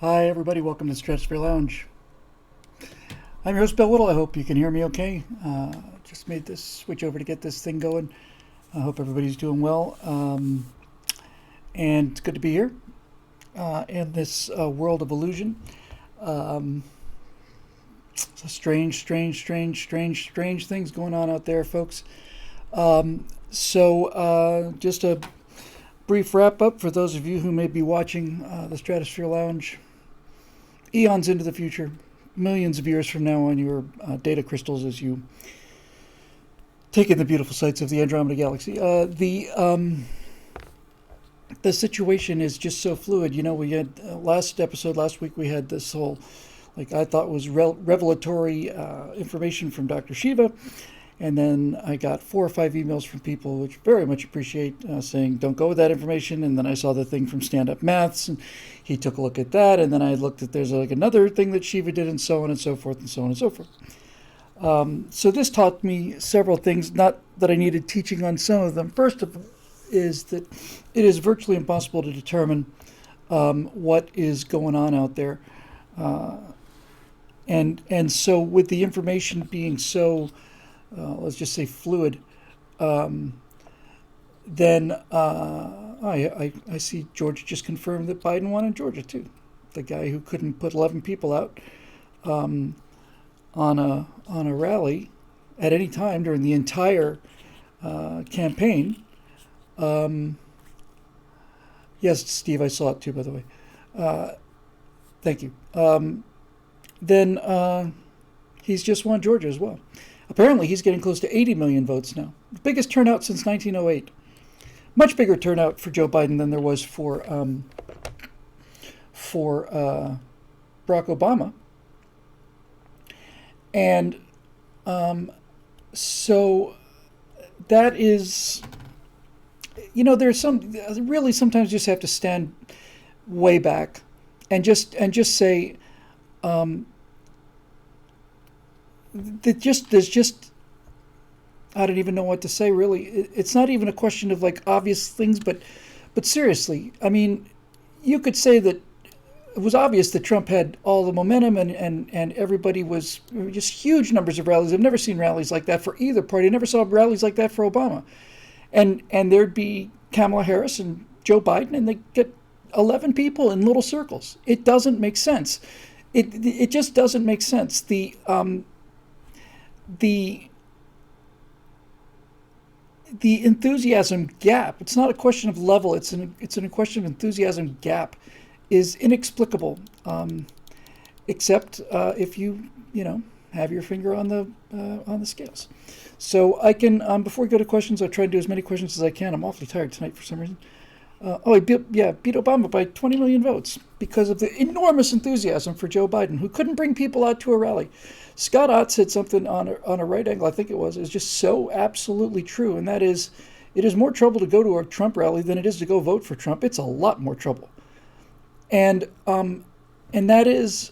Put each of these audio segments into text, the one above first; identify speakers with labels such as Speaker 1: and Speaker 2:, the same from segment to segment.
Speaker 1: Hi, everybody. Welcome to Stratosphere Lounge. I'm your host, Bill Whittle. I hope you can hear me okay. Just made this switch over to get this thing going. I hope everybody's doing well. And it's good to be here in this world of illusion. So strange things going on out there, folks. Just a brief wrap up for those of you who may be watching the Stratosphere Lounge eons into the future, millions of years from now on your data crystals as you take in the beautiful sights of the Andromeda Galaxy. The situation is just so fluid. You know, we had last week, we had this whole, I thought was revelatory information from Dr. Shiva. And then I got 4 or 5 emails from people, which very much appreciate, saying, don't go with that information. And then I saw the thing from Stand Up Maths, and he took a look at that. And then I looked at, there's another thing that Shiva did, and so on and so forth, and so on and so forth. So this taught me several things, not that I needed teaching on some of them. First of all is that it is virtually impossible to determine what is going on out there. And so with the information being so... let's just say fluid, then I see Georgia just confirmed that Biden won in Georgia too. The guy who couldn't put 11 people out on a rally at any time during the entire campaign. Yes, Steve, I saw it too, by the way. Thank you. Then he's just won Georgia as well. Apparently, he's getting close to 80 million votes now. The biggest turnout since 1908. Much bigger turnout for Joe Biden than there was for Barack Obama. And so that is, there's sometimes you just have to stand way back and just say, there's just I don't even know what to say, really. It's not even a question of obvious things, but seriously, I mean, you could say that it was obvious that Trump had all the momentum and everybody was just huge numbers of rallies. I've never seen rallies like that for either party. I never saw rallies like that for Obama. And there'd be Kamala Harris and Joe Biden, and they get 11 people in little circles. It doesn't make sense. It just doesn't make sense. The enthusiasm gap, it's not a question of level, it's a question of enthusiasm gap, is inexplicable, except if you have your finger on the scales. So I can, before we go to questions, I'll try to do as many questions as I can. I'm awfully tired tonight for some reason. He beat Obama by 20 million votes because of the enormous enthusiasm for Joe Biden, who couldn't bring people out to a rally. Scott Ott said something on a right angle, I think it was just so absolutely true, and that is, it is more trouble to go to a Trump rally than it is to go vote for Trump. It's a lot more trouble, and that is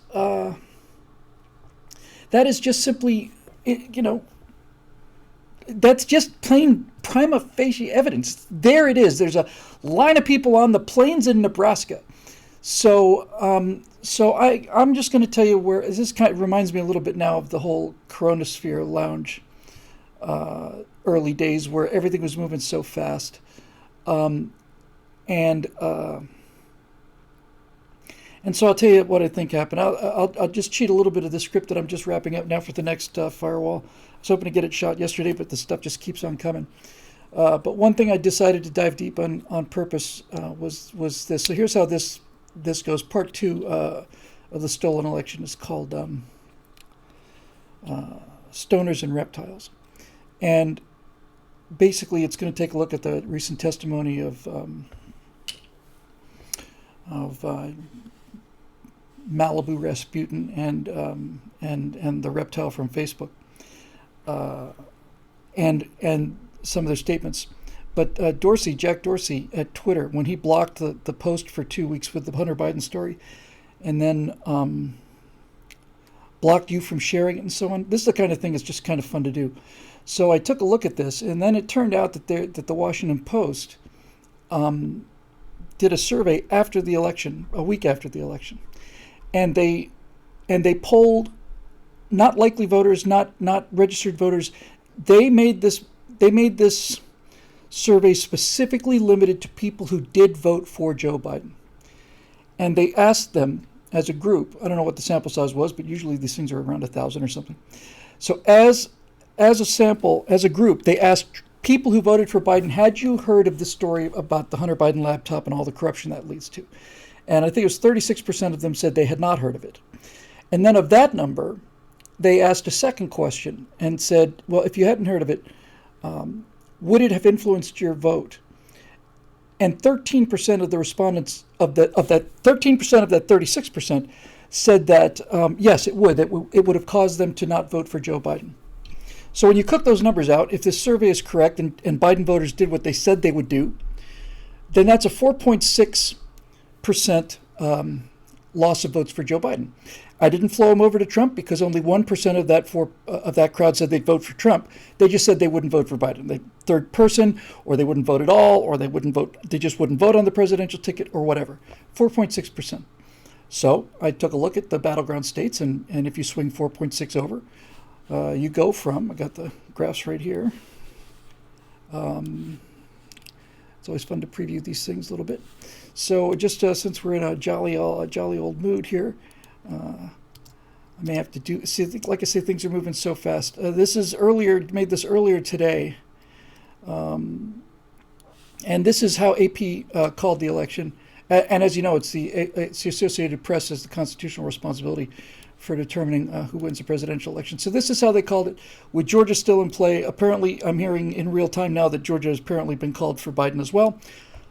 Speaker 1: just simply, that's just plain prima facie evidence. There it is. There's a line of people on the plains in Nebraska. So I'm just going to tell you where this kind of reminds me a little bit now of the whole Stratosphere Lounge early days, where everything was moving so fast, and so I'll tell you what I think happened. I'll just cheat a little bit of the script that I'm just wrapping up now for the next firewall. I was hoping to get it shot yesterday, but the stuff just keeps on coming. But one thing I decided to dive deep on purpose was this. So here's how this goes. Part 2 of the stolen election is called Stoners and Reptiles. And basically it's going to take a look at the recent testimony of Malibu Rasputin and the reptile from Facebook, and some of their statements. But Jack Dorsey at Twitter, when he blocked the post for 2 weeks with the Hunter Biden story, and then blocked you from sharing it and so on, this is the kind of thing that's just kind of fun to do. So I took a look at this, and then it turned out that the Washington Post did a survey after the election, a week after the election. and they polled not likely voters, not registered voters. They made this survey specifically limited to people who did vote for Joe Biden. And they asked them as a group, I don't know what the sample size was, but usually these things are around 1,000 or something. So as a sample, as a group, they asked people who voted for Biden, had you heard of the story about the Hunter Biden laptop and all the corruption that leads to? And I think it was 36% of them said they had not heard of it. And then of that number, they asked a second question and said, well, if you hadn't heard of it, would it have influenced your vote? And 13% of the respondents of that 13% of that 36% said that yes, it would. It would have caused them to not vote for Joe Biden. So when you cook those numbers out, if this survey is correct and Biden voters did what they said they would do, then that's a 4.6% loss of votes for Joe Biden. I didn't flow him over to Trump because only 1% of that crowd said they'd vote for Trump. They just said they wouldn't vote for Biden. They third person, or they wouldn't vote at all, or they just wouldn't vote on the presidential ticket or whatever. 4.6%. So I took a look at the battleground states, and if you swing 4.6 over, you go from, I got the graphs right here. It's always fun to preview these things a little bit. So just since we're in a jolly old mood here, I may have to like I say, things are moving so fast. This is made this earlier today. And this is how AP called the election. And as you know, it's the Associated Press has the constitutional responsibility for determining who wins the presidential election. So this is how they called it, with Georgia still in play. Apparently, I'm hearing in real time now that Georgia has apparently been called for Biden as well.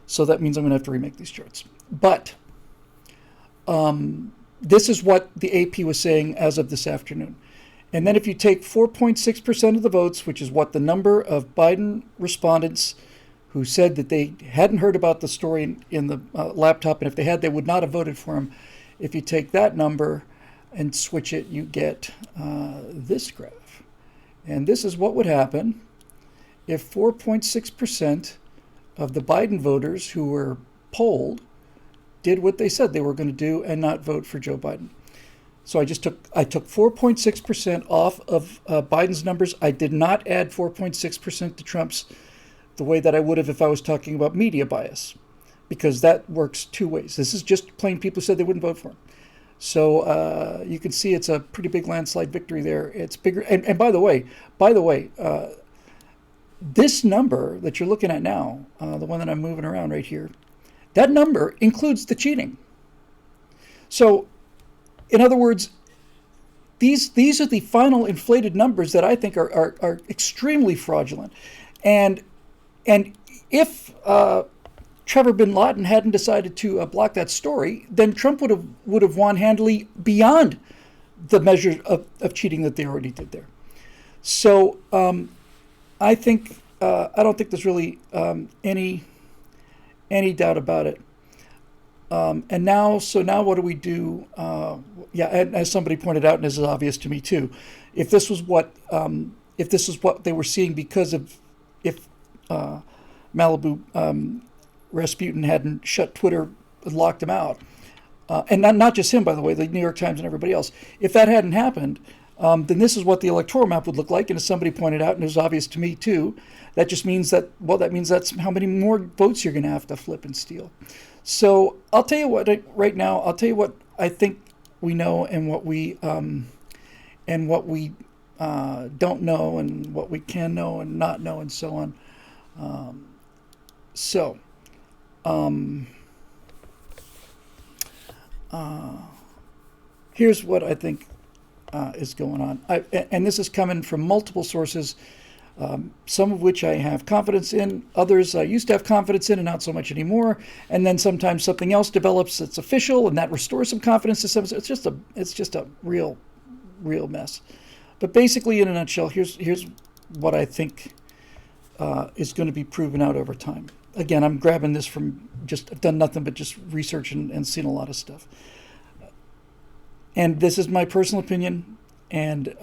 Speaker 1: So that means I'm going to have to remake these charts. But this is what the AP was saying as of this afternoon. And then if you take 4.6% of the votes, which is what the number of Biden respondents who said that they hadn't heard about the story in the laptop, and if they had, they would not have voted for him. If you take that number and switch it, you get this graph. And this is what would happen if 4.6% of the Biden voters who were polled did what they said they were going to do and not vote for Joe Biden. So I took 4.6% off of Biden's numbers. I did not add 4.6% to Trump's the way that I would have if I was talking about media bias, because that works two ways. This is just plain people who said they wouldn't vote for him. So you can see it's a pretty big landslide victory there. It's bigger. And by the way, this number that you're looking at now, the one that I'm moving around right here, that number includes the cheating. So, in other words, these are the final inflated numbers that I think are extremely fraudulent. And if Trevor bin Laden hadn't decided to block that story, then Trump would have won handily beyond the measure of cheating that they already did there. So I don't think there's really any doubt about it. And now what do we do? And as somebody pointed out, and this is obvious to me too, if this was what they were seeing because of if Malibu Rasputin hadn't shut Twitter and locked him out, and not just him, by the way, the New York Times and everybody else, if that hadn't happened, then this is what the electoral map would look like. And as somebody pointed out, and it was obvious to me too, that just means that that's how many more votes you're going to have to flip and steal. So I'll tell you what right now. I'll tell you what I think we know and what we don't know and what we can know and not know and so on. Here's what I think is going on. And this is coming from multiple sources, some of which I have confidence in, others I used to have confidence in and not so much anymore. And then sometimes something else develops that's official and that restores some confidence to some. It's just a real mess. But basically, in a nutshell, here's what I think is going to be proven out over time. Again, I'm grabbing this from I've done nothing but just research and seen a lot of stuff. And this is my personal opinion, and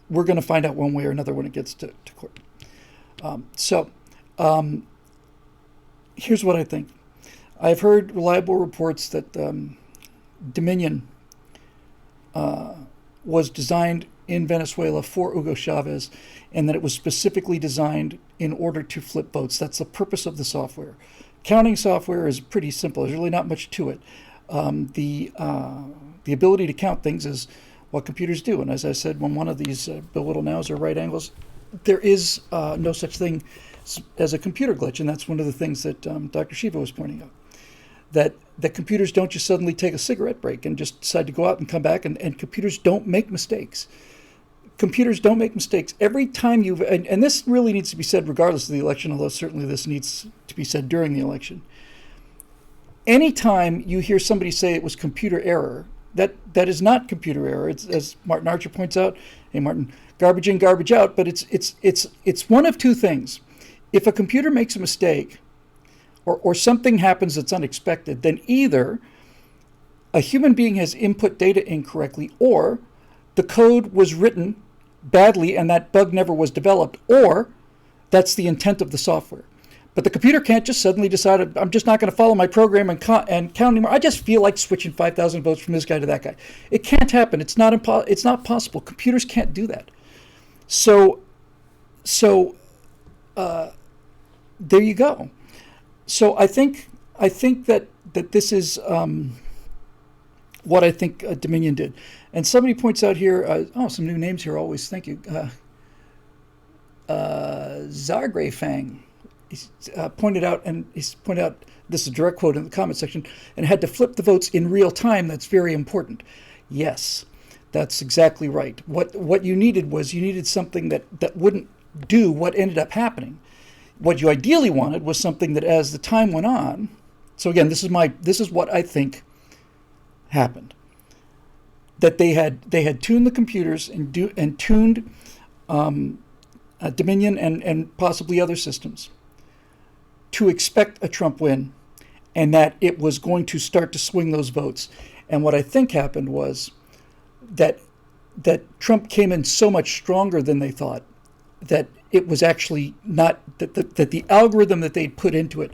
Speaker 1: we're going to find out one way or another when it gets to court. Here's what I think. I've heard reliable reports that Dominion was designed in Venezuela for Hugo Chavez, and that it was specifically designed in order to flip votes. That's the purpose of the software. Counting software is pretty simple. There's really not much to it. The ability to count things is what computers do. And as I said, when one of these Bill Whittle nows are right angles, there is no such thing as a computer glitch. And that's one of the things that Dr. Shiva was pointing out. That computers don't just suddenly take a cigarette break and just decide to go out and come back, and computers don't make mistakes. Computers don't make mistakes. Every time and this really needs to be said regardless of the election, although certainly this needs to be said during the election. Anytime you hear somebody say it was computer error, that is not computer error. It's, as Martin Archer points out, hey Martin, garbage in, garbage out, but it's one of two things. If a computer makes a mistake, or something happens that's unexpected, then either a human being has input data incorrectly, or the code was written badly and that bug never was developed, or that's the intent of the software. But the computer can't just suddenly decide, I'm just not going to follow my program and count anymore. I just feel like switching 5,000 votes from this guy to that guy. It can't happen. It's not possible. Computers can't do that. So there you go. So I think that this is what I think Dominion did. And somebody points out here, some new names here always. Thank you. Zargrayfang. He's pointed out this is a direct quote in the comment section, and had to flip the votes in real time. That's very important. Yes, that's exactly right. What you needed something that wouldn't do what ended up happening. What you ideally wanted was something that, as the time went on, so again, this is what I think happened. That they had tuned the computers and tuned Dominion and possibly other systems to expect a Trump win, and that it was going to start to swing those votes. And what I think happened was that Trump came in so much stronger than they thought, that it was actually not, that the algorithm that they'd put into it,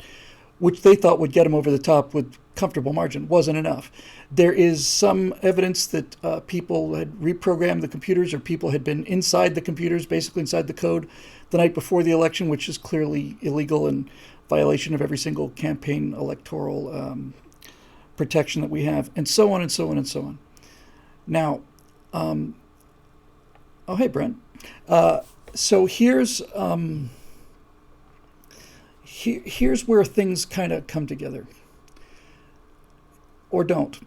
Speaker 1: which they thought would get him over the top with comfortable margin, wasn't enough. There is some evidence that people had reprogrammed the computers, or people had been inside the computers, basically inside the code, the night before the election, which is clearly illegal and violation of every single campaign electoral protection that we have, and so on and so on and so on. Now, hey Brent. So here's where things kind of come together, or don't.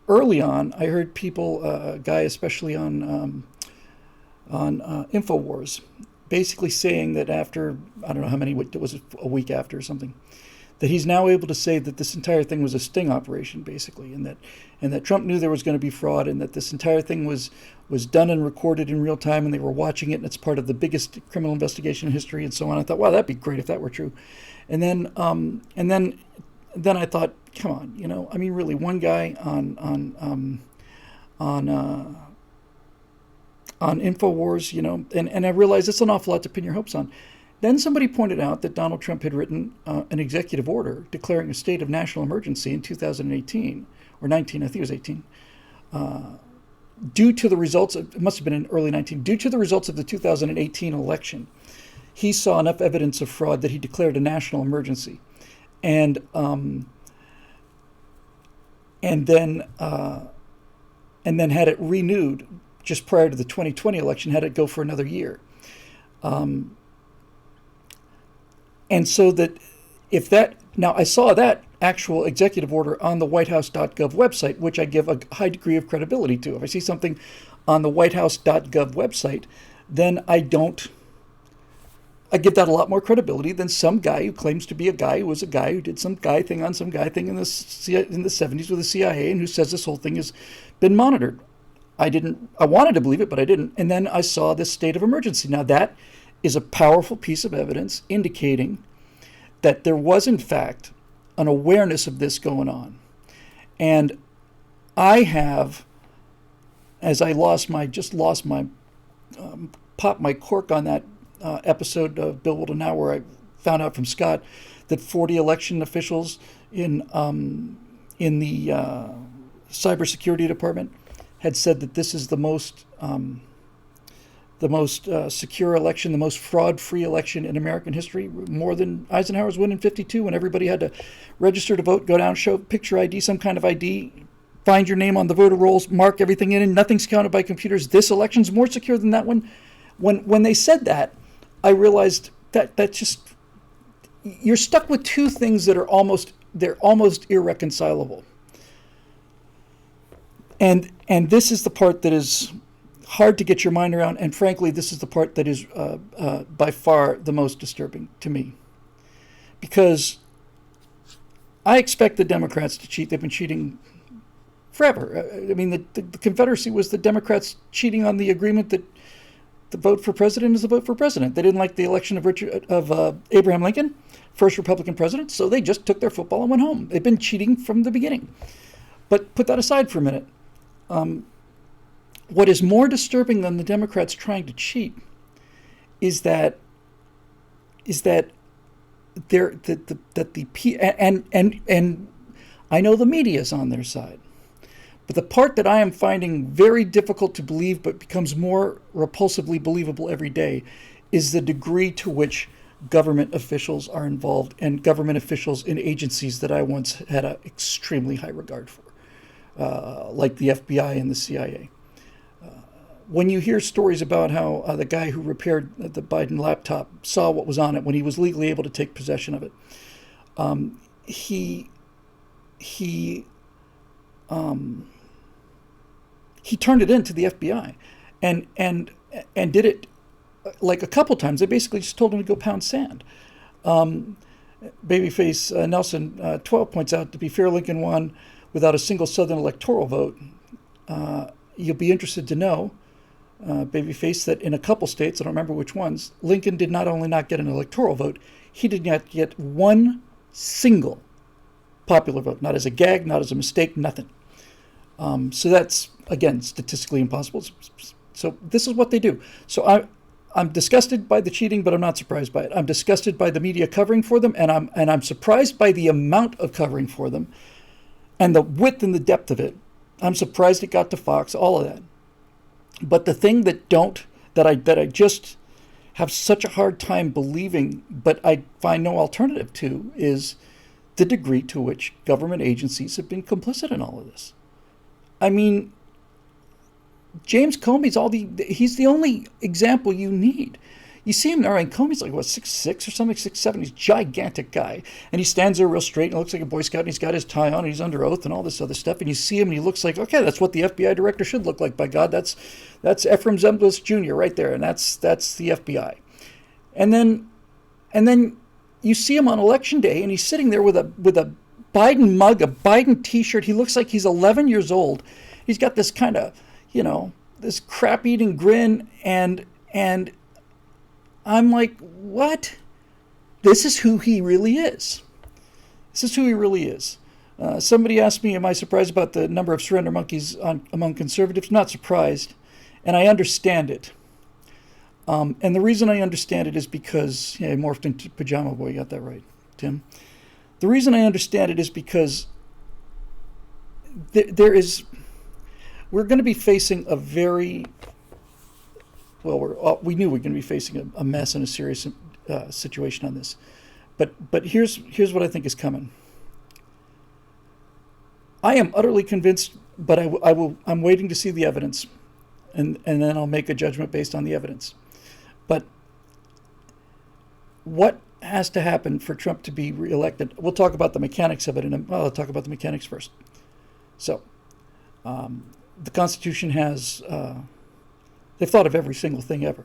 Speaker 1: Early on, I heard people, a guy especially on Infowars, basically saying that after, I don't know how many, it was a week after or something, that he's now able to say that this entire thing was a sting operation, basically, and that Trump knew there was going to be fraud, and that this entire thing was done and recorded in real time, and they were watching it, and it's part of the biggest criminal investigation in history, and so on. I thought, wow, that'd be great if that were true. And then I thought, come on, I mean, really, one guy on Infowars, and I realized it's an awful lot to pin your hopes on. Then somebody pointed out that Donald Trump had written an executive order declaring a state of national emergency in 2018 or 19, I think it was 18, due to the results of, it must have been in early 19, due to the results of the 2018 election. He saw enough evidence of fraud that he declared a national emergency, and then had it renewed just prior to the 2020 election, had it go for another year. And so that now I saw that actual executive order on the whitehouse.gov website, which I give a high degree of credibility to. If I see something on the whitehouse.gov website, then I give that a lot more credibility than some guy who claims to be a guy who was a guy who did some guy thing on some guy thing in the 70s with the CIA, and who says this whole thing has been monitored. I wanted to believe it, but I didn't. And then I saw this state of emergency. Now that is a powerful piece of evidence indicating that there was, in fact, an awareness of this going on. And I have, as I popped my cork on that episode of Bill Whittle Now, where I found out from Scott that 40 election officials in the cybersecurity department had said that this is the most secure election, the most fraud-free election in American history, more than Eisenhower's win in '52, when everybody had to register to vote, go down, show picture ID, some kind of ID, find your name on the voter rolls, mark everything in, and nothing's counted by computers. This election's more secure than that one. When they said that, I realized that just, you're stuck with two things that are almost irreconcilable. And this is the part that is hard to get your mind around, and frankly, this is the part that is by far the most disturbing to me. Because I expect the Democrats to cheat. They've been cheating forever. I mean, the Confederacy was the Democrats cheating on the agreement that the vote for president is the vote for president. They didn't like the election of Abraham Lincoln, first Republican president, so they just took their football and went home. They've been cheating from the beginning. But put that aside for a minute. What is more disturbing than the Democrats trying to cheat is that I know the media is on their side, but the part that I am finding very difficult to believe, but becomes more repulsively believable every day, is the degree to which government officials are involved, and government officials in agencies that I once had an extremely high regard for, like the FBI and the CIA. When you hear stories about how the guy who repaired the Biden laptop saw what was on it when he was legally able to take possession of it, he turned it in to the FBI, and did it like a couple times. They basically just told him to go pound sand. Babyface Nelson 12 points out, to be fair, Lincoln won without a single Southern electoral vote. You'll be interested to know, Babyface, that in a couple states, I don't remember which ones, Lincoln did not only not get an electoral vote, he did not get one single popular vote, not as a gag, not as a mistake, nothing. So that's, again, statistically impossible. So this is what they do. So I'm disgusted by the cheating, but I'm not surprised by it. I'm disgusted by the media covering for them, and I'm surprised by the amount of covering for them and the width and the depth of it. I'm surprised it got to Fox, all of that. But the thing that I just have such a hard time believing, but I find no alternative to, is the degree to which government agencies have been complicit in all of this. I mean, James Comey's he's the only example you need. You see him now, and Comey's like, what, 6'6" or something, 6'7". He's a gigantic guy. And he stands there real straight and looks like a Boy Scout, and he's got his tie on, and he's under oath and all this other stuff. And you see him, and he looks like, okay, that's what the FBI director should look like, by God. That's Ephraim Zimbalist Jr. right there, and that's the FBI. And then you see him on Election Day, and he's sitting there with a Biden mug, a Biden T-shirt. He looks like he's 11 years old. He's got this kind of, this crap-eating grin, and I'm like, what? This is who he really is. This is who he really is. Somebody asked me, am I surprised about the number of surrender monkeys among conservatives? Not surprised, and I understand it. And the reason I understand it is because, I morphed into Pajama Boy, you got that right, Tim. The reason I understand it is because we're going to be facing a very, we knew we were going to be facing a mess and a serious situation on this. But here's what I think is coming. I am utterly convinced, but I'm waiting to see the evidence, and then I'll make a judgment based on the evidence. But what has to happen for Trump to be reelected? We'll talk about the mechanics of it, I'll talk about the mechanics first. So, the Constitution has, they've thought of every single thing ever.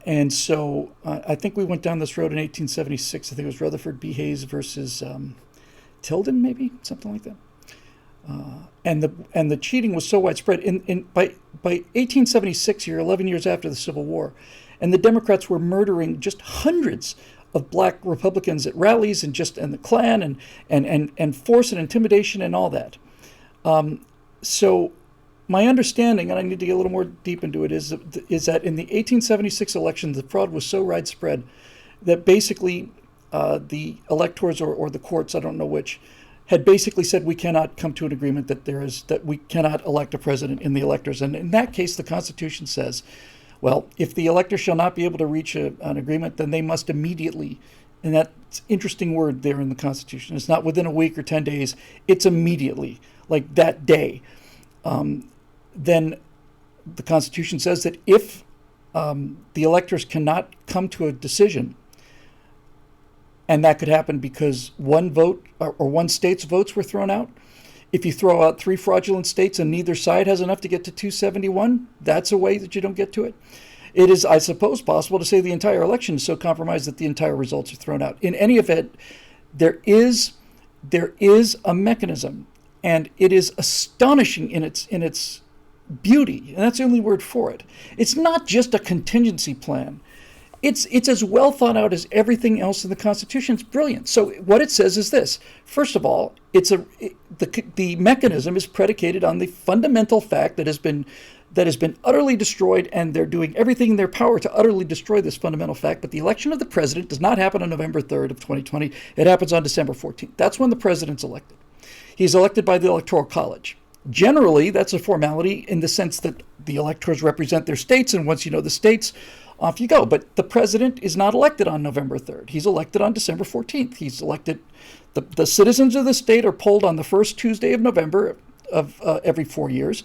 Speaker 1: And so I think we went down this road in 1876. I think it was Rutherford B. Hayes versus Tilden, maybe, something like that. And the cheating was so widespread. By 1876, you're 11 years after the Civil War, and the Democrats were murdering just hundreds of black Republicans at rallies and the Klan and force and intimidation and all that. So my understanding, and I need to get a little more deep into it, is that in the 1876 election, the fraud was so widespread that basically the electors or the courts, I don't know which, had basically said we cannot come to an agreement that we cannot elect a president in the electors. And in that case, the Constitution says, well, if the electors shall not be able to reach an agreement, then they must immediately, and that's an interesting word there in the Constitution. It's not within a week or 10 days. It's immediately, like that day. Then the Constitution says that if the electors cannot come to a decision, and that could happen because one vote or one state's votes were thrown out. If you throw out 3 fraudulent states and neither side has enough to get to 271, that's a way that you don't get to it. It is, I suppose, possible to say the entire election is so compromised that the entire results are thrown out. In any event, there is a mechanism, and it is astonishing in its beauty, and that's the only word for it. It's not just a contingency plan. It's as well thought out as everything else in the Constitution. It's brilliant. So what it says is this. First of all, the mechanism is predicated on the fundamental fact that has been utterly destroyed, and they're doing everything in their power to utterly destroy this fundamental fact. But the election of the president does not happen on November 3rd of 2020. It happens on December 14th. That's when the president's elected. He's elected by the Electoral College. Generally, that's a formality in the sense that the electors represent their states, and once you know the states, off you go. But the president is not elected on November 3rd. He's elected on December 14th. He's elected. The citizens of the state are polled on the first Tuesday of November of every 4 years.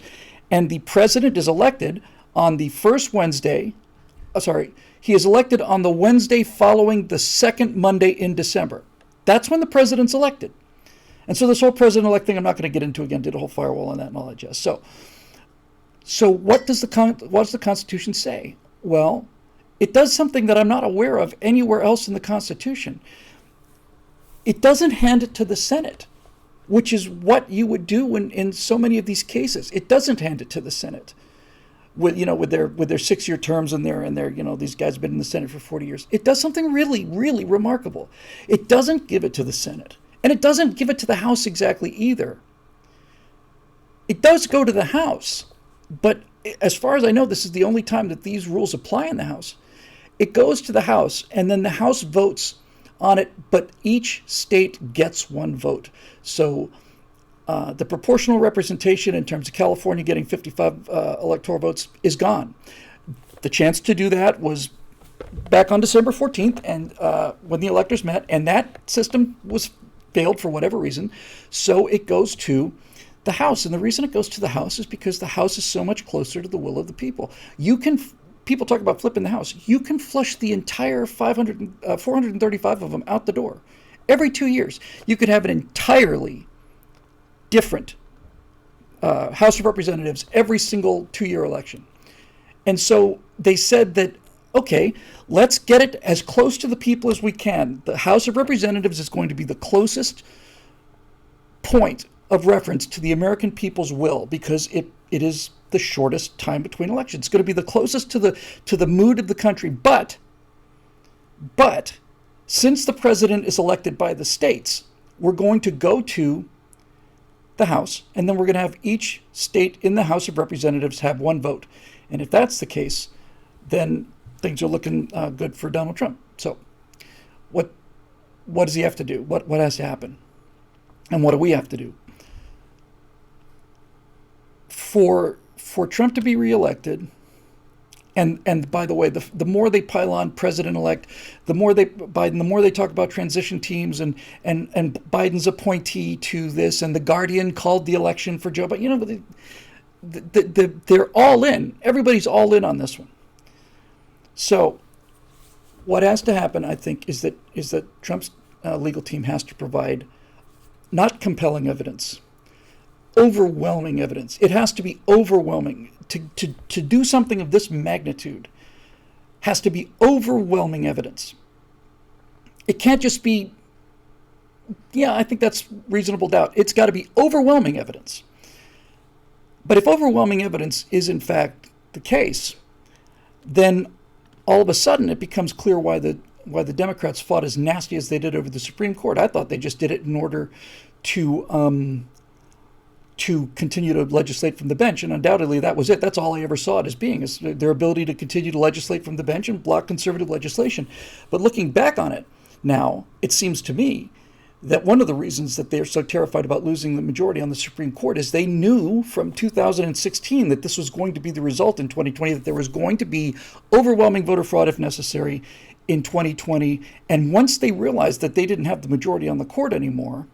Speaker 1: And the president is elected on the first Wednesday. He is elected on the Wednesday following the second Monday in December. That's when the president's elected. And so this whole president-elect thing, I'm not going to get into again, did a whole firewall on that and all that jazz. So what does the Constitution say? Well, it does something that I'm not aware of anywhere else in the Constitution. It doesn't hand it to the Senate, which is what you would do in so many of these cases. It doesn't hand it to the Senate with their 6-year terms and their these guys have been in the Senate for 40 years. It does something really, really remarkable. It doesn't give it to the Senate, and it doesn't give it to the House exactly either. It does go to the House, but as far as I know, this is the only time that these rules apply in the House. It goes to the House, and then the House votes on it, but each state gets one vote. So the proportional representation in terms of California getting 55 electoral votes is gone. The chance to do that was back on December 14th, and when the electors met, and that system was failed for whatever reason. So it goes to the House, and the reason it goes to the House is because the House is so much closer to the will of the people. People talk about flipping the House. You can flush the entire 435 of them out the door. Every 2 years, you could have an entirely different House of Representatives every single 2-year election. And so they said that, okay, let's get it as close to the people as we can. The House of Representatives is going to be the closest point of reference to the American people's will because it is the shortest time between elections. It's going to be the closest to the mood of the country. But since the president is elected by the states, we're going to go to the House, and then we're going to have each state in the House of Representatives have one vote. And if that's the case, then things are looking good for Donald Trump. So what does he have to do? What has to happen? And what do we have to do? For Trump to be reelected, and by the way, the more they pile on president-elect, the more they talk about transition teams and Biden's appointee to this, and the Guardian called the election for Joe Biden. They're all in. Everybody's all in on this one. So what has to happen, I think, is that Trump's legal team has to provide not compelling evidence, overwhelming evidence. It has to be overwhelming. To do something of this magnitude has to be overwhelming evidence. It can't just be, I think that's reasonable doubt. It's got to be overwhelming evidence. But if overwhelming evidence is in fact the case, then all of a sudden it becomes clear why the Democrats fought as nasty as they did over the Supreme Court. I thought they just did it in order to continue to legislate from the bench, and undoubtedly that was it. That's all I ever saw it as being, is their ability to continue to legislate from the bench and block conservative legislation. But looking back on it now, it seems to me that one of the reasons that they're so terrified about losing the majority on the Supreme Court is they knew from 2016 that this was going to be the result in 2020, that there was going to be overwhelming voter fraud if necessary in 2020. And once they realized that they didn't have the majority on the court anymore,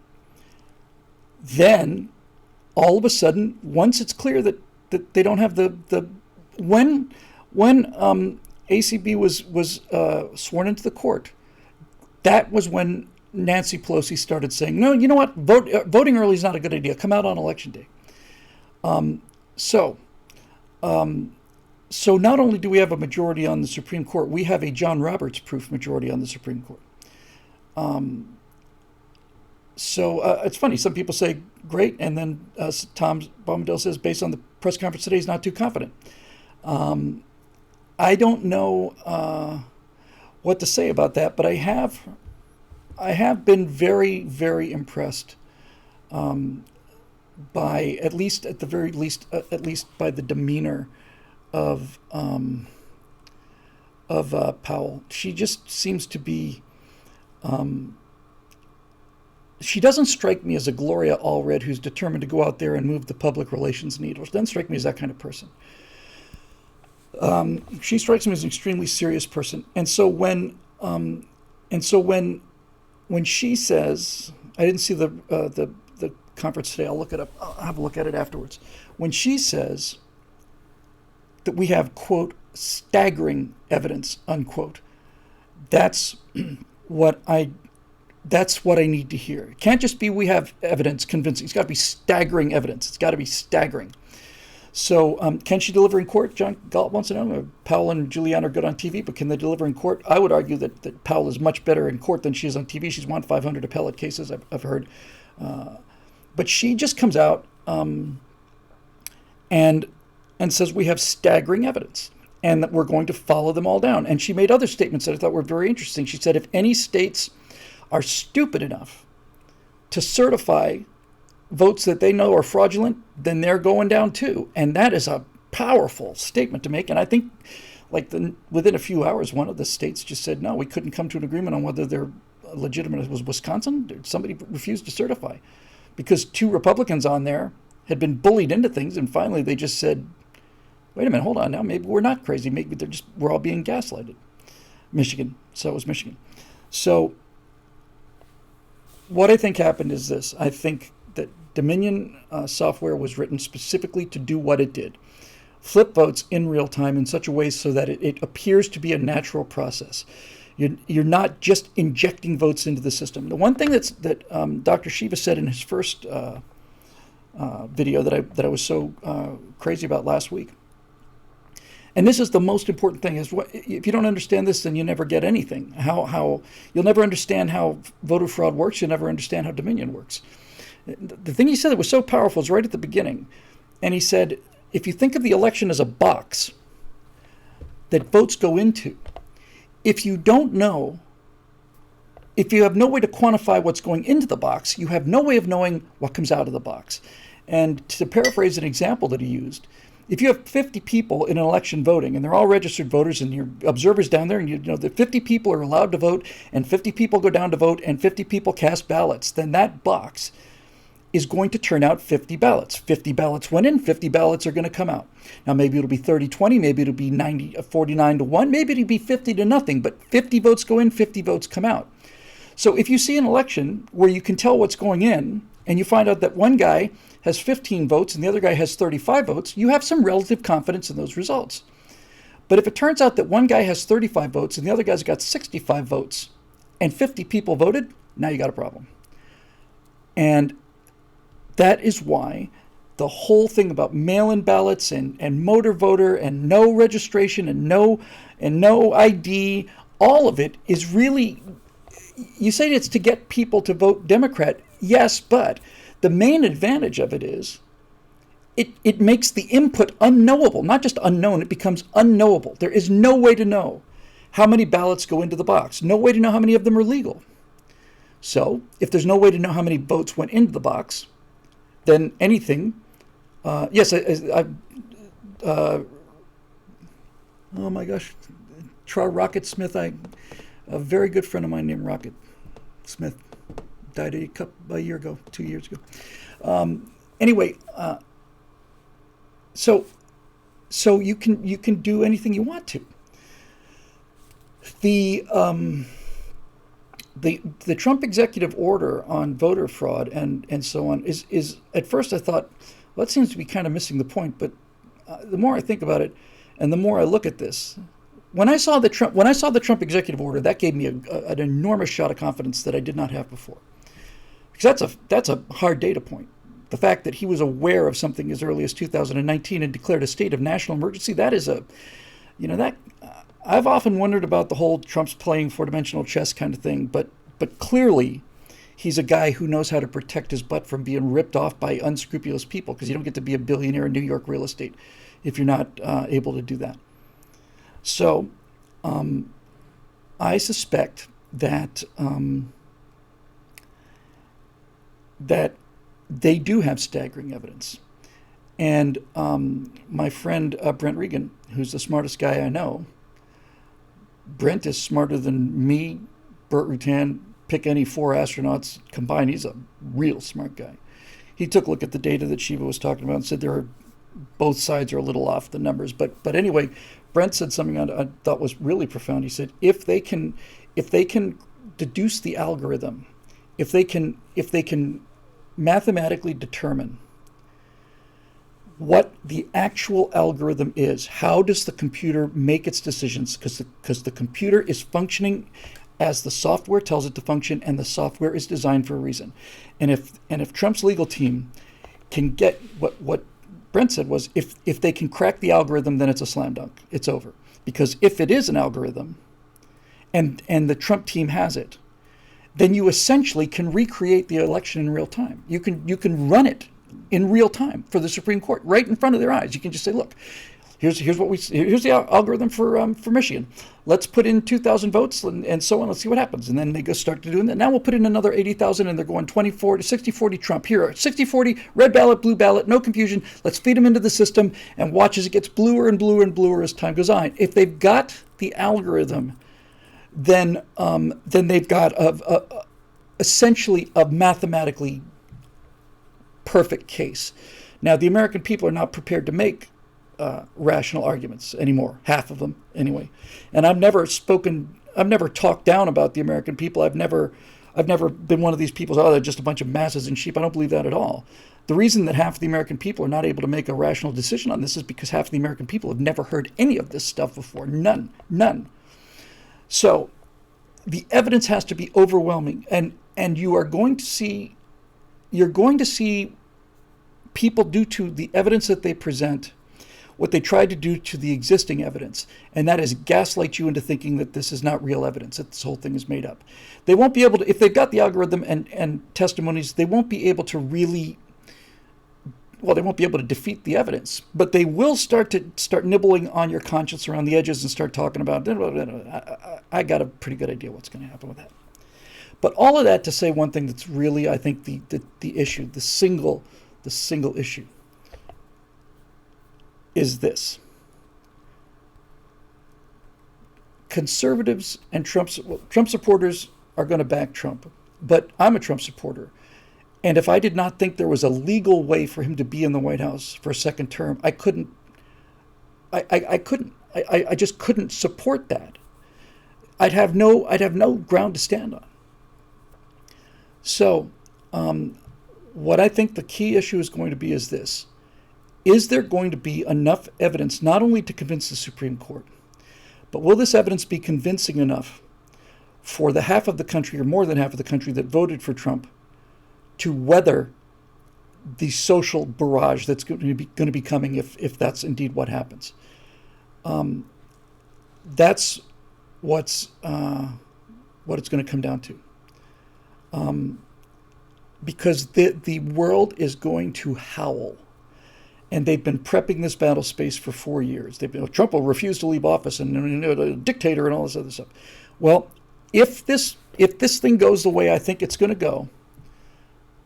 Speaker 1: then all of a sudden, once it's clear that they don't have when ACB was sworn into the court, that was when Nancy Pelosi started saying, no, you know what, voting early is not a good idea. Come out on election day. So not only do we have a majority on the Supreme Court, we have a John Roberts proof majority on the Supreme Court. It's funny. Some people say great, and then Tom Bombadil says, based on the press conference today, he's not too confident. I don't know what to say about that, but I have been very, very impressed by, at least by the demeanor of Powell. She just seems to be. She doesn't strike me as a Gloria Allred who's determined to go out there and move the public relations needle. She doesn't strike me as that kind of person. She strikes me as an extremely serious person. And so when she says, I didn't see the conference today. I'll look it up. I'll have a look at it afterwards. When she says that we have, quote, staggering evidence, unquote, that's what I need to hear. It can't just be we have evidence convincing. It's got to be staggering evidence. It's got to be staggering. So can she deliver in court? John Galt wants to know. Powell and Giuliani are good on TV, but can they deliver in court? I would argue that Powell is much better in court than she is on TV. She's won 500 appellate cases, I've heard. But she just comes out and says we have staggering evidence and that we're going to follow them all down. And she made other statements that I thought were very interesting. She said if any states are stupid enough to certify votes that they know are fraudulent, then they're going down too. And that is a powerful statement to make. And I think within a few hours, one of the states just said, no, we couldn't come to an agreement on whether they're legitimate. It was Wisconsin. Somebody refused to certify because two Republicans on there had been bullied into things. And finally, they just said, wait a minute, hold on now. Maybe we're not crazy. Maybe we're all being gaslighted. Michigan. So it was Michigan. So what I think happened is this. I think that Dominion software was written specifically to do what it did. Flip votes in real time in such a way so that it appears to be a natural process. You're not just injecting votes into the system. The one thing that Dr. Shiva said in his first video that I was so crazy about last week, and this is the most important thing, is if you don't understand this, then you never get anything. How you'll never understand how voter fraud works. You'll never understand how Dominion works. The thing he said that was so powerful is right at the beginning. And he said, if you think of the election as a box that votes go into, if you don't know, if you have no way to quantify what's going into the box, you have no way of knowing what comes out of the box. And to paraphrase an example that he used, if you have 50 people in an election voting, and they're all registered voters, and your observers down there, and you know that 50 people are allowed to vote, and 50 people go down to vote, and 50 people cast ballots, then that box is going to turn out 50 ballots. 50 ballots went in, 50 ballots are going to come out. Now, maybe it'll be 30-20, maybe it'll be 49-1, maybe it'll be 50-0, but 50 votes go in, 50 votes come out. So if you see an election where you can tell what's going in, and you find out that one guy has 15 votes and the other guy has 35 votes, you have some relative confidence in those results. But if it turns out that one guy has 35 votes and the other guy's got 65 votes and 50 people voted, now you got a problem. And that is why the whole thing about mail-in ballots and motor voter and no registration and no ID, all of it is really, you say it's to get people to vote Democrat. Yes, but the main advantage of it is it makes the input unknowable, not just unknown, it becomes unknowable. There is no way to know how many ballots go into the box, no way to know how many of them are legal. So if there's no way to know how many votes went into the box, then anything, oh my gosh, Rocket Smith, a very good friend of mine named Rocket Smith, died a year ago, 2 years ago. Anyway, so you can do anything you want to. The Trump executive order on voter fraud and so on is at first I thought, well, that seems to be kind of missing the point. But the more I think about it, and the more I look at this, when I saw the Trump executive order, that gave me an enormous shot of confidence that I did not have before, because that's a hard data point. The fact that he was aware of something as early as 2019 and declared a state of national emergency, that is I've often wondered about the whole Trump's playing four-dimensional chess kind of thing, but clearly he's a guy who knows how to protect his butt from being ripped off by unscrupulous people, because you don't get to be a billionaire in New York real estate if you're not able to do that. So I suspect that that they do have staggering evidence. And my friend Brent Regan, who's the smartest guy I know, Brent is smarter than me, Burt Rutan, pick any four astronauts combined. He's a real smart guy. He took a look at the data that Shiva was talking about and said both sides are a little off the numbers. But anyway, Brent said something I thought was really profound. He said if they can deduce the algorithm, if they can mathematically determine what the actual algorithm is, how does the computer make its decisions? Because the computer is functioning as the software tells it to function, and the software is designed for a reason. And if Trump's legal team can get what Brent said was, if they can crack the algorithm, then it's a slam dunk. It's over. Because if it is an algorithm, and the Trump team has it, then you essentially can recreate the election in real time. You can run it in real time for the Supreme Court, right in front of their eyes. You can just say, look, here's the algorithm for Michigan. Let's put in 2,000 votes and so on. Let's see what happens. And then they go start to doing that. Now we'll put in another 80,000, and they're going 60-40 Trump. Here, 60-40, red ballot, blue ballot, no confusion. Let's feed them into the system and watch as it gets bluer and bluer and bluer as time goes on. If they've got the algorithm, then they've got essentially a mathematically perfect case. Now, the American people are not prepared to make rational arguments anymore, half of them anyway. And I've never talked down about the American people. I've never been one of these people, they're just a bunch of masses and sheep. I don't believe that at all. The reason that half of the American people are not able to make a rational decision on this is because half of the American people have never heard any of this stuff before. None. So the evidence has to be overwhelming, and you're going to see people do to the evidence that they present what they tried to do to the existing evidence, and that is gaslight you into thinking that this is not real evidence, that this whole thing is made up. They won't be able to, if they've got the algorithm and testimonies, they won't be able to really, they won't be able to defeat the evidence, but they will start nibbling on your conscience around the edges and start talking about, I got a pretty good idea what's going to happen with that. But all of that to say one thing that's really, I think, the issue, the single issue is this. Conservatives and Trump supporters are going to back Trump, but I'm a Trump supporter. And if I did not think there was a legal way for him to be in the White House for a second term, I just couldn't support that. I'd have no ground to stand on. So, what I think the key issue is going to be is this. Is there going to be enough evidence not only to convince the Supreme Court, but will this evidence be convincing enough for the half of the country, or more than half of the country, that voted for Trump to weather the social barrage that's going to be coming if that's indeed what happens? That's what it's going to come down to. Because the world is going to howl. And they've been prepping this battle space for 4 years. Trump will refuse to leave office, and a dictator and all this other stuff. Well, if this thing goes the way I think it's going to go,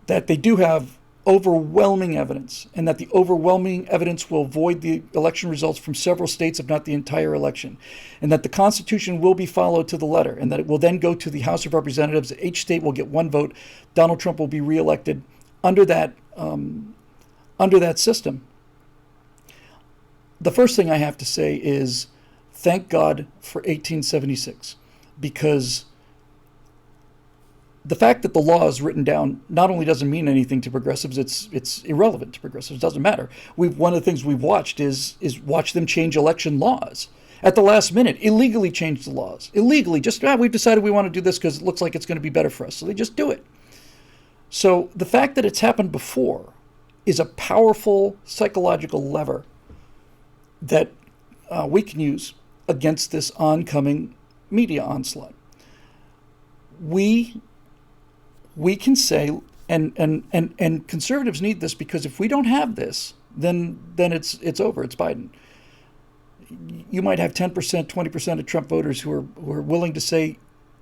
Speaker 1: that they do have overwhelming evidence, and that the overwhelming evidence will void the election results from several states, if not the entire election, and that the Constitution will be followed to the letter, and that it will then go to the House of Representatives. Each state will get one vote. Donald Trump will be reelected under that system. The first thing I have to say is thank God for 1876, because the fact that the law is written down not only doesn't mean anything to progressives, it's irrelevant to progressives. It doesn't matter. One of the things we've watched is watch them change election laws at the last minute, illegally change the laws, illegally. Just we've decided we want to do this because it looks like it's going to be better for us, so they just do it. So the fact that it's happened before is a powerful psychological lever that we can use against this oncoming media onslaught. We can say, and conservatives need this, because if we don't have this, then it's over. It's Biden. You might have 10%, 20% of Trump voters who are willing to say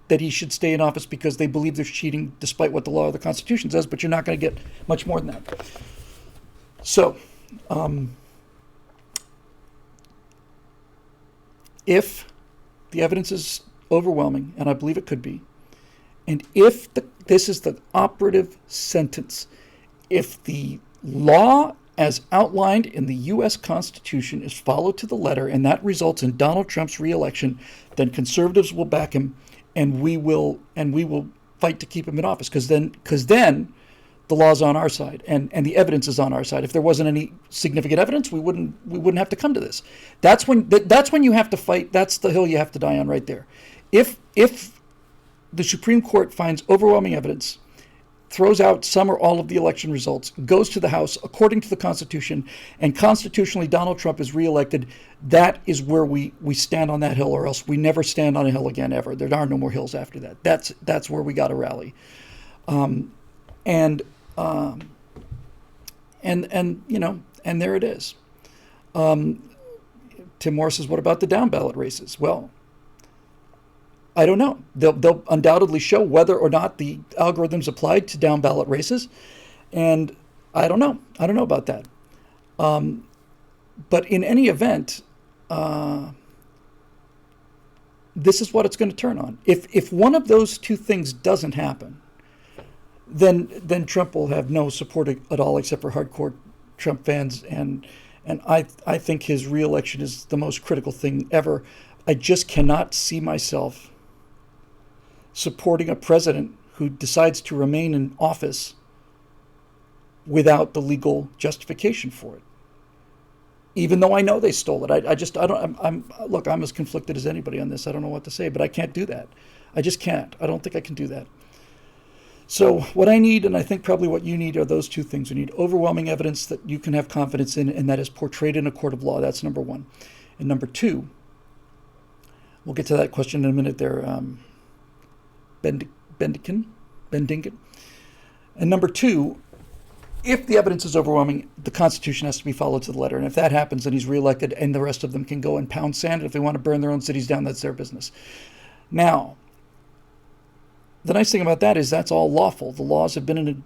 Speaker 1: that he should stay in office because they believe there's cheating, despite what the law of the Constitution says. But you're not going to get much more than that. So, if the evidence is overwhelming, and I believe it could be, and if this is the operative sentence, if the law as outlined in the U.S. Constitution is followed to the letter, and that results in Donald Trump's reelection, then conservatives will back him, and we will fight to keep him in office, because then the law's on our side, and the evidence is on our side. If there wasn't any significant evidence, we wouldn't have to come to this. That's when you have to fight. That's the hill you have to die on right there. If the Supreme Court finds overwhelming evidence, throws out some or all of the election results, goes to the House according to the Constitution, and constitutionally Donald Trump is reelected, that is where we stand on that hill, or else we never stand on a hill again ever. There are no more hills after that. That's where we got to rally. And there it is. Tim Moore says, what about the down ballot races? Well, I don't know. They'll undoubtedly show whether or not the algorithms applied to down ballot races, and I don't know. I don't know about that. But in any event, this is what it's going to turn on. If one of those two things doesn't happen, then Trump will have no support at all, except for hardcore Trump fans, and I think his reelection is the most critical thing ever. I just cannot see myself supporting a president who decides to remain in office without the legal justification for it. Even though I know they stole it, I'm as conflicted as anybody on this. I don't know what to say, but I can't do that. I just can't. I don't think I can do that. So what I need, and I think probably what you need, are those two things. You need overwhelming evidence that you can have confidence in, and that is portrayed in a court of law. That's number one. And number two, we'll get to that question in a minute there, Bendingen. And number two, if the evidence is overwhelming, the Constitution has to be followed to the letter. And if that happens, then he's reelected, and the rest of them can go and pound sand. If they want to burn their own cities down, that's their business. Now, the nice thing about that is that's all lawful. The laws have been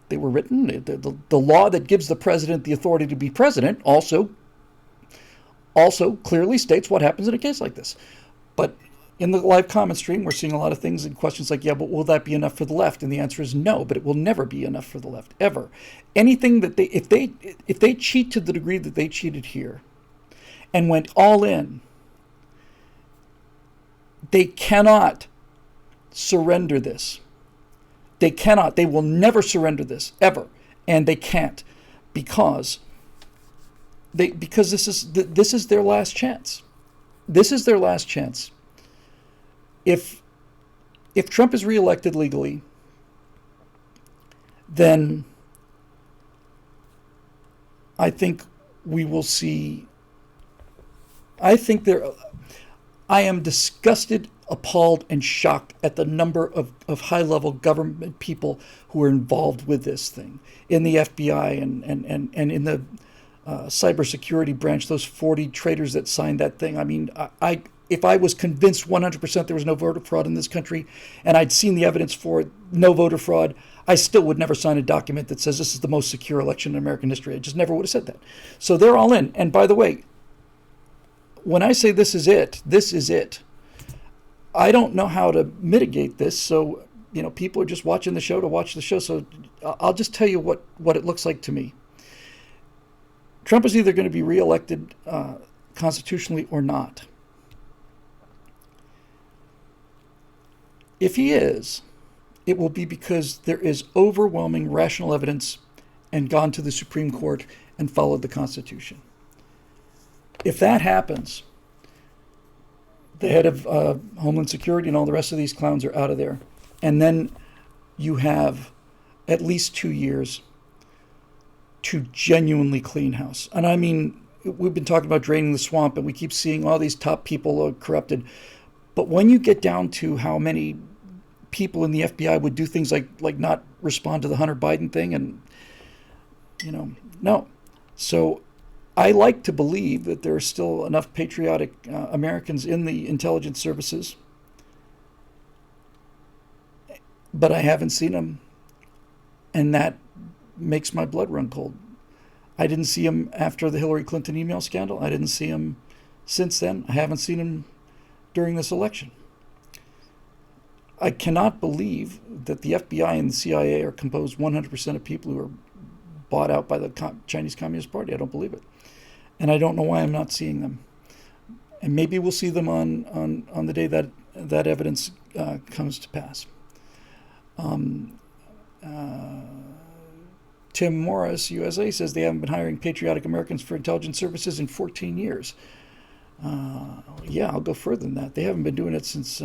Speaker 1: they were written. The law that gives the president the authority to be president also clearly states what happens in a case like this. But in the live comment stream, we're seeing a lot of things and questions like, yeah, but will that be enough for the left? And the answer is no, but it will never be enough for the left, ever. Anything that if they cheat to the degree that they cheated here and went all in, they cannot surrender this. They cannot. They will never surrender this, ever. And they can't, because this is their last chance. This is their last chance. If Trump is reelected legally, then I think we will see. I am disgusted, appalled, and shocked at the number of high-level government people who are involved with this thing in the FBI and in the cybersecurity branch. Those 40 traitors that signed that thing. I mean, if I was convinced 100% there was no voter fraud in this country, and I'd seen the evidence for no voter fraud, I still would never sign a document that says this is the most secure election in American history. I just never would have said that. So they're all in. And by the way, when I say this is it, this is it. I don't know how to mitigate this, so people are just watching the show to watch the show. So I'll just tell you what it looks like to me. Trump is either going to be reelected constitutionally or not. If he is, it will be because there is overwhelming rational evidence and gone to the Supreme Court and followed the Constitution. If that happens, the head of Homeland Security and all the rest of these clowns are out of there. And then you have at least 2 years to genuinely clean house. And I mean, we've been talking about draining the swamp, and we keep seeing all these top people are corrupted. But when you get down to how many people in the FBI would do things like not respond to the Hunter Biden thing, and no. So I like to believe that there are still enough patriotic Americans in the intelligence services, but I haven't seen them, and that makes my blood run cold. I didn't see him after the Hillary Clinton email scandal. I didn't see him since then. I haven't seen him during this election. I cannot believe that the FBI and the CIA are composed 100% of people who are bought out by the Chinese Communist Party. I don't believe it. And I don't know why I'm not seeing them. And maybe we'll see them on the day that evidence comes to pass. Tim Morris, USA, says they haven't been hiring patriotic Americans for intelligence services in 14 years. Yeah, I'll go further than that. They haven't been doing it since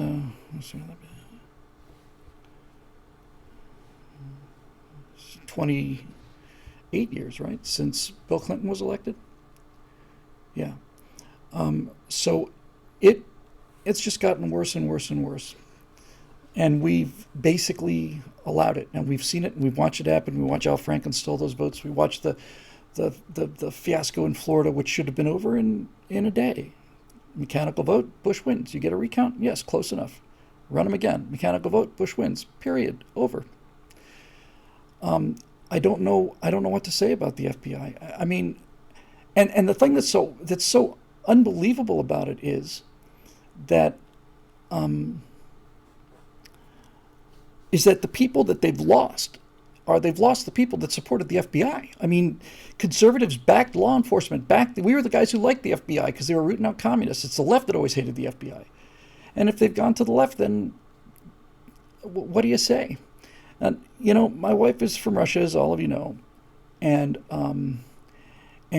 Speaker 1: 28 years, right? Since Bill Clinton was elected. Yeah. So it's just gotten worse and worse and worse. And we've basically allowed it, and we've seen it, and we've watched it happen. We watch Al Franken stole those votes. We watched the fiasco in Florida, which should have been over in a day. Mechanical vote, Bush wins. You get a recount? Yes, close enough. Run them again. Mechanical vote, Bush wins. Period. Over. I don't know what to say about the FBI. I mean, and the thing that's so unbelievable about it is that the people that they've lost the people that supported the FBI. I mean, conservatives backed law enforcement, we were the guys who liked the FBI because they were rooting out communists. It's the left that always hated the FBI. And if they've gone to the left, then what do you say? And, my wife is from Russia, as all of you know, and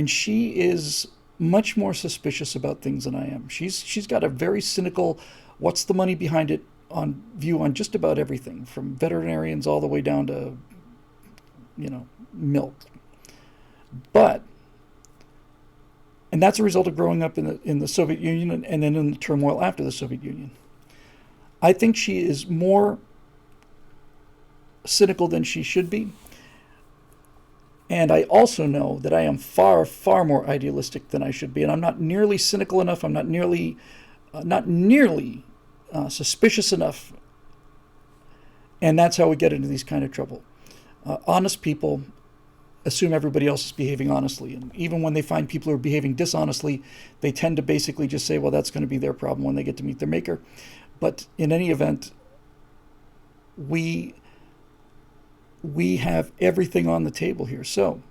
Speaker 1: she is much more suspicious about things than I am. She's got a very cynical, what's the money behind it view on just about everything, from veterinarians all the way down to, milk. And that's a result of growing up in the Soviet Union and then in the turmoil after the Soviet Union. I think she is more cynical than she should be. And I also know that I am far, far more idealistic than I should be. And I'm not nearly cynical enough. I'm not nearly suspicious enough. And that's how we get into these kind of trouble. Honest people assume everybody else is behaving honestly. And even when they find people who are behaving dishonestly, they tend to basically just say, well, that's going to be their problem when they get to meet their maker. But in any event, we have everything on the table here. So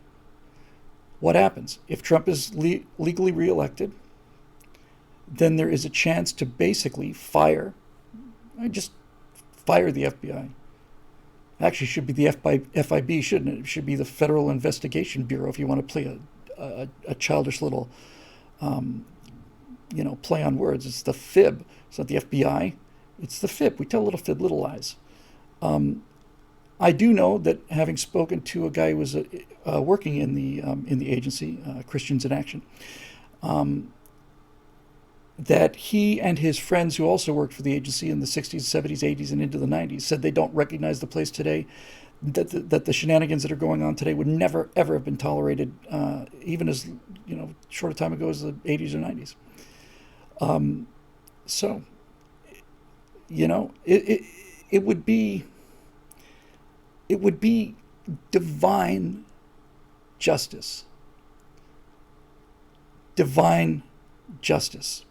Speaker 1: what happens? If Trump is legally reelected, then there is a chance to basically fire the FBI. Actually, it should be the FIB, shouldn't it? It should be the Federal Investigation Bureau, if you want to play a childish little, play on words. It's the FIB. It's not the FBI. It's the FIB. We tell little fib, little lies. I do know that, having spoken to a guy who was working in the agency, Christians in Action, that he and his friends who also worked for the agency in the 60s, 70s, 80s, and into the 90s said they don't recognize the place today, that the shenanigans that are going on today would never, ever have been tolerated, even as short a time ago as the 80s or 90s. So, it would be divine justice, divine justice,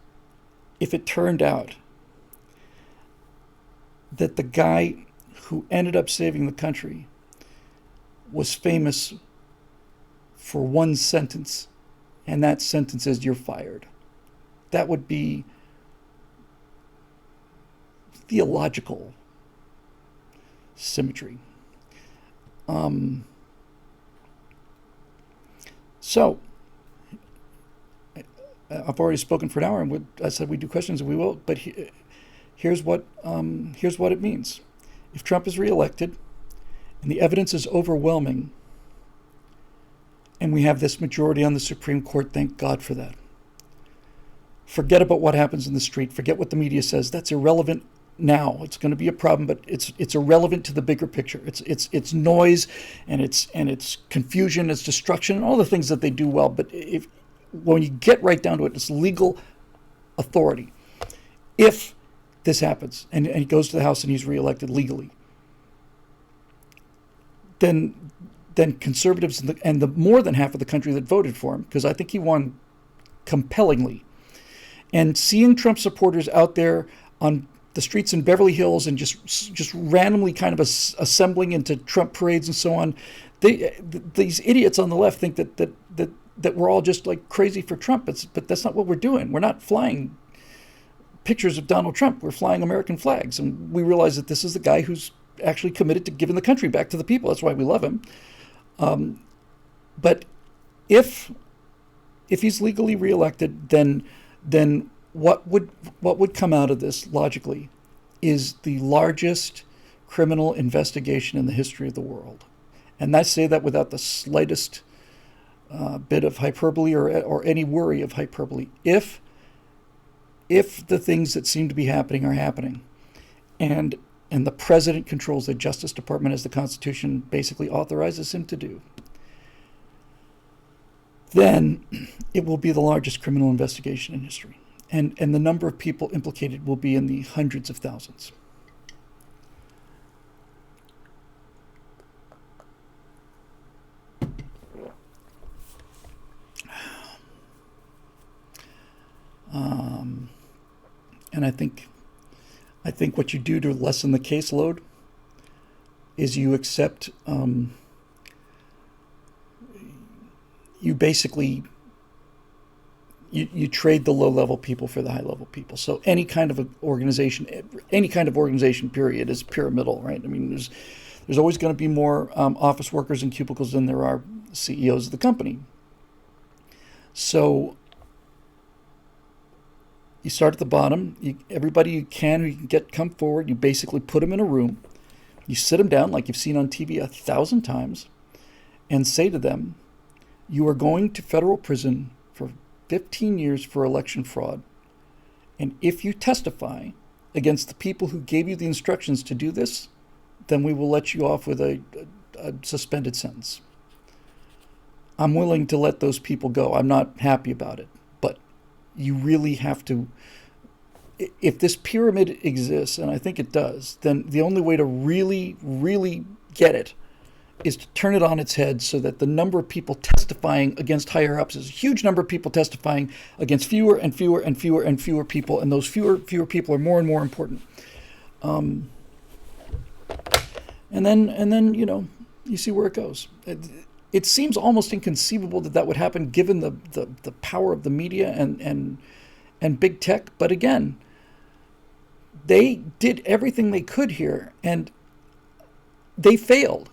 Speaker 1: if it turned out that the guy who ended up saving the country was famous for one sentence, and that sentence is "you're fired." That would be theological symmetry. So, I've already spoken for an hour, and I said we do questions, and we will. But here's what it means: if Trump is reelected, and the evidence is overwhelming, and we have this majority on the Supreme Court, thank God for that. Forget about what happens in the street. Forget what the media says. That's irrelevant now. It's going to be a problem, but it's irrelevant to the bigger picture. It's noise, and it's confusion, it's destruction, and all the things that they do well. But when you get right down to it, it's legal authority. If this happens, and he goes to the House and he's reelected legally, then conservatives and the more than half of the country that voted for him, because I think he won compellingly, and seeing Trump supporters out there on the streets in Beverly Hills and just randomly kind of assembling into Trump parades and so on, these idiots on the left think that we're all just like crazy for Trump. But that's not what we're doing. We're not flying pictures of Donald Trump. We're flying American flags, and we realize that this is the guy who's actually committed to giving the country back to the people. That's why we love him. But if he's legally reelected, then what would come out of this logically is the largest criminal investigation in the history of the world. And I say that without the slightest bit of hyperbole or any worry of hyperbole. If the things that seem to be happening are happening, and the president controls the Justice Department as the Constitution basically authorizes him to do, then it will be the largest criminal investigation in history. And the number of people implicated will be in the hundreds of thousands. And I think what you do to lessen the caseload is you accept, you basically, you trade the low-level people for the high-level people. So any kind of organization period is pyramidal, right? I mean, there's always going to be more office workers in cubicles than there are CEOs of the company. So you start at the bottom. Everybody you can come forward. You basically put them in a room. You sit them down like you've seen on TV 1,000 times, and say to them, "You are going to federal prison for 15 years for election fraud. And if you testify against the people who gave you the instructions to do this, then we will let you off with a suspended sentence." I'm willing to let those people go. I'm not happy about it. But you really have to, if this pyramid exists, and I think it does, then the only way to really, really get it is to turn it on its head so that the number of people testifying against higher ups is a huge number of people testifying against fewer and fewer and fewer and fewer people, and those fewer people are more and more important. And then you see where it goes. It seems almost inconceivable that would happen given the power of the media and big tech. But again, they did everything they could here, and they failed.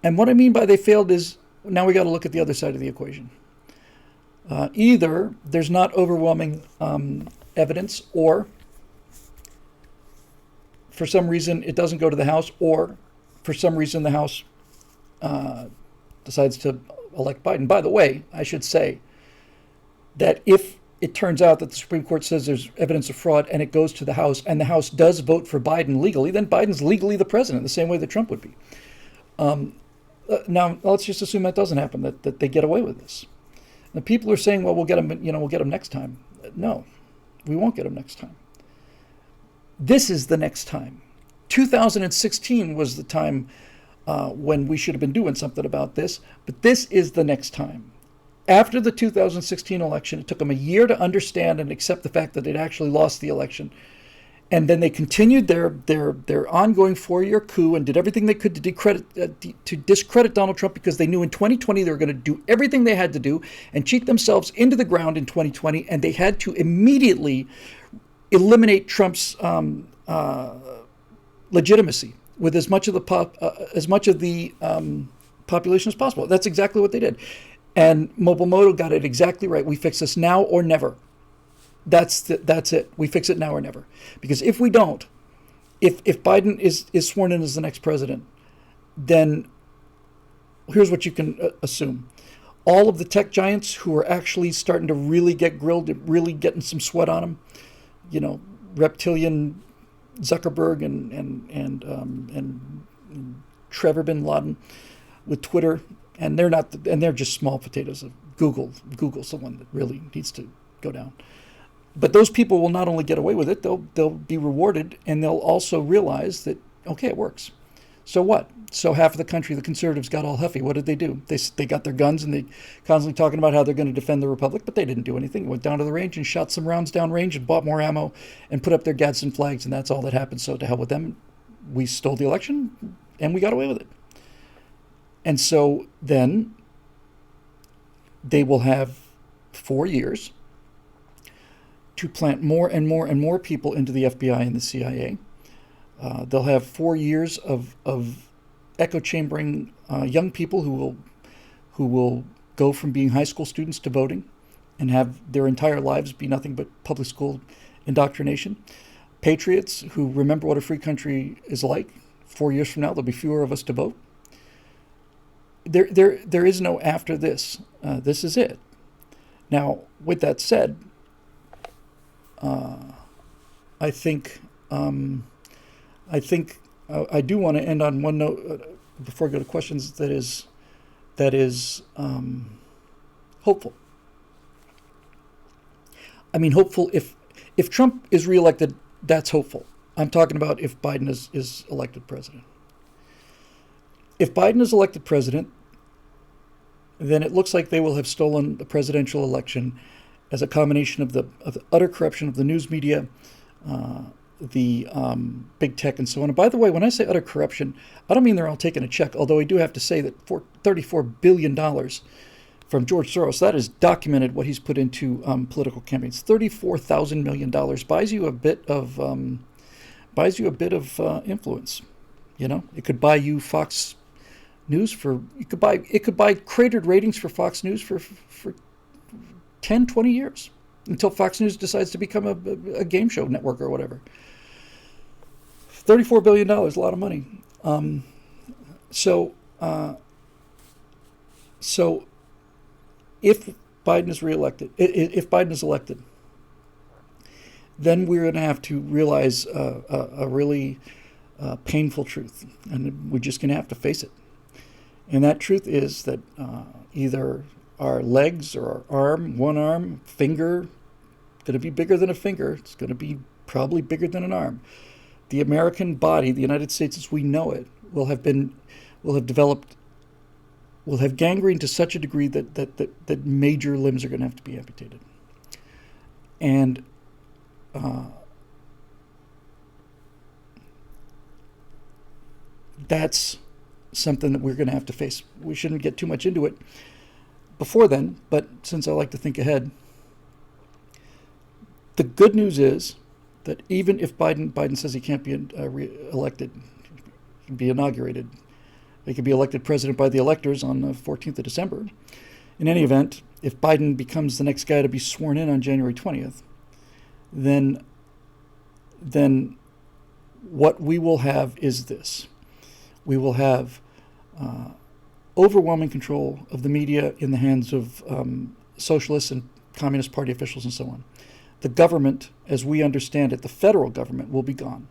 Speaker 1: And what I mean by they failed is now we got to look at the other side of the equation. Either there's not overwhelming evidence, or for some reason it doesn't go to the House, or for some reason the House decides to elect Biden. By the way, I should say that if it turns out that the Supreme Court says there's evidence of fraud and it goes to the House and the House does vote for Biden legally, then Biden's legally the president, the same way that Trump would be. Now, let's just assume that doesn't happen, that they get away with this. The people are saying, well, we'll get him next time. No. We won't get them next time. This is the next time. 2016 was the time when we should have been doing something about this, but this is the next time. After the 2016 election, it took them a year to understand and accept the fact that they'd actually lost the election. And then they continued their ongoing 4-year coup and did everything they could to discredit Donald Trump, because they knew in 2020 they were going to do everything they had to do and cheat themselves into the ground in 2020, and they had to immediately eliminate Trump's legitimacy with as much of the population as possible. That's exactly what they did. And Mobilmoto got it exactly right. We fix this now or never. That's it. We fix it now or never. Because if we don't, if Biden is sworn in as the next president, then here's what you can assume. All of the tech giants who are actually starting to really get grilled, really getting some sweat on them, you know, reptilian Zuckerberg and Trevor bin Laden with Twitter, and they're just small potatoes. Google's the one that really needs to go down. But those people will not only get away with it, they'll be rewarded, and they'll also realize that, okay, it works. So what? So half of the country, the conservatives, got all huffy. What did they do? They got their guns, and they constantly talking about how they're going to defend the republic, but they didn't do anything. They went down to the range and shot some rounds down range and bought more ammo and put up their Gadsden flags, and that's all that happened. So to hell with them. We stole the election, and we got away with it. And so then they will have 4 years to plant more and more and more people into the FBI and the CIA. They'll have 4 years of echo chambering young people who will go from being high school students to voting and have their entire lives be nothing but public school indoctrination. Patriots who remember what a free country is like. 4 years from now, there'll be fewer of us to vote. There is no after this. This is it. Now, with that said, I think I do want to end on one note before I go to questions. That is hopeful. I mean, hopeful if Trump is reelected, that's hopeful. I'm talking about if Biden is elected president. If Biden is elected president, then it looks like they will have stolen the presidential election as a combination of the utter corruption of the news media, the big tech, and so on. And by the way, when I say utter corruption, I don't mean they're all taking a check, although I do have to say that for $34 billion from George Soros, that is documented what he's put into political campaigns. $34,000 million buys you a bit of influence. You know, it could buy you Fox News it could buy cratered ratings for Fox News for 10, 20 years until Fox News decides to become a game show network or whatever. $34 billion, a lot of money. So if Biden is reelected, if Biden is elected, then we're going to have to realize a really painful truth, and we're just going to have to face it. And that truth is that either our legs or our arm, one arm, finger, going to be bigger than a finger. It's going to be probably bigger than an arm. The American body, the United States as we know it, will have gangrene to such a degree that major limbs are going to have to be amputated. And that's something that we're going to have to face. We shouldn't get too much into it before then, but since I like to think ahead, the good news is that even if Biden says he can't be elected, he can be inaugurated, he could be elected president by the electors on the 14th of December. In any event, if Biden becomes the next guy to be sworn in on January 20th, then what we will have is this. We will have overwhelming control of the media in the hands of socialists and Communist Party officials and so on. The government, as we understand it, the federal government, will be gone.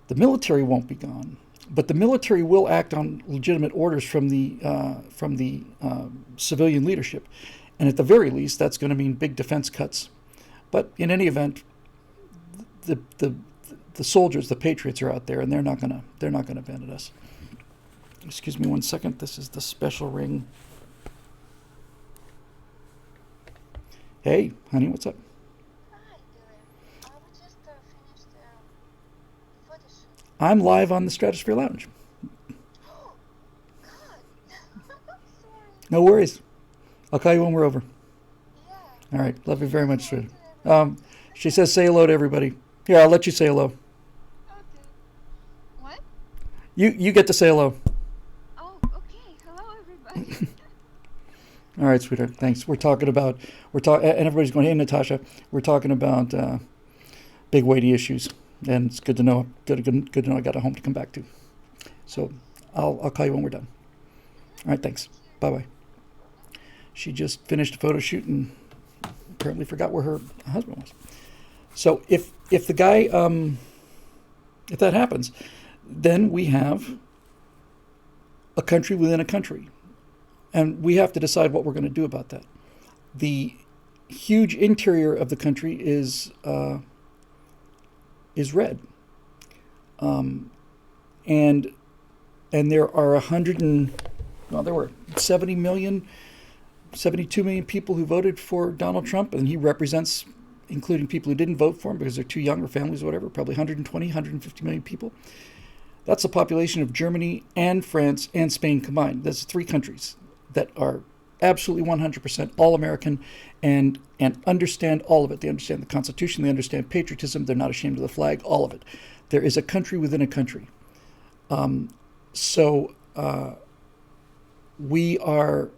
Speaker 1: The military won't be gone, but the military will act on legitimate orders from the civilian leadership. And at the very least, that's going to mean big defense cuts, But in any event, the the the soldiers, the patriots, are out there, and they're not gonna abandon us. Excuse me 1 second. This is the special ring. Hey, honey, what's up?
Speaker 2: Hi, Dylan. We just finished photo shoot.
Speaker 1: I'm live on the Stratosphere Lounge.
Speaker 2: Oh, God. Sorry.
Speaker 1: No worries. I'll call you when we're over.
Speaker 2: Yeah.
Speaker 1: All right. Love you very
Speaker 2: Say
Speaker 1: much,
Speaker 2: hello
Speaker 1: sweetie.
Speaker 2: to everyone.
Speaker 1: She says say hello to everybody. Here, I'll let you say hello.
Speaker 2: Okay. What?
Speaker 1: You get to say hello.
Speaker 2: Oh, okay. Hello, everybody.
Speaker 1: All right, sweetheart. Thanks. We're talking, and everybody's going, hey, Natasha. We're talking about big weighty issues, and it's good to know. Good to know I got a home to come back to. So I'll call you when we're done. All right. Thanks.
Speaker 2: Thank you.
Speaker 1: Bye bye. She just finished a photo shoot and apparently forgot where her husband was. So if the guy if that happens, then we have a country within a country, and we have to decide what we're going to do about that. The huge interior of the country is red, and there are 100 and well, there were 70 million 72 million people who voted for Donald Trump, and he represents, including people who didn't vote for him because they're too young or families or whatever, probably 120, 150 million people. That's the population of Germany and France and Spain combined. That's three countries that are absolutely 100% all American and understand all of it. They understand the Constitution, they understand patriotism, they're not ashamed of the flag, all of it. There is a country within a country. We are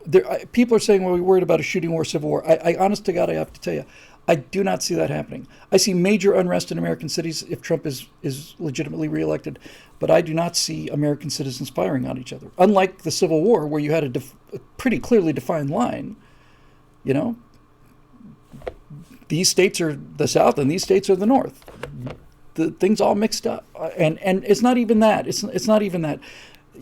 Speaker 1: there. People are saying, well, we're worried about a shooting war, civil war. I honest to God, I have to tell you, I do not see that happening. I see major unrest in American cities if Trump is legitimately reelected, but I do not see American citizens firing on each other. Unlike the Civil War, where you had a pretty clearly defined line, you know, these states are the South and these states are the North. The things all mixed up, and it's not even that. It's not even that.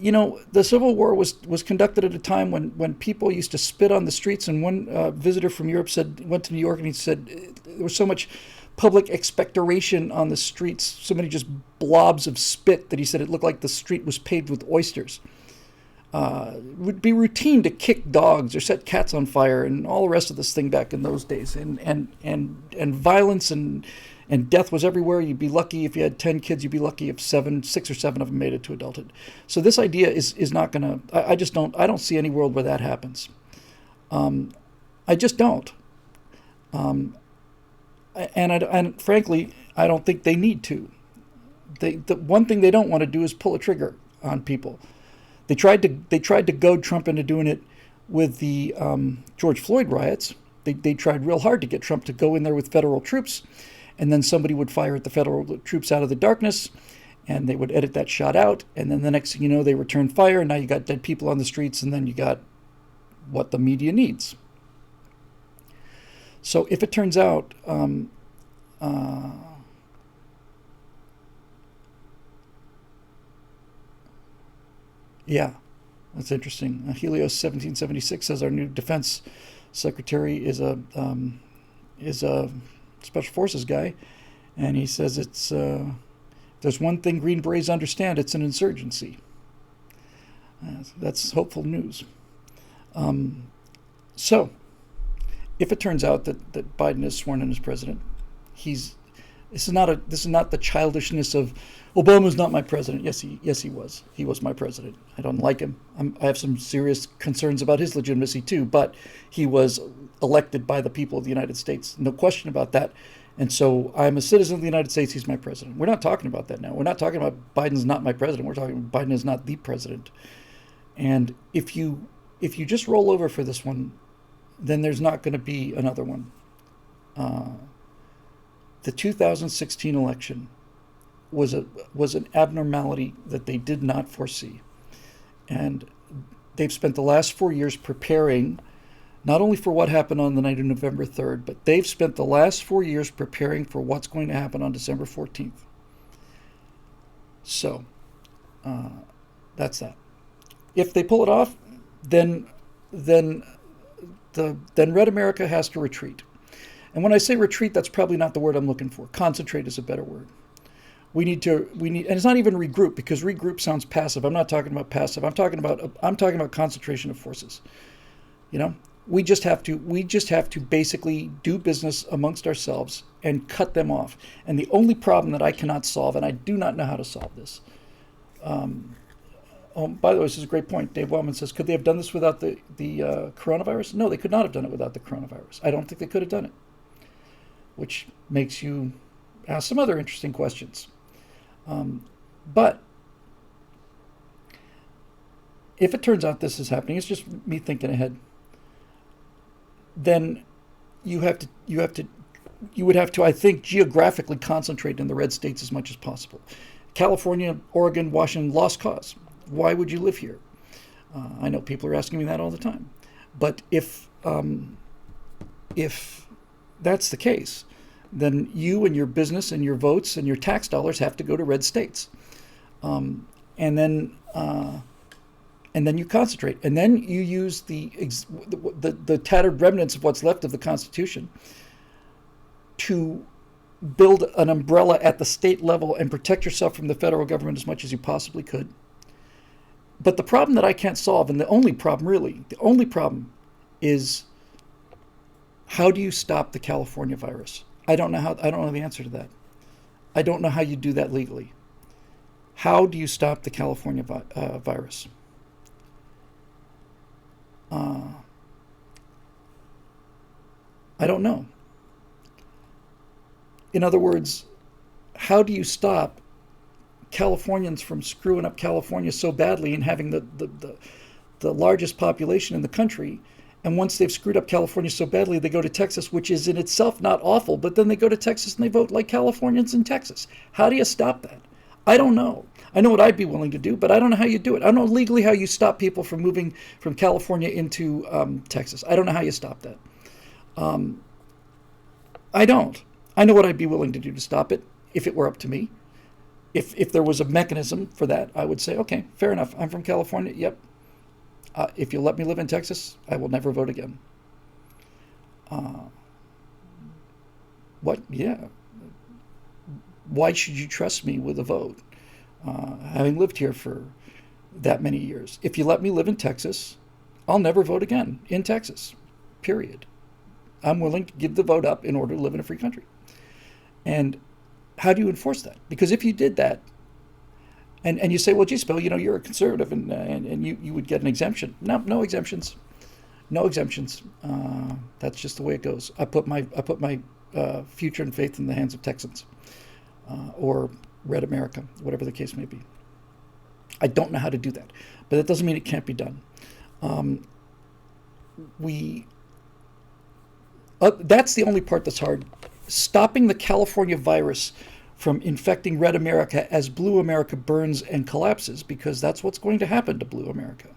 Speaker 1: You know, the Civil War was conducted at a time when people used to spit on the streets, and one visitor from Europe went to New York and he said there was so much public expectoration on the streets, so many just blobs of spit, that he said it looked like the street was paved with oysters. It would be routine to kick dogs or set cats on fire and all the rest of this thing back in those days, and violence and death was everywhere. You'd be lucky if you had 10 kids. You'd be lucky if 6 or 7 of them made it to adulthood. So this idea is not going to. I don't see any world where that happens. I just don't. And frankly, I don't think they need to. The one thing they don't want to do is pull a trigger on people. They tried to goad Trump into doing it with the George Floyd riots. They tried real hard to get Trump to go in there with federal troops, and then somebody would fire at the federal troops out of the darkness, and they would edit that shot out, and then the next thing you know, they returned fire, and now you got dead people on the streets, and then you got what the media needs. So if it turns out yeah, that's interesting. Helios 1776 says our new defense secretary is a special forces guy, and he says it's there's one thing Green Berets understand, it's an insurgency. That's hopeful news. So, if it turns out that Biden is sworn in as president, this is not the childishness of Obama's not my president. Yes, he was. He was my president. I don't like him. I have some serious concerns about his legitimacy too. But he was elected by the people of the United States. No question about that. And so I'm a citizen of the United States. He's my president. We're not talking about that now. We're not talking about Biden's not my president. We're talking about Biden is not the president. And if you just roll over for this one, then there's not going to be another one. The 2016 election was an abnormality that they did not foresee, and they've spent the last 4 years preparing, not only for what happened on the night of November 3rd, but they've spent the last 4 years preparing for what's going to happen on December 14th. So that's that. If they pull it off, then Red America has to retreat. And when I say retreat, that's probably not the word I'm looking for. Concentrate is a better word. We need, and it's not even regroup, because regroup sounds passive. I'm not talking about passive. I'm talking about concentration of forces. You know, we just have to basically do business amongst ourselves and cut them off. And the only problem that I cannot solve, and I do not know how to solve this. By the way, this is a great point. Dave Wellman says, could they have done this without the coronavirus? No, they could not have done it without the coronavirus. I don't think they could have done it, which makes you ask some other interesting questions. But if it turns out this is happening, it's just me thinking ahead, then you would have to, I think, geographically concentrate in the red states as much as possible. California, Oregon, Washington, lost cause. Why would you live here? I know people are asking me that all the time. But if that's the case, then you and your business and your votes and your tax dollars have to go to red states, and then you concentrate, and then you use the tattered remnants of what's left of the Constitution to build an umbrella at the state level and protect yourself from the federal government as much as you possibly could. But the problem that I can't solve, and the only problem is, how do you stop the California virus? I don't know the answer to that. I don't know how you do that legally. How do you stop the California virus? I don't know. In other words, how do you stop Californians from screwing up California so badly and having the largest population in the country? And once they've screwed up California so badly, they go to Texas, which is in itself not awful, but then they go to Texas and they vote like Californians in Texas. How do you stop that? I don't know. I know what I'd be willing to do, but I don't know how you do it. I don't know legally how you stop people from moving from California into Texas. I don't know how you stop that. I don't. I know what I'd be willing to do to stop it if it were up to me. If there was a mechanism for that, I would say, okay, fair enough. I'm from California. Yep. If you let me live in Texas, I will never vote again. What? Yeah. Why should you trust me with a vote? Having lived here for that many years. If you let me live in Texas, I'll never vote again in Texas. Period. I'm willing to give the vote up in order to live in a free country. And how do you enforce that? Because if you did that, and you say, well, geez, Bill, you're a conservative, and you would get an exemption. No exemptions. No exemptions. That's just the way it goes. I put my future and faith in the hands of Texans, or Red America, whatever the case may be. I don't know how to do that, but that doesn't mean it can't be done. That's the only part that's hard. Stopping the California virus from infecting Red America as Blue America burns and collapses, because that's what's going to happen to Blue America.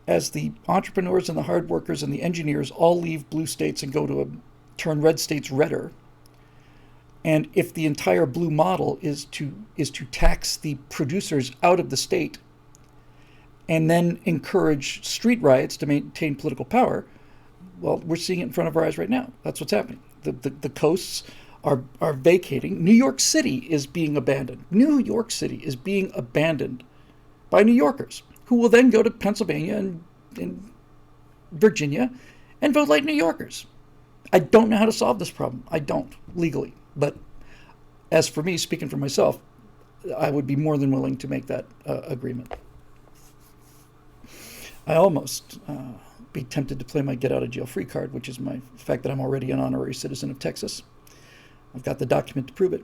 Speaker 1: As the entrepreneurs and the hard workers and the engineers all leave blue states and go to turn red states redder, and if the entire blue model is to tax the producers out of the state and then encourage street riots to maintain political power, well, we're seeing it in front of our eyes right now. That's what's happening. The coasts are vacating. New York City is being abandoned. New York City is being abandoned by New Yorkers, who will then go to Pennsylvania and Virginia and vote like New Yorkers. I don't know how to solve this problem. I don't, legally. But as for me, speaking for myself, I would be more than willing to make that agreement. I almost be tempted to play my get out of jail free card, which is my fact that I'm already an honorary citizen of Texas. I've got the document to prove it.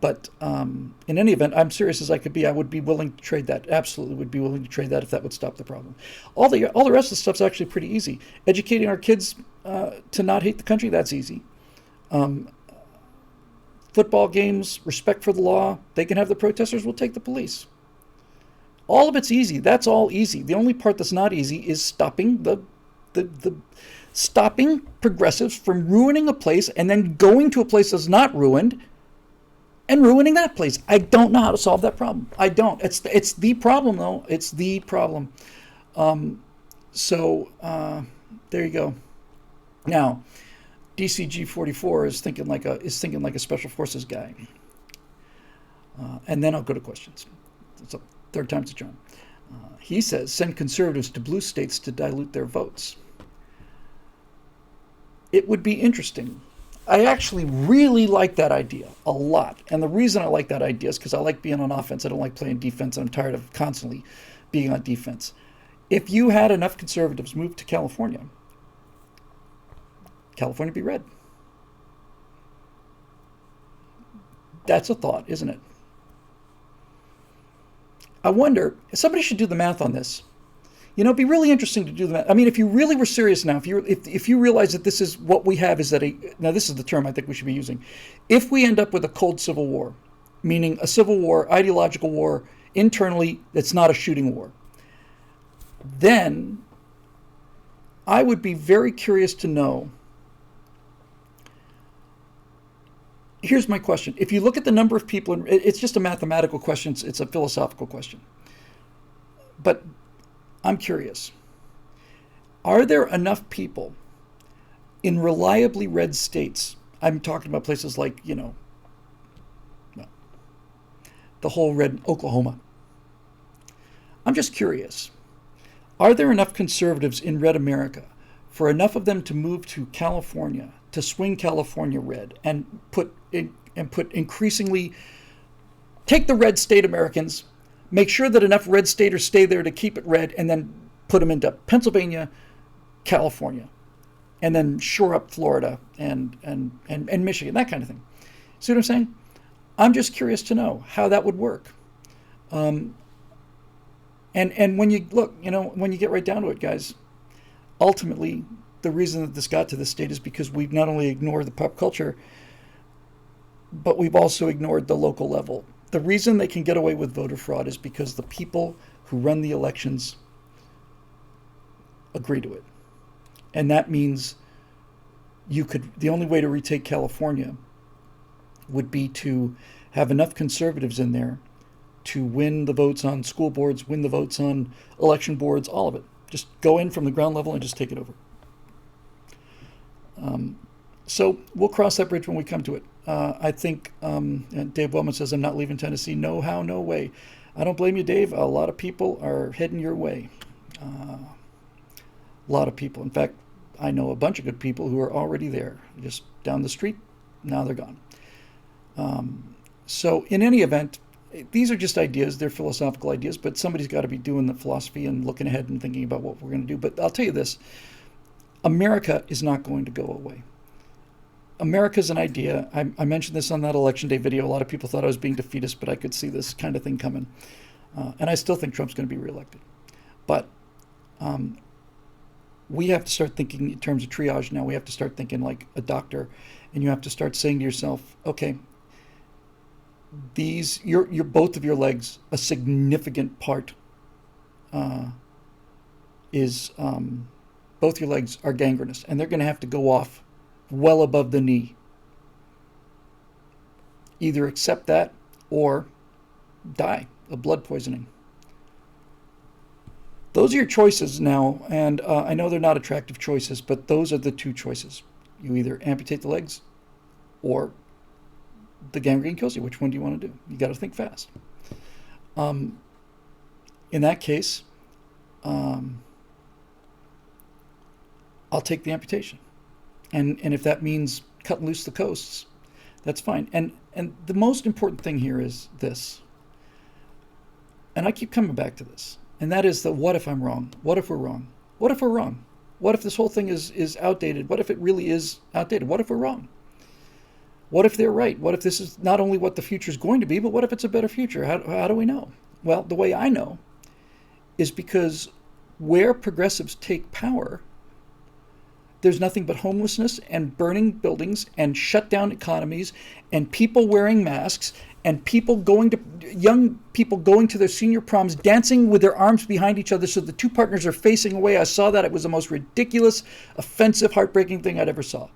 Speaker 1: But in any event, I'm serious as I could be. I would be willing to trade that. Absolutely would be willing to trade that if that would stop the problem. All the rest of the stuff's actually pretty easy. Educating our kids to not hate the country, that's easy. Football games, respect for the law, they can have the protesters, we'll take the police. All of it's easy. That's all easy. The only part that's not easy is stopping stopping progressives from ruining a place and then going to a place that's not ruined and ruining that place. I don't know how to solve that problem. I don't. It's the problem, though. It's the problem. So there you go. Now, DCG 44 is thinking like a special forces guy. And then I'll go to questions. So third time's a charm. He says, send conservatives to blue states to dilute their votes. It would be interesting. I actually really like that idea a lot. And the reason I like that idea is because I like being on offense. I don't like playing defense. I'm tired of constantly being on defense. If you had enough conservatives move to California, California would be red. That's a thought, isn't it? I wonder, somebody should do the math on this. You know, it'd be really interesting to do the math. I mean, if you really were serious now, if you realize that this is what we have, is that now this is the term I think we should be using. If we end up with a cold civil war, meaning a civil war, ideological war, internally, that's not a shooting war, then I would be very curious to know. Here's my question. If you look at the number of people, it's just a mathematical question, it's a philosophical question. But I'm curious. Are there enough people in reliably red states? I'm talking about places like, the whole red Oklahoma. I'm just curious. Are there enough conservatives in red America for enough of them to move to California, to swing California red, and put increasingly, take the red state Americans, make sure that enough red staters stay there to keep it red, and then put them into Pennsylvania, California, and then shore up Florida and Michigan, that kind of thing. See what I'm saying? I'm just curious to know how that would work. And when you look, when you get right down to it, guys, ultimately, the reason that this got to this state is because we've not only ignored the pop culture, but we've also ignored the local level. The reason they can get away with voter fraud is because the people who run the elections agree to it. And that means the only way to retake California would be to have enough conservatives in there to win the votes on school boards, win the votes on election boards, all of it. Just go in from the ground level and just take it over. So we'll cross that bridge when we come to it. I think Dave Wellman says, I'm not leaving Tennessee. No how, no way. I don't blame you, Dave. A lot of people are heading your way. A lot of people. In fact, I know a bunch of good people who are already there, just down the street. Now they're gone. So in any event, these are just ideas. They're philosophical ideas, but somebody's got to be doing the philosophy and looking ahead and thinking about what we're going to do. But I'll tell you this. America is not going to go away. America's an idea. I mentioned this on that Election Day video. A lot of people thought I was being defeatist, but I could see this kind of thing coming. And I still think Trump's going to be reelected. But we have to start thinking in terms of triage now. We have to start thinking like a doctor. And you have to start saying to yourself, okay, your both of your legs, a significant part is both your legs are gangrenous, and they're going to have to go off well above the knee. Either accept that or die of blood poisoning. Those are your choices now, and I know they're not attractive choices, but those are the two choices. You either amputate the legs or the gangrene kills you. Which one do you want to do? You got to think fast. In that case, I'll take the amputation. And if that means cutting loose the coasts, that's fine. And the most important thing here is this. And I keep coming back to this. And that is the what if I'm wrong? What if we're wrong? What if we're wrong? What if this whole thing is outdated? What if it really is outdated? What if we're wrong? What if they're right? What if this is not only what the future is going to be, but what if it's a better future? How do we know? Well, the way I know is because where progressives take power, there's nothing but homelessness and burning buildings and shut down economies and people wearing masks and young people going to their senior proms, dancing with their arms behind each other so the two partners are facing away. I saw that. It was the most ridiculous, offensive, heartbreaking thing I'd ever saw.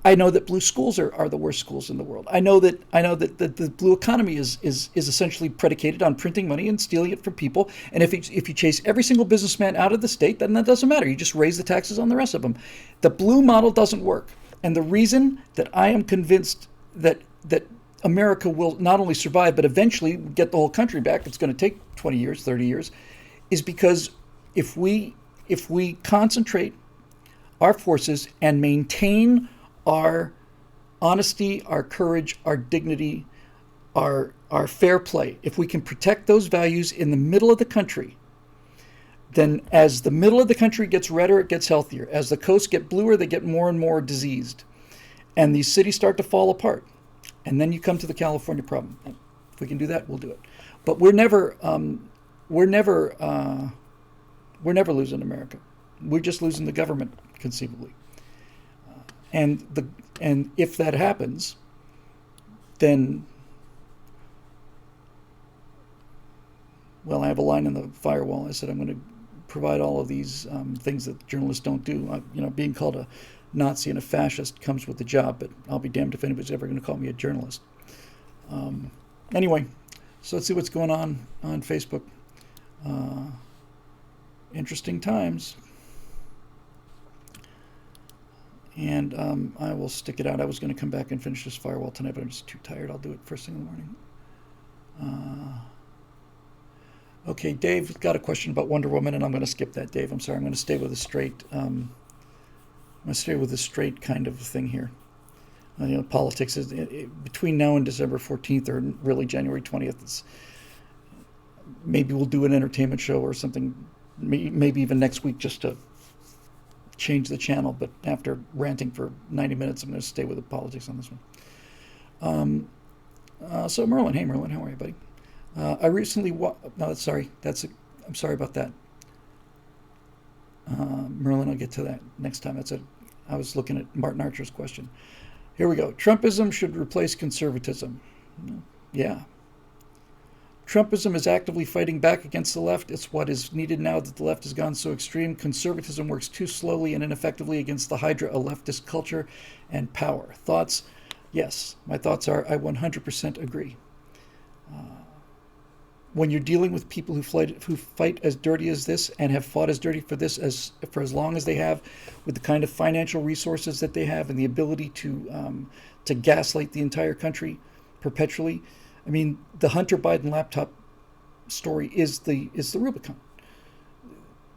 Speaker 1: I know that blue schools are the worst schools in the world. I know that the blue economy is essentially predicated on printing money and stealing it from people. And if you chase every single businessman out of the state, then that doesn't matter. You just raise the taxes on the rest of them. The blue model doesn't work. And the reason that I am convinced that America will not only survive but eventually get the whole country back, it's going to take 20 years, 30 years, is because if we concentrate our forces and maintain our honesty, our courage, our dignity, our fair play, if we can protect those values in the middle of the country, then as the middle of the country gets redder, it gets healthier. As the coasts get bluer, they get more and more diseased. And these cities start to fall apart. And then you come to the California problem. If we can do that, we'll do it. But we're never losing America. We're just losing the government, conceivably. And if that happens, then, well, I have a line in the firewall. I said I'm going to provide all of these things that journalists don't do. Being called a Nazi and a fascist comes with the job, but I'll be damned if anybody's ever going to call me a journalist. Anyway, so let's see what's going on Facebook. Interesting times. And I will stick it out. I was going to come back and finish this firewall tonight, but I'm just too tired. I'll do it first thing in the morning. Okay, Dave got a question about Wonder Woman, and I'm going to skip that, Dave. I'm sorry. I'm going to stay with a straight. I'm going to stay with a straight kind of thing here. Politics is between now and December 14th, or really January 20th. Maybe we'll do an entertainment show or something. Maybe even next week, just to change the channel. But after ranting for 90 minutes, I'm going to stay with the politics on this one. So Merlin, hey Merlin, how are you, buddy? I recently I'm sorry about that. Merlin, I'll get to that next time. I was looking at Martin Archer's question. Here we go. Trumpism should replace conservatism. Yeah. Trumpism is actively fighting back against the left. It's what is needed now that the left has gone so extreme. Conservatism works too slowly and ineffectively against the hydra of leftist culture and power. Thoughts? Yes. My thoughts are I 100% agree. When you're dealing with people who fight as dirty as this and have fought as dirty for this for as long as they have, with the kind of financial resources that they have and the ability to gaslight the entire country perpetually, I mean, the Hunter Biden laptop story is the Rubicon.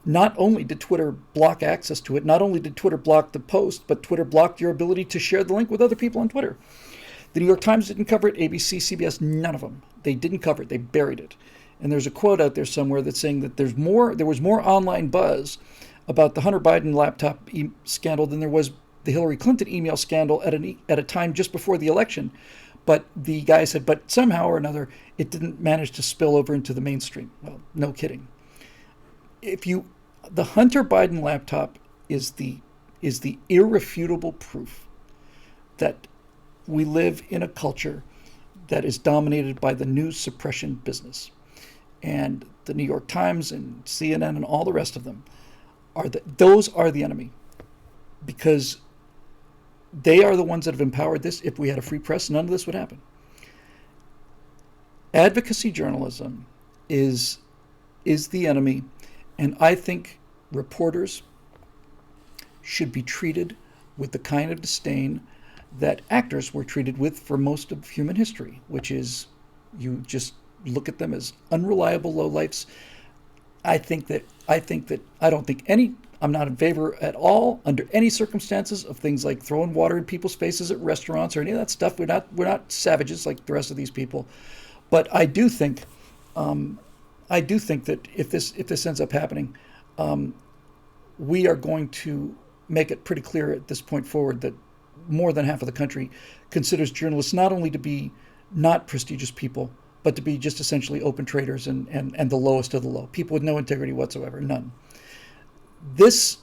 Speaker 1: Not only did Twitter block access to it, not only did Twitter block the post, but Twitter blocked your ability to share the link with other people on Twitter. The New York Times didn't cover it, ABC, CBS, none of them. They didn't cover it. They buried it. And there's a quote out there somewhere that's saying that there was more online buzz about the Hunter Biden laptop scandal than there was the Hillary Clinton email scandal at a time just before the election. But the guy said, but somehow or another, it didn't manage to spill over into the mainstream. Well, no kidding. The Hunter Biden laptop is the irrefutable proof that we live in a culture that is dominated by the news suppression business. And the New York Times and CNN and all the rest of them those are the enemy, because they are the ones that have empowered this. If we had a free press, none of this would happen. Advocacy journalism is the enemy, and I think reporters should be treated with the kind of disdain that actors were treated with for most of human history, which is you just look at them as unreliable lowlifes. I'm not in favor at all, under any circumstances, of things like throwing water in people's faces at restaurants or any of that stuff. We're not savages like the rest of these people. But I do think that if this ends up happening, we are going to make it pretty clear at this point forward that more than half of the country considers journalists not only to be not prestigious people, but to be just essentially open traitors and the lowest of the low. People with no integrity whatsoever, none. This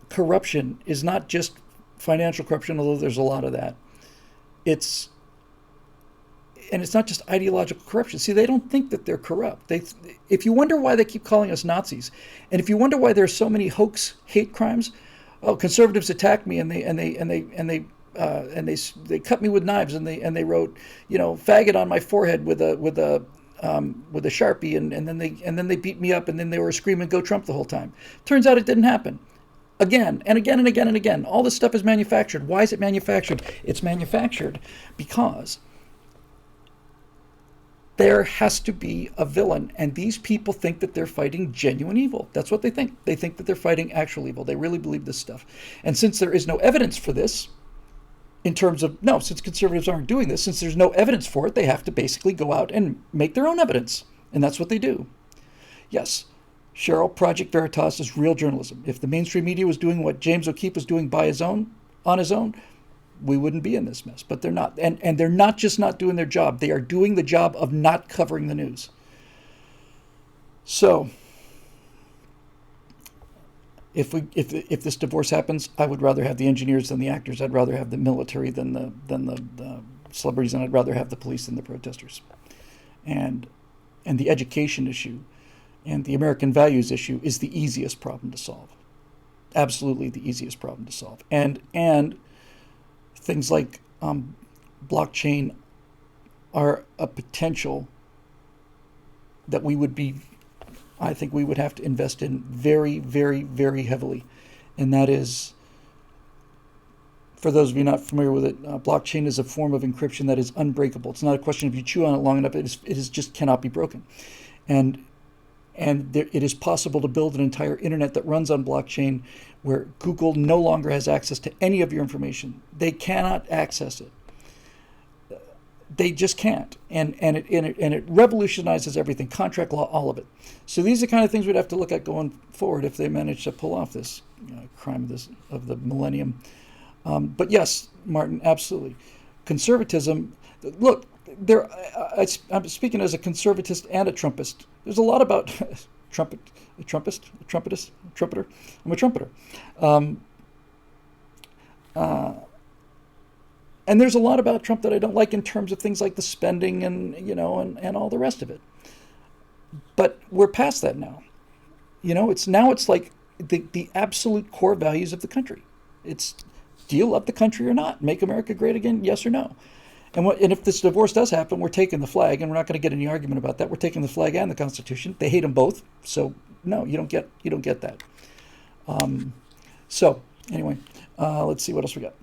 Speaker 1: corruption is not just financial corruption, although there's a lot of that. It's not just ideological corruption. See, they don't think that they're corrupt. If you wonder why they keep calling us Nazis, and if you wonder why there's so many hoax hate crimes, oh, conservatives attacked me, and they cut me with knives, and they wrote, faggot on my forehead with a Sharpie, and then they beat me up, and then they were screaming "Go Trump" the whole time. Turns out it didn't happen. Again and again and again and again. All this stuff is manufactured. Why is it manufactured? It's manufactured because there has to be a villain, and these people think that they're fighting genuine evil. That's what they think. They think that they're fighting actual evil. They really believe this stuff. And since there is no evidence for this, in terms of, no, since conservatives aren't doing this, since there's no evidence for it, they have to basically go out and make their own evidence. And that's what they do. Yes, Cheryl, Project Veritas is real journalism. If the mainstream media was doing what James O'Keefe was doing on his own, we wouldn't be in this mess. But they're not. And they're not just not doing their job. They are doing the job of not covering the news. So if this divorce happens, I would rather have the engineers than the actors. I'd rather have the military than the celebrities, and I'd rather have the police than the protesters. And the education issue and the American values issue is the easiest problem to solve. Absolutely the easiest problem to solve. And things like blockchain are a potential that I think we would have to invest in very, very, very heavily. And that is, for those of you not familiar with it, blockchain is a form of encryption that is unbreakable. It's not a question of you chew on it long enough. It is just cannot be broken. And it is possible to build an entire internet that runs on blockchain where Google no longer has access to any of your information. They cannot access it. They just can't. And it revolutionizes everything, contract law, all of it. So these are the kind of things we'd have to look at going forward if they manage to pull off this crime of the millennium. But yes, Martin, absolutely. Conservatism, look, I'm speaking as a conservatist and a Trumpist. There's a lot about trumpeter. I'm a trumpeter. And there's a lot about Trump that I don't like in terms of things like the spending and all the rest of it. But we're past that now. It's like the absolute core values of the country. It's, do you love the country or not? Make America great again? Yes or no? And if this divorce does happen, we're taking the flag, and we're not going to get any argument about that. We're taking the flag and the Constitution. They hate them both, so no, you don't get that. So anyway, let's see what else we got.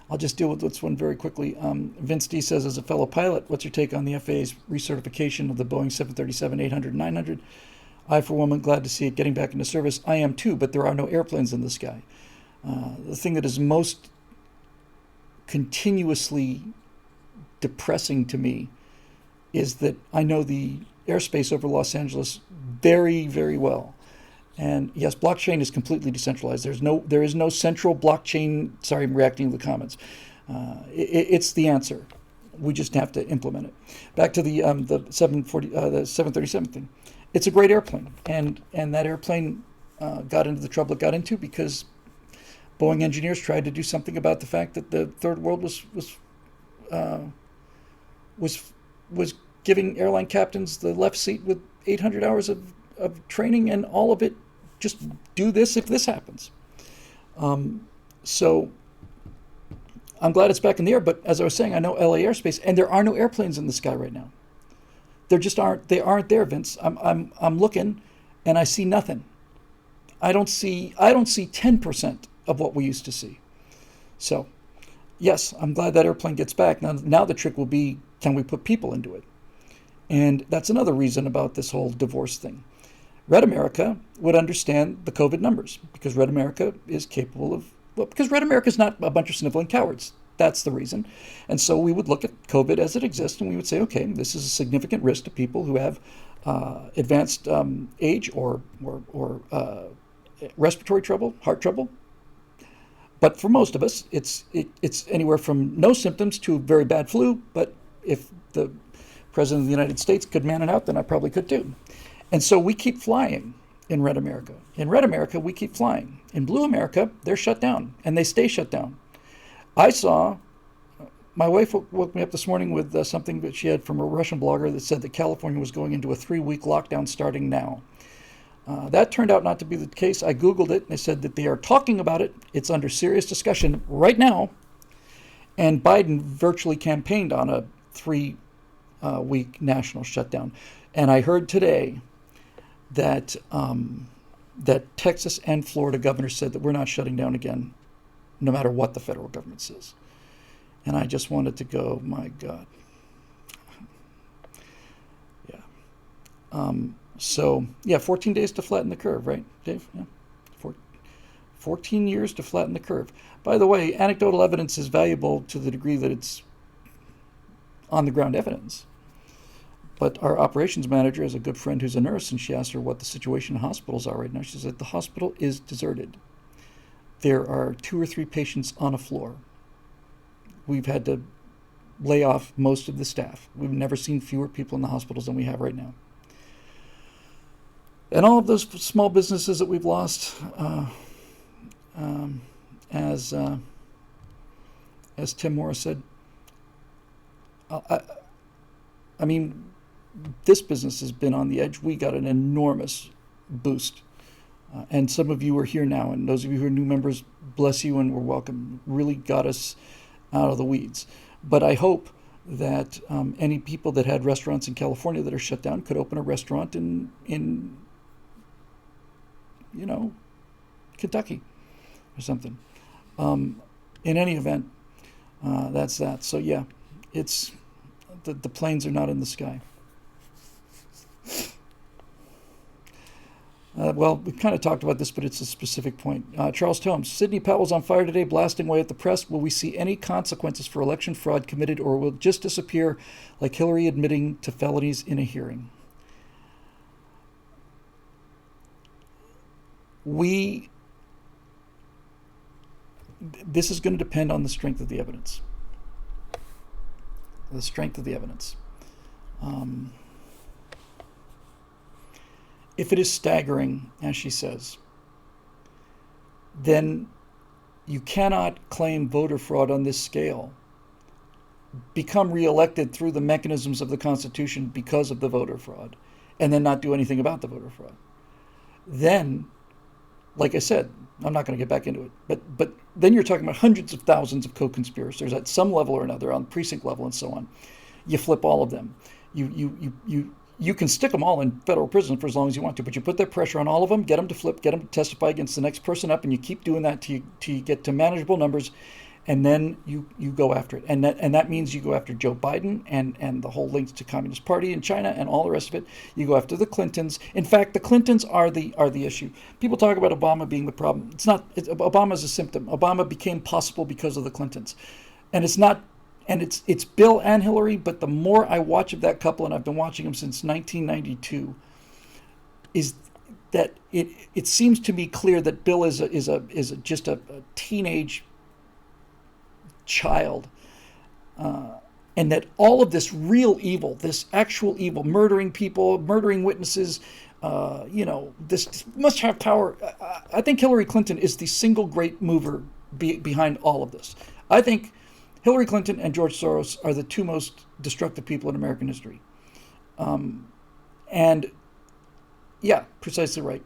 Speaker 1: I'll just deal with this one very quickly. Vince D says, as a fellow pilot, what's your take on the FAA's recertification of the Boeing 737, 800, 900? I, for one, am glad to see it getting back into service. I am too, but there are no airplanes in the sky. The thing that is most continuously depressing to me is that I know the airspace over Los Angeles very, very well. And yes, blockchain is completely decentralized. There is no central blockchain. Sorry, I'm reacting to the comments. It's the answer. We just have to implement it. Back to the 737 thing. It's a great airplane, and that airplane got into the trouble it got into because Boeing engineers tried to do something about the fact that the third world was giving airline captains the left seat with 800 hours of training, and all of it, just do this if this happens. So I'm glad it's back in the air, but as I was saying, I know LA airspace, and there are no airplanes in the sky right now. There just aren't. They aren't there, Vince. I'm looking, and I see nothing. I don't see 10% of what we used to see. So, yes, I'm glad that airplane gets back. Now the trick will be, can we put people into it? And that's another reason about this whole divorce thing. Red America would understand the COVID numbers because Red America is capable of, because Red America is not a bunch of sniveling cowards. That's the reason. And so we would look at COVID as it exists, and we would say, okay, this is a significant risk to people who have advanced age or respiratory trouble, heart trouble. But for most of us, it's anywhere from no symptoms to very bad flu. But if the President of the United States could man it out, then I probably could too. And so we keep flying in Red America. In Red America, we keep flying. In Blue America, they're shut down, and they stay shut down. My wife woke me up this morning with something that she had from a Russian blogger that said that California was going into a 3-week lockdown starting now. That turned out not to be the case. I Googled it, and they said that they are talking about it. It's under serious discussion right now. And Biden virtually campaigned on a 3-week national shutdown. And I heard today that that Texas and Florida governors said that we're not shutting down again, no matter what the federal government says. And I just wanted to go, my God. Yeah. So, yeah, 14 days to flatten the curve, right, Dave? Yeah. 14 years to flatten the curve. By the way, anecdotal evidence is valuable to the degree that it's on-the-ground evidence. But our operations manager has a good friend who's a nurse, and she asked her what the situation in hospitals are right now. She said the hospital is deserted. There are 2 or 3 patients on a floor. We've had to lay off most of the staff. We've never seen fewer people in the hospitals than we have right now. And all of those small businesses that we've lost, as Tim Morris said, I mean, this business has been on the edge. We got an enormous boost. And some of you are here now, and those of you who are new members, bless you and we're welcome. Really got us out of the weeds. But I hope that any people that had restaurants in California that are shut down could open a restaurant in Kentucky or something. In any event, that's that. So yeah, it's the planes are not in the sky. Well, we kind of talked about this, but it's a specific point. Charles Tomes, Sidney Powell's on fire today, blasting away at the press. Will we see any consequences for election fraud committed, or will it just disappear like Hillary admitting to felonies in a hearing? This is going to depend on the strength of the evidence. The strength of the evidence. If it is staggering, as she says, then you cannot claim voter fraud on this scale, become reelected through the mechanisms of the Constitution because of the voter fraud, and then not do anything about the voter fraud. Then, like I said, I'm not going to get back into it, but then you're talking about hundreds of thousands of co-conspirators at some level or another, on precinct level and so on. You flip all of them. You can stick them all in federal prison for as long as you want to, but you put that pressure on all of them, get them to flip, get them to testify against the next person up, and you keep doing that till you get to manageable numbers, and then you go after it. And that means you go after Joe Biden and the whole links to Communist Party in China and all the rest of it. You go after the Clintons. In fact, the Clintons are the issue. People talk about Obama being the problem. It's not. Obama's a symptom. Obama became possible because of the Clintons, and it's not. And it's Bill and Hillary, but the more I watch of that couple, and I've been watching them since 1992, is that it seems to me clear that Bill is just a teenage child, and that all of this real evil, this actual evil, murdering people, murdering witnesses, this must have power. I think Hillary Clinton is the single great mover behind all of this. I think Hillary Clinton and George Soros are the 2 most destructive people in American history. And yeah, precisely right.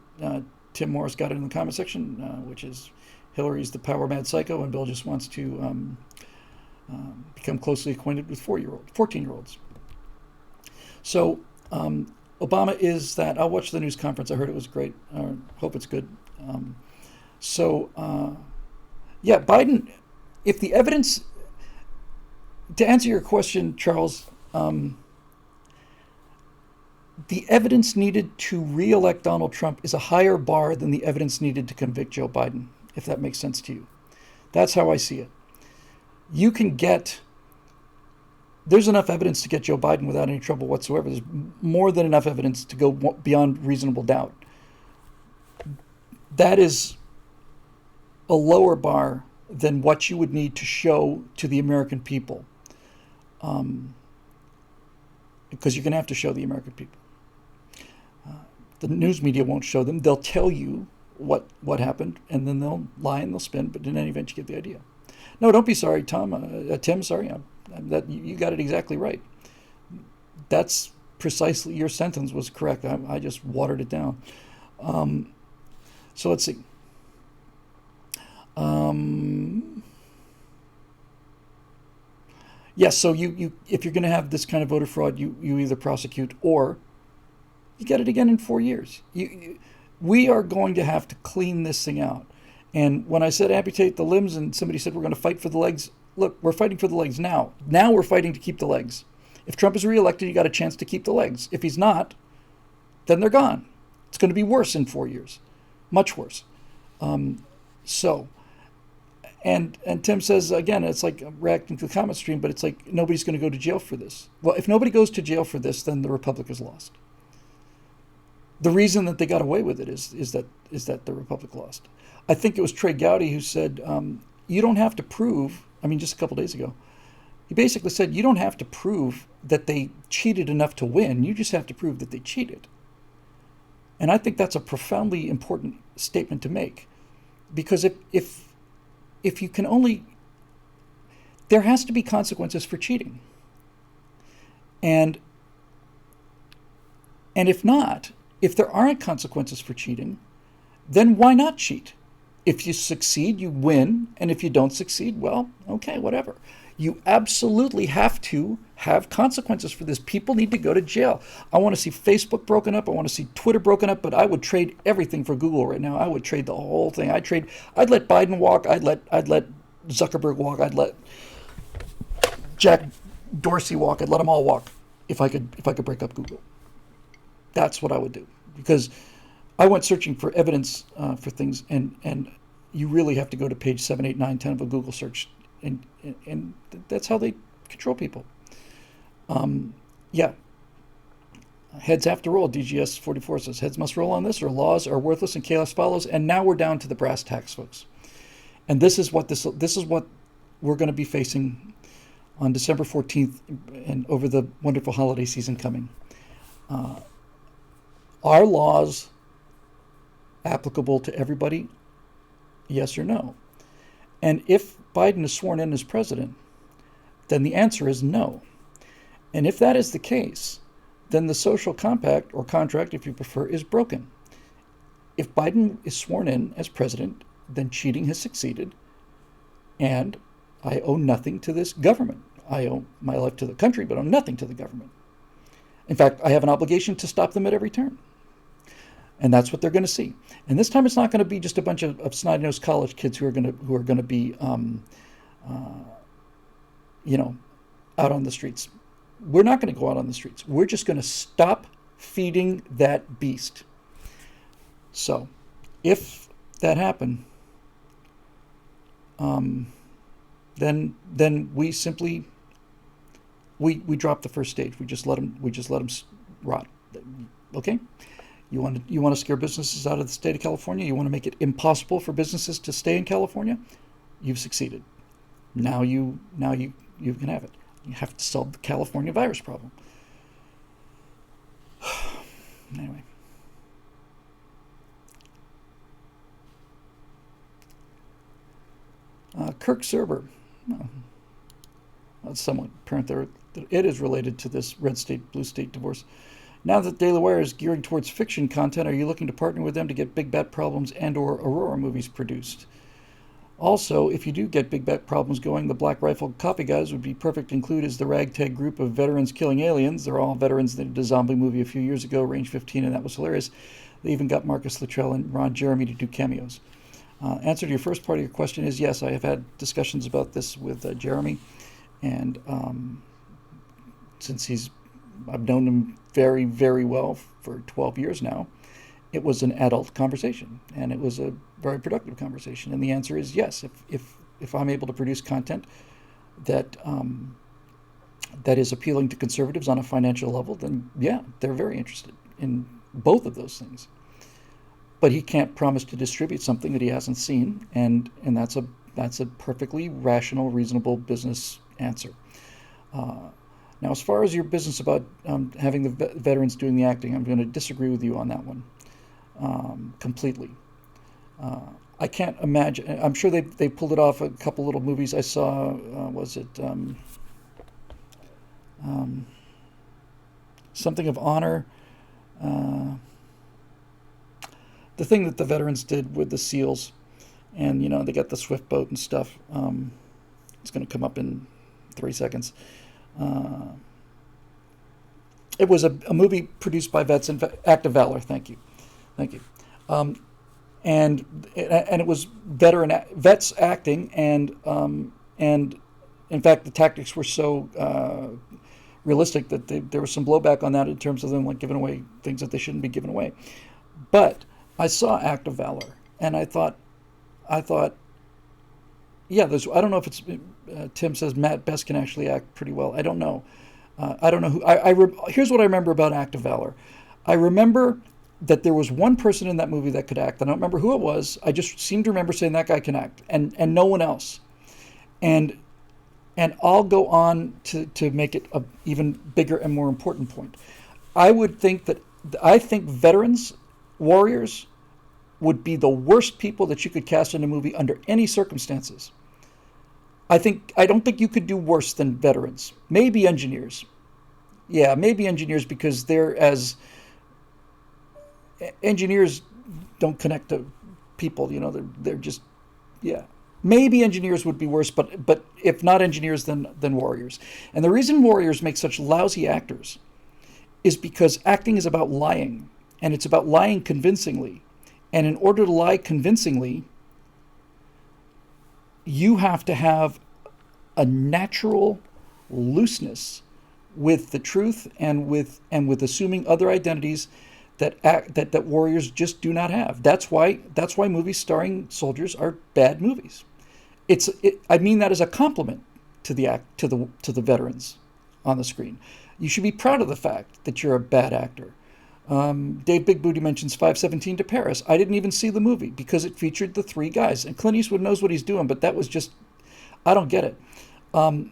Speaker 1: Tim Morris got it in the comment section, which is Hillary's the power mad psycho, and Bill just wants to become closely acquainted with 14-year-olds. So Obama is that. I'll watch the news conference. I heard it was great. Hope it's good. Yeah, Biden, if the evidence... To answer your question, Charles, the evidence needed to re-elect Donald Trump is a higher bar than the evidence needed to convict Joe Biden, if that makes sense to you. That's how I see it. There's enough evidence to get Joe Biden without any trouble whatsoever. There's more than enough evidence to go beyond reasonable doubt. That is a lower bar than what you would need to show to the American people. Because you're going to have to show the American people. The news media won't show them. They'll tell you what happened, and then they'll lie and they'll spin, but in any event, you get the idea. No, don't be sorry, Tim, sorry. That you got it exactly right. That's precisely, your sentence was correct. I just watered it down. So let's see. Yes, so you if you're going to have this kind of voter fraud, you either prosecute or you get it again in 4 years. We are going to have to clean this thing out. And when I said amputate the limbs and somebody said we're going to fight for the legs, look, we're fighting for the legs now. Now we're fighting to keep the legs. If Trump is reelected, you got a chance to keep the legs. If he's not, then they're gone. It's going to be worse in 4 years, much worse. So, and Tim says again, it's like reacting to the comment stream, but it's like nobody's going to go to jail for this. Well, if nobody goes to jail for this, then the Republic is lost. The reason that they got away with it is that the Republic lost. I think it was Trey Gowdy who said, you don't have to prove. I mean, just a couple days ago, he basically said you don't have to prove that they cheated enough to win. You just have to prove that they cheated. And I think that's a profoundly important statement to make, because if you can only, there has to be consequences for cheating. And if not, if there aren't consequences for cheating, then why not cheat? If you succeed, you win. And if you don't succeed, well, okay, whatever. You absolutely have to have consequences for this. People need to go to jail. I want to see Facebook broken up. I want to see Twitter broken up, but I would trade everything for Google right now. I would trade the whole thing. I'd let Biden walk. I'd let Zuckerberg walk. I'd let Jack Dorsey walk. I'd let them all walk if I could break up Google. That's what I would do, because I went searching for evidence for things, and you really have to go to page 7, 8, 9, 10 of a Google search, and that's how they control people. Yeah. Heads have to roll. DGS 44 says heads must roll on this, or laws are worthless and chaos follows. And now we're down to the brass tacks, folks. And this is what we're going to be facing on December 14th and over the wonderful holiday season coming. Are laws applicable to everybody? Yes or no? And if Biden is sworn in as president, then the answer is no. And if that is the case, then the social compact, or contract if you prefer, is broken. If Biden is sworn in as president, then cheating has succeeded, and I owe nothing to this government. I owe my life to the country, but owe nothing to the government. In fact, I have an obligation to stop them at every turn. And that's what they're going to see. And this time, it's not going to be just a bunch of snotty-nosed college kids who are going to be, out on the streets. We're not going to go out on the streets. We're just going to stop feeding that beast. So, if that happened, then we simply we drop the first stage. We just let them rot. Okay. You want to scare businesses out of the state of California? You want to make it impossible for businesses to stay in California? You've succeeded. Now you can have it. You have to solve the California virus problem. Anyway. Kirk Serber. Well, that's somewhat apparent there. It is related to this red state, blue state divorce. Now that Daily Wire is gearing towards fiction content, are you looking to partner with them to get Big Bat Problems and or Aurora movies produced? Also, if you do get Big Bat Problems going, the Black Rifle Coffee Guys would be perfect to include as the ragtag group of veterans killing aliens. They're all veterans that did a zombie movie a few years ago, Range 15, and that was hilarious. They even got Marcus Luttrell and Ron Jeremy to do cameos. Answer to your first part of your question is yes, I have had discussions about this with Jeremy, and since I've known him very, very well for 12 years now, it was an adult conversation, and it was a very productive conversation. And the answer is yes. If I'm able to produce content that that is appealing to conservatives on a financial level, then yeah, they're very interested in both of those things. But he can't promise to distribute something that he hasn't seen, and that's a perfectly rational, reasonable business answer. Now, as far as your business about having the veterans doing the acting, I'm going to disagree with you on that one completely. I can't imagine. I'm sure they pulled it off a couple little movies I saw. Was it Something of Honor? the thing that the veterans did with the SEALs, and they got the swift boat and stuff. It's going to come up in 3 seconds. Uh, it was a movie produced by vets and Act of Valor. Thank you. Um, and it was vets acting, and in fact the tactics were so realistic that there was some blowback on that in terms of them like giving away things that they shouldn't be giving away. But I saw Act of Valor, and I thought, yeah, there's. I don't know if it's Tim says Matt Best can actually act pretty well. I don't know. I don't know who. Here's what I remember about Act of Valor. I remember that there was one person in that movie that could act. I don't remember who it was. I just seem to remember saying that guy can act, and no one else. And I'll go on to make it a even bigger and more important point. I think veterans, warriors, would be the worst people that you could cast in a movie under any circumstances. I don't think you could do worse than veterans. Maybe engineers. Yeah, maybe engineers, because engineers don't connect to people. They're just, yeah. Maybe engineers would be worse, but if not engineers, then warriors. And the reason warriors make such lousy actors is because acting is about lying, and it's about lying convincingly. And in order to lie convincingly, you have to have a natural looseness with the truth and with assuming other identities that warriors just do not have. That's why movies starring soldiers are bad movies. I mean that as a compliment to the veterans on the screen. You should be proud of the fact that you're a bad actor. Dave Big Booty mentions 517 to Paris. I didn't even see the movie because it featured the three guys. And Clint Eastwood knows what he's doing, but that was just, I don't get it. I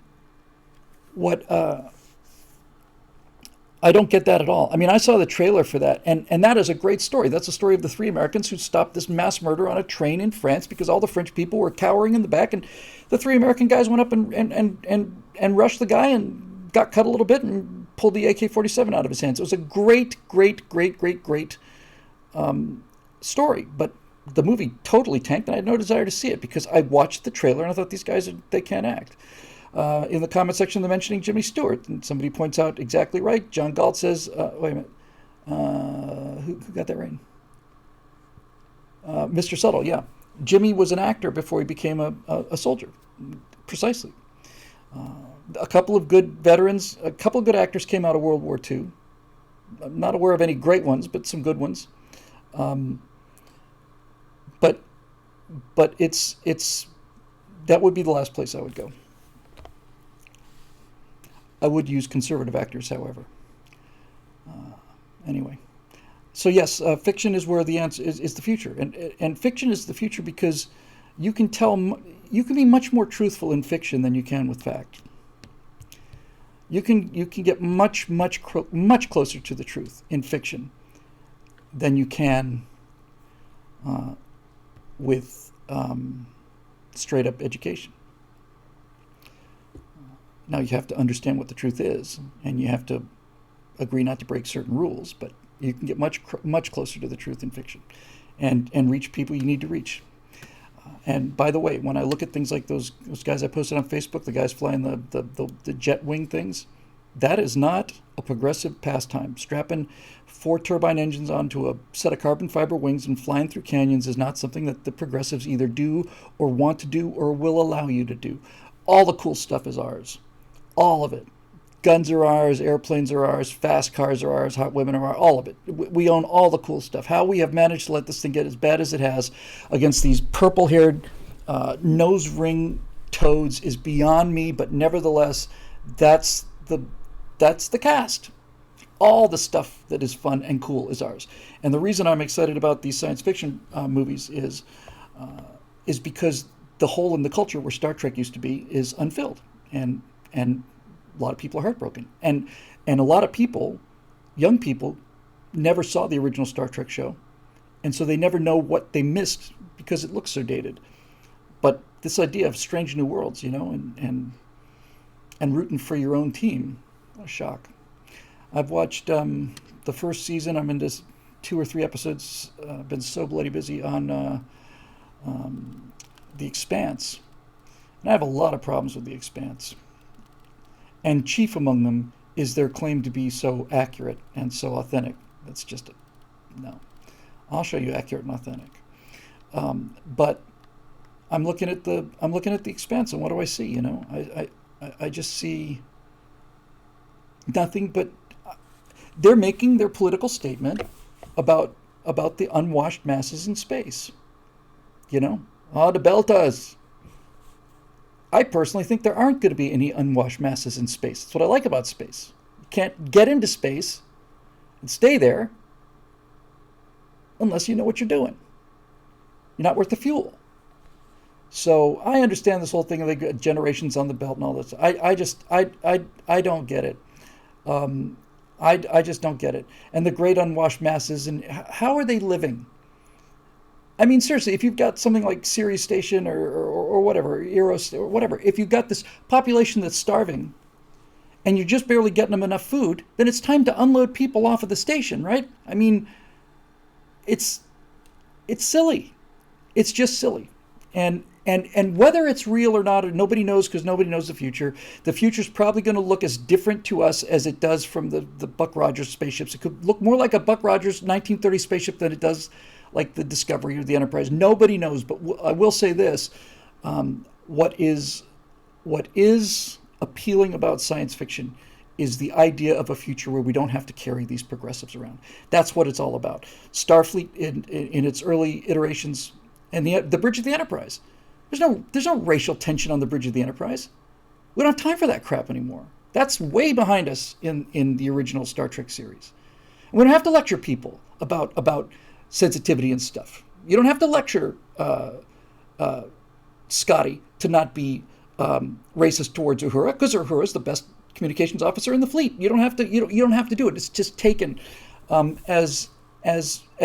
Speaker 1: don't get that at all. I mean, I saw the trailer for that, and that is a great story. That's the story of the three Americans who stopped this mass murder on a train in France because all the French people were cowering in the back, and the three American guys went up and rushed the guy and got cut a little bit and pulled the AK-47 out of his hands. It was a great story, but the movie totally tanked, and I had no desire to see it because I watched the trailer and I thought these guys, they can't act. In the comment section, they're mentioning Jimmy Stewart, and somebody points out exactly right. John Galt says, wait a minute, who got that right? Mr. Subtle, yeah. Jimmy was an actor before he became a soldier, precisely. A couple of good veterans, a couple of good actors came out of World War II. I'm not aware of any great ones, but some good ones. But it's that would be the last place I would go. I would use conservative actors, however. Anyway, so yes, fiction is where the answer is the future, and fiction is the future because you can be much more truthful in fiction than you can with fact. You can get much closer to the truth in fiction than you can with straight up education. Now you have to understand what the truth is, and you have to agree not to break certain rules, but you can get much closer to the truth in fiction and reach people you need to reach. And by the way, when I look at things like those guys I posted on Facebook, the guys flying the jet wing things, that is not a progressive pastime. Strapping 4 turbine engines onto a set of carbon fiber wings and flying through canyons is not something that the progressives either do or want to do or will allow you to do. All the cool stuff is ours. All of it. Guns are ours, airplanes are ours, fast cars are ours, hot women are ours, all of it. We own all the cool stuff. How we have managed to let this thing get as bad as it has against these purple-haired nose ring toads is beyond me, but nevertheless, that's the cast. All the stuff that is fun and cool is ours. And the reason I'm excited about these science fiction movies is because the hole in the culture where Star Trek used to be is unfilled. And a lot of people are heartbroken. And a lot of people, young people, never saw the original Star Trek show. And so they never know what they missed because it looks so dated. But this idea of strange new worlds, and rooting for your own team, what a shock. I've watched the first season. I'm into 2 or 3 episodes. Been so bloody busy on The Expanse. And I have a lot of problems with The Expanse. And chief among them is their claim to be so accurate and so authentic. That's just no. I'll show you accurate and authentic. But I'm looking at The Expanse, and what do I see? You know, I just see nothing but they're making their political statement about the unwashed masses in space. You know, the Beltas. I personally think there aren't going to be any unwashed masses in space. That's what I like about space. You can't get into space and stay there unless you know what you're doing. You're not worth the fuel. So I understand this whole thing of the generations on the belt and all this. I don't get it. I just don't get it. And the great unwashed masses, and how are they living? I mean, seriously, if you've got something like Sirius Station or whatever, Eros or whatever, if you've got this population that's starving and you're just barely getting them enough food, then it's time to unload people off of the station, right? I mean, it's silly. It's just silly. And whether it's real or not, nobody knows, because nobody knows the future. The future's probably going to look as different to us as it does from the Buck Rogers spaceships. It could look more like a Buck Rogers 1930 spaceship than it does like the Discovery or the Enterprise. Nobody knows, but I will say this. What is appealing about science fiction is the idea of a future where we don't have to carry these progressives around. That's what it's all about. Starfleet in its early iterations, and the Bridge of the Enterprise. There's no racial tension on the Bridge of the Enterprise. We don't have time for that crap anymore. That's way behind us in the original Star Trek series. And we don't have to lecture people about sensitivity and stuff. You don't have to lecture Scotty to not be racist towards Uhura, because Uhura is the best communications officer in the fleet. You don't have to do it. It's just taken as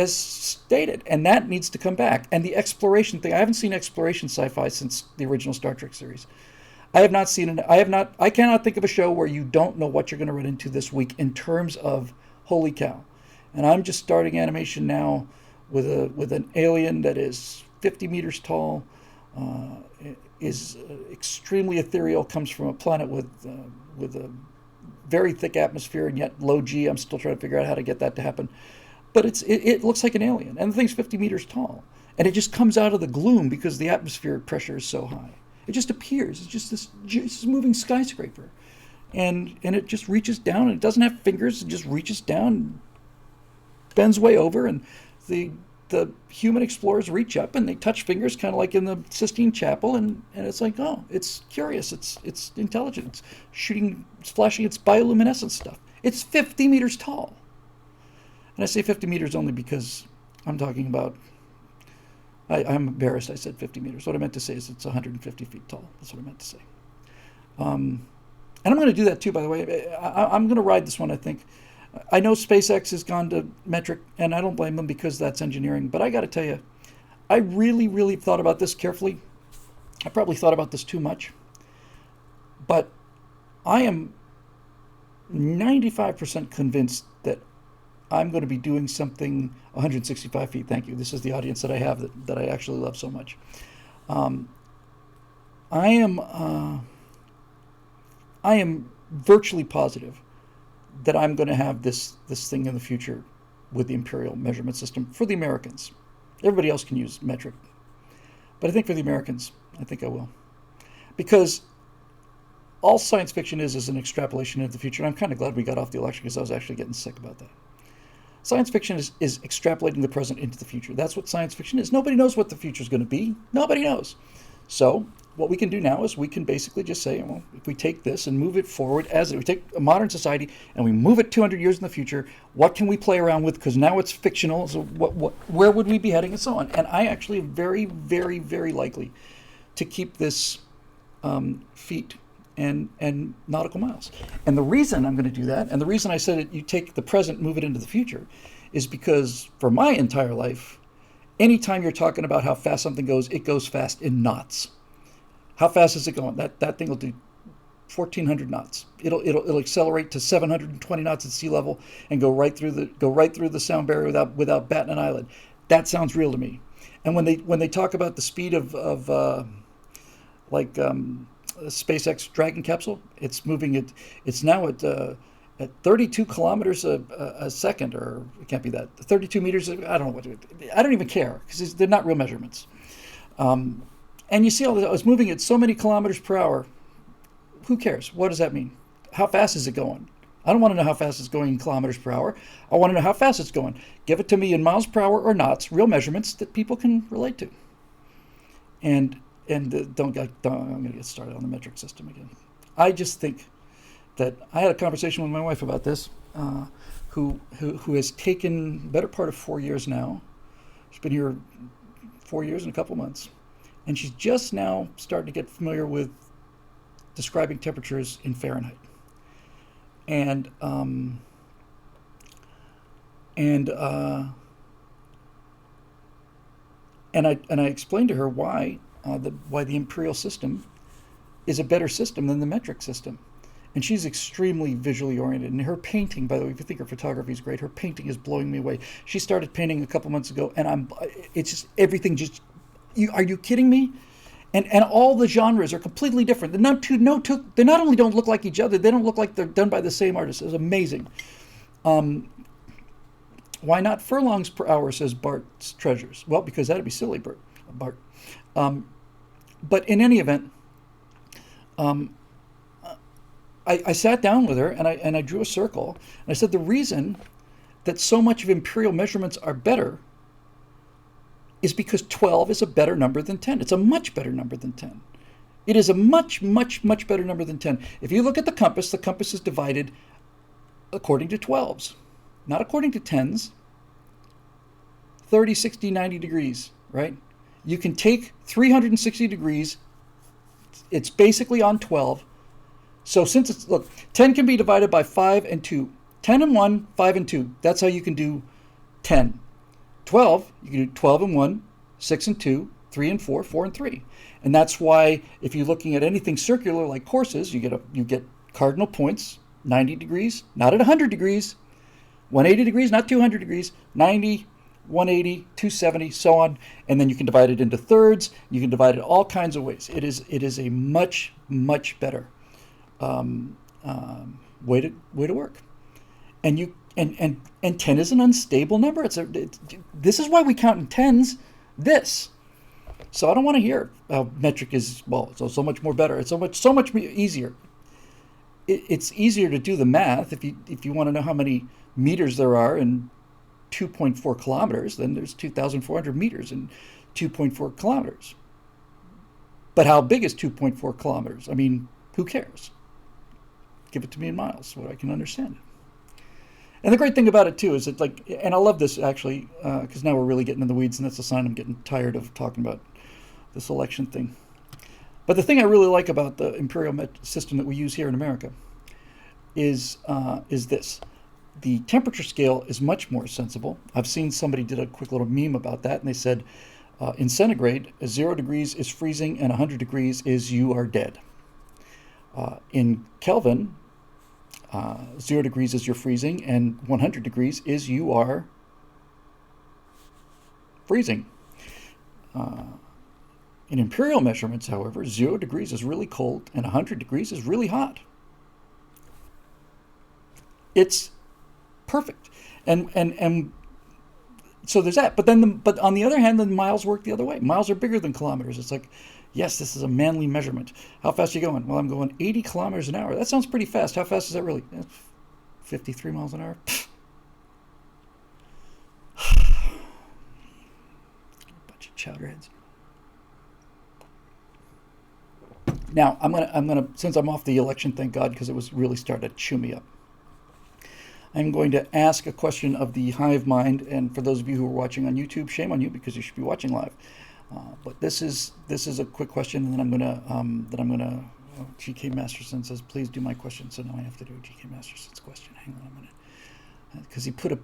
Speaker 1: stated, and that needs to come back. And the exploration thing, I haven't seen exploration sci-fi since the original Star Trek series. I have not seen it. I cannot think of a show where you don't know what you're going to run into this week in terms of holy cow. And I'm just starting animation now with an alien that is 50 meters tall, is extremely ethereal, comes from a planet with a very thick atmosphere and yet low G. I'm still trying to figure out how to get that to happen. But it looks like an alien, and the thing's 50 meters tall, and it just comes out of the gloom because the atmospheric pressure is so high. It just appears. It's just this moving skyscraper, and it just reaches down, and it doesn't have fingers. It just reaches down, bends way over, and the human explorers reach up and they touch fingers, kind of like in the Sistine Chapel, and it's like, oh, it's curious. It's intelligent. It's flashing its bioluminescent stuff. It's 50 meters tall. And I say 50 meters only because I'm talking about, I'm embarrassed I said 50 meters. What I meant to say is it's 150 feet tall. That's what I meant to say. And I'm going to do that too, by the way. I'm going to ride this one, I think. I know SpaceX has gone to metric, and I don't blame them because that's engineering. But I got to tell you, I really, really thought about this carefully. I probably thought about this too much. But I am 95% convinced that I'm going to be doing something 165 feet. Thank you. This is the audience that I have that I actually love so much. I am virtually positive that I'm going to have this thing in the future with the imperial measurement system for the Americans. Everybody else can use metric. But I think for the Americans, I think I will. Because all science fiction is an extrapolation into the future. And I'm kind of glad we got off the election because I was actually getting sick about that. Science fiction is extrapolating the present into the future. That's what science fiction is. Nobody knows what the future is going to be. Nobody knows. So what we can do now is we can basically just say, well, if we take this and move it forward, we take a modern society and we move it 200 years in the future, what can we play around with? Because now it's fictional. So where would we be heading, and so on? And I actually am very, very, very likely to keep this feet and nautical miles. And the reason I'm going to do that, and the reason I said it, you take the present, move it into the future, is because for my entire life, anytime you're talking about how fast something goes, it goes fast in knots. How fast is it going? That thing will do 1,400 knots. It'll accelerate to 720 knots at sea level and go right through the sound barrier without batting an eyelid. That sounds real to me. And when they talk about the speed of like SpaceX Dragon capsule, it's moving it's now at 32 kilometers a second, or it can't be that 32 meters. I don't know what. I don't even care because they're not real measurements. And you see all that. It's moving at so many kilometers per hour. Who cares? What does that mean? How fast is it going? I don't want to know how fast it's going in kilometers per hour. I want to know how fast it's going. Give it to me in miles per hour or knots, real measurements that people can relate to. And I'm going to get started on the metric system again. I just think that I had a conversation with my wife about this, who has taken the better part of 4 years now. She's been here 4 years and a couple months. And she's just now starting to get familiar with describing temperatures in Fahrenheit. And I explained to her why the imperial system is a better system than the metric system. And she's extremely visually oriented. And her painting, by the way, if you think her photography is great, her painting is blowing me away. She started painting a couple months ago, and it's just everything just. Are you kidding me? And all the genres are completely different. They not only don't look like each other, they don't look like they're done by the same artist. It's amazing. Why not furlongs per hour, says Bart's Treasures? Well, because that'd be silly, Bart. But in any event, I sat down with her and I drew a circle. And I said the reason that so much of imperial measurements are better is because 12 is a better number than 10. It's a much better number than 10. It is a much, much, much better number than 10. If you look at the compass is divided according to 12s, not according to 10s. 30, 60, 90 degrees, right? You can take 360 degrees. It's basically on 12. So since it's, look, 10 can be divided by 5 and 2. 10 and 1, 5 and 2. That's how you can do 10. 12, you can do 12 and 1, 6 and 2, 3 and 4, 4 and 3. And that's why if you're looking at anything circular like courses, you get cardinal points, 90 degrees, not at 100 degrees, 180 degrees, not 200 degrees, 90, 180, 270, so on. And then you can divide it into thirds. You can divide it all kinds of ways. It is a much, much better way to work. And 10 is an unstable number. This is why we count in tens. So I don't want to hear how metric is so much more better. It's so much easier. It's easier to do the math if you want to know how many meters there are in 2.4 kilometers. Then there's 2,400 meters in 2.4 kilometers. But how big is 2.4 kilometers? I mean, who cares? Give it to me in miles so I can understand it. And the great thing about it, too, is that, and I love this, actually, because now we're really getting in the weeds, and that's a sign I'm getting tired of talking about this election thing. But the thing I really like about the imperial system that we use here in America is this. The temperature scale is much more sensible. I've seen somebody did a quick little meme about that, and they said, in centigrade, 0 degrees is freezing, and 100 degrees is you are dead. In Kelvin, 0 degrees is you're freezing, and 100 degrees is you are freezing. In imperial measurements, however, 0 degrees is really cold, and 100 degrees is really hot. It's perfect, and so there's that. But on the other hand, the miles work the other way. Miles are bigger than kilometers. It's like, yes, this is a manly measurement. How fast are you going? Well, I'm going 80 kilometers an hour. That sounds pretty fast. How fast is that really? 53 miles an hour. Bunch of chowderheads. Now I'm gonna since I'm off the election, thank God, because it was really starting to chew me up. I'm going to ask a question of the hive mind, and for those of you who are watching on YouTube, shame on you because you should be watching live. But this is a quick question, and then I'm gonna. GK Masterson says, "Please do my question." So now I have to do a GK Masterson's question. Hang on a minute, because he put a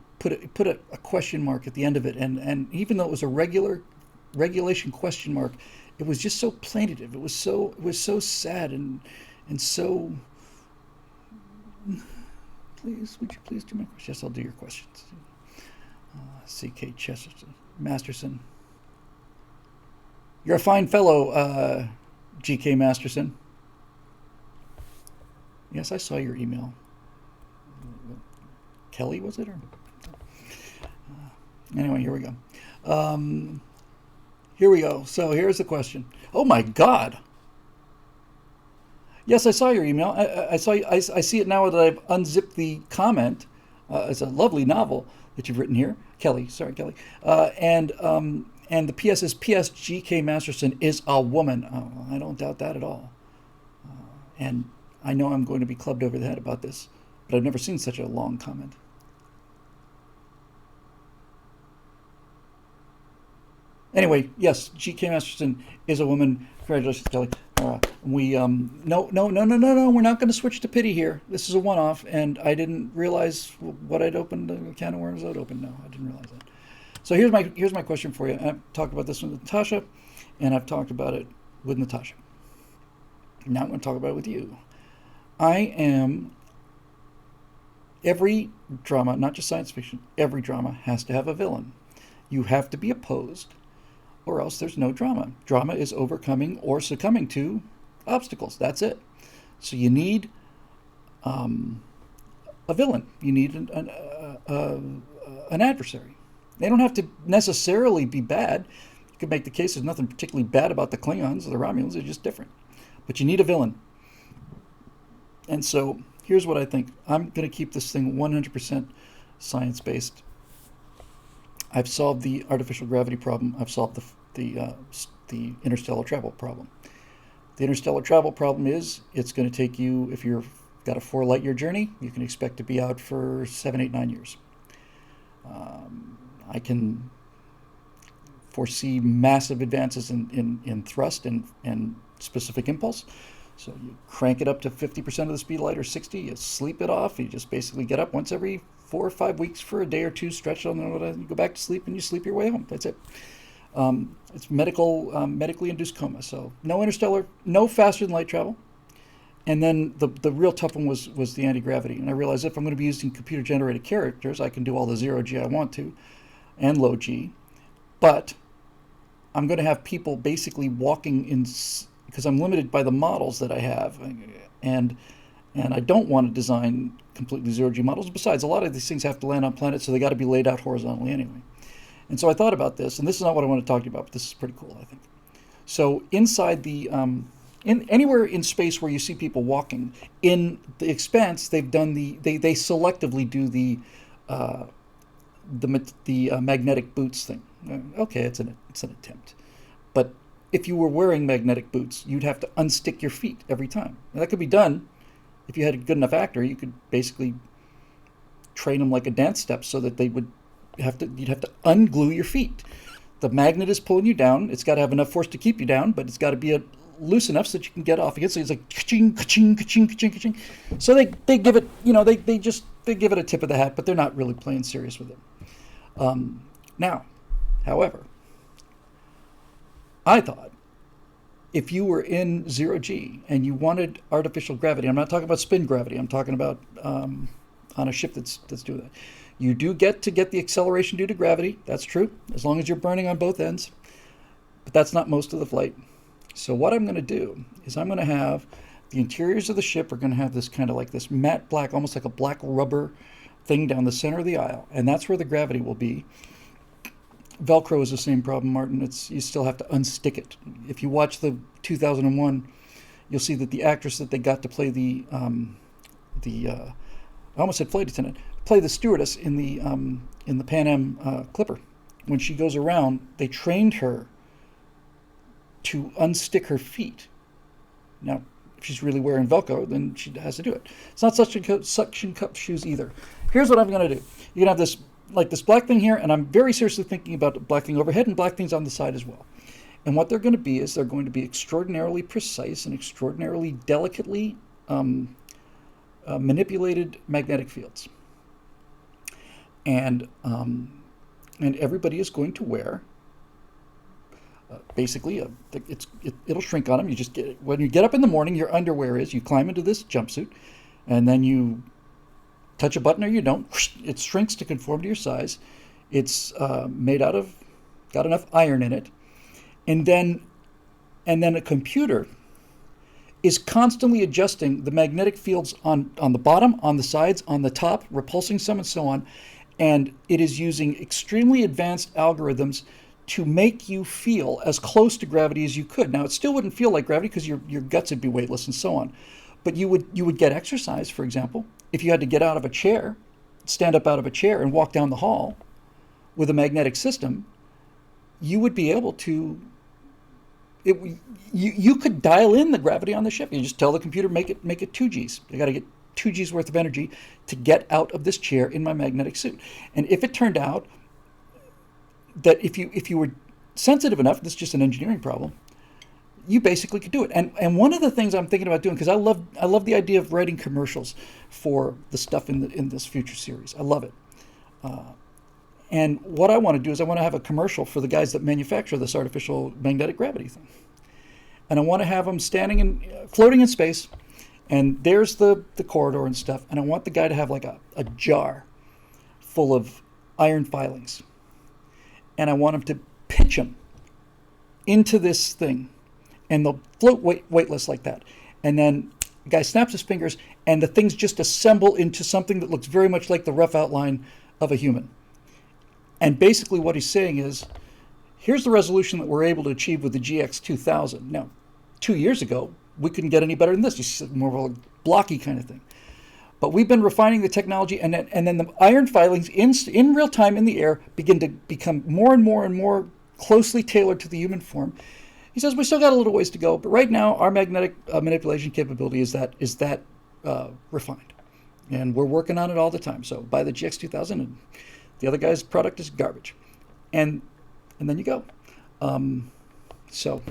Speaker 1: question mark at the end of it, and even though it was a regulation question mark, it was just so plaintive. It was so sad, and And so, please, would you please do my questions? Yes, I'll do your questions. C.K. Chesterton, Masterson. You're a fine fellow, G.K. Masterson. Yes, I saw your email. Kelly, was it? Or anyway, here we go. Here we go. So here's the question. Oh my God. Yes, I saw your email. I see it now that I've unzipped the comment. It's a lovely novel that you've written here, Kelly. Sorry, Kelly. And the PS is PS. G.K. Masterson is a woman. Oh, I don't doubt that at all. And I know I'm going to be clubbed over the head about this, but I've never seen such a long comment. Anyway, yes, G.K. Masterson is a woman. Congratulations, Kelly. No. We're not going to switch to pity here. This is a one-off, and I didn't realize what I'd opened. A can of worms I'd opened. No, I didn't realize that. So here's my question for you. I've talked about this with Natasha, and I've talked about it with Natasha. Now I'm going to talk about it with you. Every drama, not just science fiction, every drama has to have a villain. You have to be opposed, or else there's no drama. Drama is overcoming or succumbing to obstacles. That's it. So you need a villain. You need an adversary. They don't have to necessarily be bad. You could make the case there's nothing particularly bad about the Klingons or the Romulans. They're just different. But you need a villain. And so here's what I think. I'm going to keep this thing 100% science-based. I've solved the artificial gravity problem. I've solved the interstellar travel problem. The interstellar travel problem is it's going to take you, if you've got a 4 light year journey, you can expect to be out for 7, 8, 9 years. I can foresee massive advances in thrust and specific impulse. So you crank it up to 50% of the speed of light or 60, you sleep it off, you just basically get up once every 4 or 5 weeks for a day or two, stretch on you go back to sleep and you sleep your way home. That's it. It's medically induced coma. So no interstellar, no faster than light travel. And then the real tough one was the anti-gravity. And I realized if I'm going to be using computer generated characters, I can do all the 0G I want to and low G. But I'm going to have people basically walking in, because I'm limited by the models that I have, and I don't want to design completely 0G models. Besides, a lot of these things have to land on planets, so they got to be laid out horizontally anyway. And so I thought about this, and this is not what I want to talk to you about, but this is pretty cool, I think. So inside the anywhere in space where you see people walking in the expanse, they've done they selectively do the magnetic boots thing. Okay, it's an attempt, but if you were wearing magnetic boots, you'd have to unstick your feet every time. Now, that could be done if you had a good enough actor. You could basically train them like a dance step so that you'd have to unglue your feet. The magnet is pulling you down. It's got to have enough force to keep you down, but it's got to be loose enough so that you can get off again. So it's like ka-ching, ka-ching, ka-ching, ka-ching, ka-ching. So they give it, they give it a tip of the hat, but they're not really playing serious with it. Now, however, I thought if you were in 0G and you wanted artificial gravity, I'm not talking about spin gravity, I'm talking about on a ship that's doing that. You do get the acceleration due to gravity, that's true, as long as you're burning on both ends. But that's not most of the flight. So what I'm going to do is I'm going to have the interiors of the ship are going to have this kind of like this matte black, almost like a black rubber thing down the center of the aisle, and that's where the gravity will be. Velcro is the same problem, Martin. You still have to unstick it. If you watch the 2001, you'll see that the actress that they got to play I almost said flight attendant, play the stewardess in the Pan Am Clipper. When she goes around, they trained her to unstick her feet. Now, if she's really wearing Velcro, then she has to do it. It's not suction cup shoes either. Here's what I'm going to do. You're going to have this black thing here, and I'm very seriously thinking about a black thing overhead and black things on the side as well. And what they're going to be is they're going to be extraordinarily precise and extraordinarily delicately manipulated magnetic fields. And everybody is going to wear basically, it'll shrink on them. You just get when you get up in the morning, your underwear is you climb into this jumpsuit, and then you touch a button or you don't. It shrinks to conform to your size. It's made out of got enough iron in it, and then a computer is constantly adjusting the magnetic fields on the bottom, on the sides, on the top, repulsing some and so on. And it is using extremely advanced algorithms to make you feel as close to gravity as you could. Now, it still wouldn't feel like gravity because your guts would be weightless and so on. But you would get exercise, for example, if you had to get out of a chair, stand up out of a chair and walk down the hall with a magnetic system, you would be able to you could dial in the gravity on the ship. You just tell the computer make it 2Gs. You got to get 2Gs worth of energy to get out of this chair in my magnetic suit. And if it turned out that if you were sensitive enough, this is just an engineering problem, you basically could do it. And one of the things I'm thinking about doing, because I love the idea of writing commercials for the stuff in this future series. I love it. And what I want to do is I want to have a commercial for the guys that manufacture this artificial magnetic gravity thing. And I want to have them floating in space, and there's the corridor and stuff. And I want the guy to have like a jar full of iron filings. And I want him to pitch them into this thing. And they'll float weightless like that. And then the guy snaps his fingers, and the things just assemble into something that looks very much like the rough outline of a human. And basically what he's saying is, here's the resolution that we're able to achieve with the GX2000. Now, 2 years ago, we couldn't get any better than this. It's more of a blocky kind of thing. But we've been refining the technology, and then the iron filings in real time in the air begin to become more and more and more closely tailored to the human form. He says we still got a little ways to go, but right now our magnetic manipulation capability is that refined. And we're working on it all the time. So buy the GX2000 and the other guy's product is garbage. And then you go. So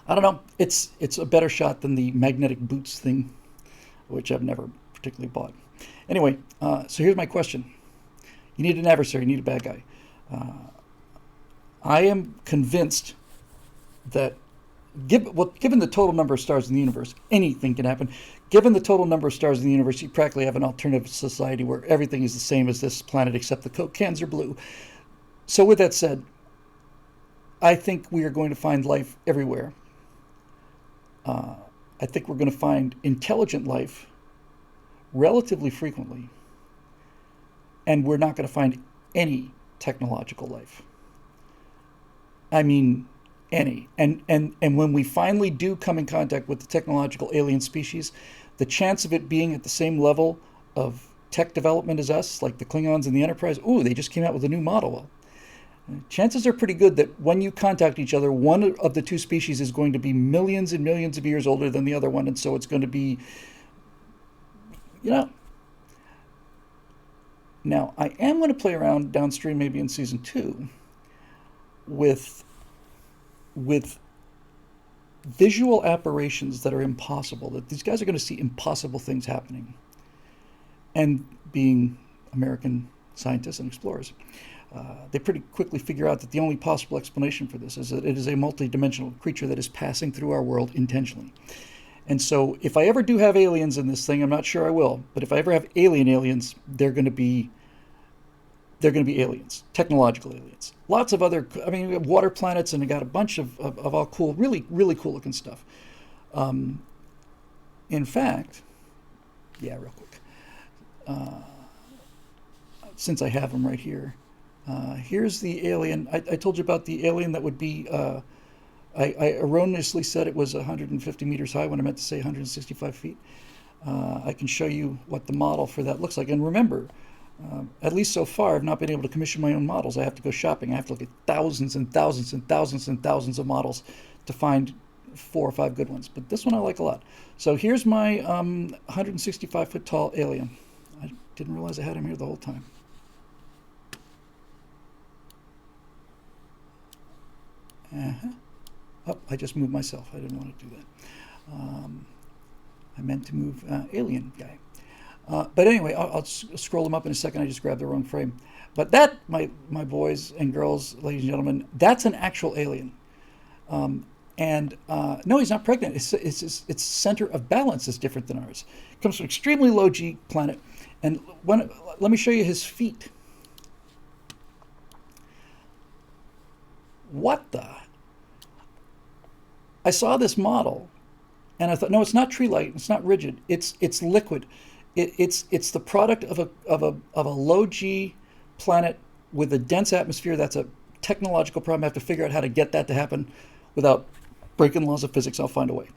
Speaker 1: I don't know. It's a better shot than the magnetic boots thing, which I've never particularly bought. Anyway, so here's my question. You need an adversary, you need a bad guy. I am convinced that given the total number of stars in the universe, anything can happen. Given the total number of stars in the universe, you practically have an alternative society where everything is the same as this planet except the Coke cans are blue. So with that said, I think we are going to find life everywhere. I think we're going to find intelligent life relatively frequently. And we're not going to find any technological life. I mean, any. And when we finally do come in contact with the technological alien species, the chance of it being at the same level of tech development as us, like the Klingons and the Enterprise, they just came out with a new model. Well, chances are pretty good that when you contact each other, one of the two species is going to be millions and millions of years older than the other one, and so it's going to be, Now, I am going to play around downstream, maybe in season 2, with visual apparitions that are impossible, that these guys are going to see impossible things happening. And being American scientists and explorers, they pretty quickly figure out that the only possible explanation for this is that it is a multidimensional creature that is passing through our world intentionally. And so if I ever do have aliens in this thing, I'm not sure I will, but if I ever have aliens, they're going to be aliens, technological aliens. Lots of other, we have water planets, and we got a bunch of all cool, really, really cool looking stuff. In fact, real quick, since I have them right here, here's the alien. I told you about the alien that would be, I erroneously said it was 150 meters high when I meant to say 165 feet. I can show you what the model for that looks like. And remember, at least so far, I've not been able to commission my own models. I have to go shopping. I have to look at thousands and thousands and thousands and thousands of models to find 4 or 5 good ones. But this one I like a lot. So here's my 165-foot tall alien. I didn't realize I had him here the whole time. Oh, I just moved myself. I didn't want to do that. I meant to move alien guy. But anyway, I'll scroll them up in a second. I just grabbed the wrong frame. But that, my boys and girls, ladies and gentlemen, that's an actual alien. And no, he's not pregnant. Its center of balance is different than ours. It comes from an extremely low G planet. And let me show you his feet. What the? I saw this model, and I thought, no, it's not tree light. It's not rigid. It's liquid. It's the product of a low G planet with a dense atmosphere. That's a technological problem. I have to figure out how to get that to happen without breaking laws of physics. I'll find a way.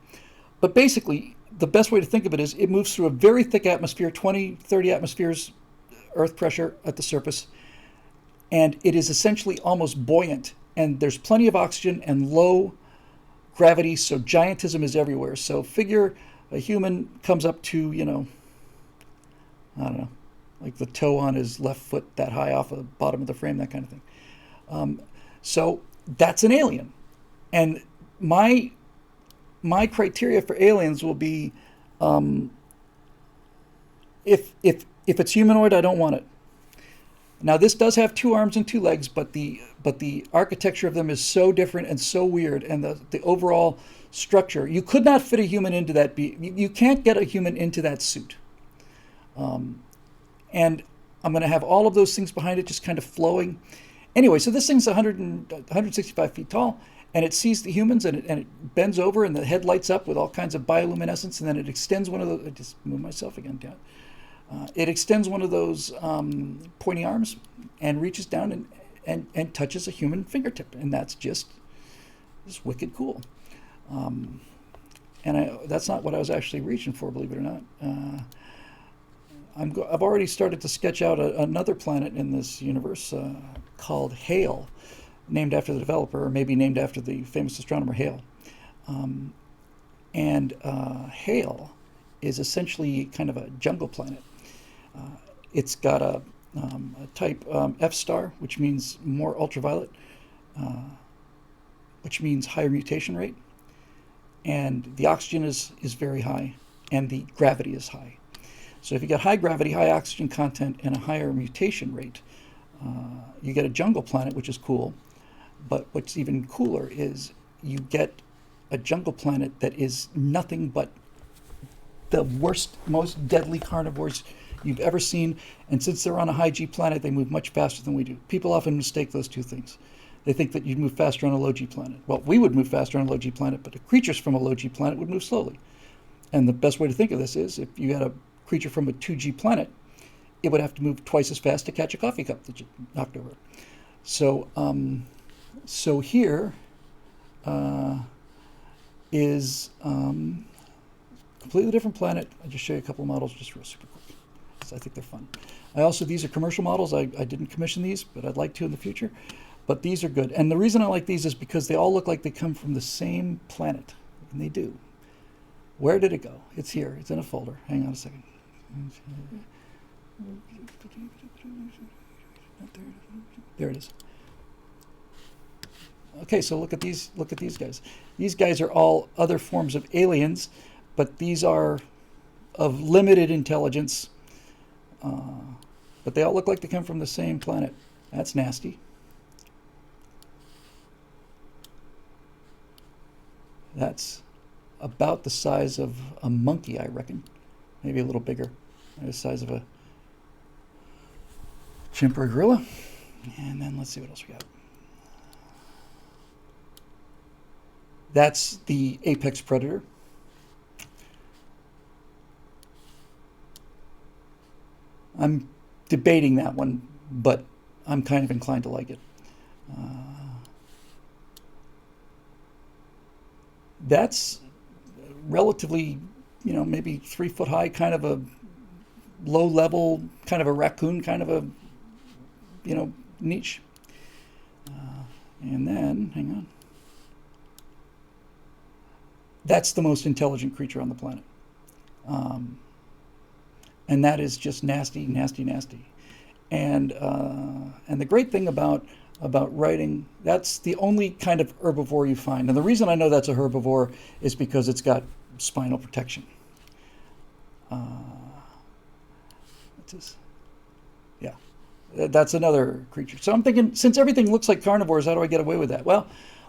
Speaker 1: But basically, the best way to think of it is it moves through a very thick atmosphere, 20, 30 atmospheres, Earth pressure at the surface, and it is essentially almost buoyant. And there's plenty of oxygen and low gravity, so giantism is everywhere. So figure a human comes up to, I don't know, like the toe on his left foot that high off the bottom of the frame, that kind of thing. So that's an alien. And my criteria for aliens will be, if it's humanoid, I don't want it. Now this does have 2 arms and 2 legs, but the architecture of them is so different and so weird, and the overall structure, you could not fit a human into that. You can't get a human into that suit. And I'm going to have all of those things behind it just kind of flowing. Anyway, so this thing's 165 feet tall, and it sees the humans, and it bends over, and the head lights up with all kinds of bioluminescence, and then it extends one of those. I just moved myself again down. It extends one of those pointy arms and reaches down and touches a human fingertip, and that's just wicked cool. And that's not what I was actually reaching for, believe it or not. I've already started to sketch out another planet in this universe called Hale, named after the developer, or maybe named after the famous astronomer Hale. And Hale is essentially kind of a jungle planet. It's got a type F star, which means more ultraviolet, which means higher mutation rate, and the oxygen is very high, and the gravity is high. So if you get high gravity, high oxygen content, and a higher mutation rate, you get a jungle planet, which is cool. But what's even cooler is you get a jungle planet that is nothing but the worst, most deadly carnivores you've ever seen. And since they're on a high G planet, they move much faster than we do. People often mistake those two things. They think that you'd move faster on a low G planet. Well, we would move faster on a low G planet, but the creatures from a low G planet would move slowly. And the best way to think of this is if you had a creature from a 2G planet, it would have to move twice as fast to catch a coffee cup that you knocked over. So, so here is completely different planet. I'll just show you a couple of models just real super quick. I think they're fun. These are commercial models. I didn't commission these, but I'd like to in the future. But these are good. And the reason I like these is because they all look like they come from the same planet. And they do. Where did it go? It's here. It's in a folder. Hang on a second. There it is. Okay, so look at these guys. These guys are all other forms of aliens, but these are of limited intelligence. But they all look like they come from the same planet. That's nasty. That's about the size of a monkey, I reckon. Maybe a little bigger. The size of a chimp or a gorilla. And then let's see what else we got. That's the apex predator. I'm debating that one, but I'm kind of inclined to like it. That's relatively, maybe 3 foot high, kind of a low level, kind of a raccoon, kind of a, niche. And then, hang on. That's the most intelligent creature on the planet. And that is just nasty, nasty, nasty. And the great thing about writing, that's the only kind of herbivore you find. And the reason I know that's a herbivore is because it's got spinal protection. cactus. Yeah, that's another creature. So I'm thinking, since everything looks like carnivores, how do I get away with that? Well,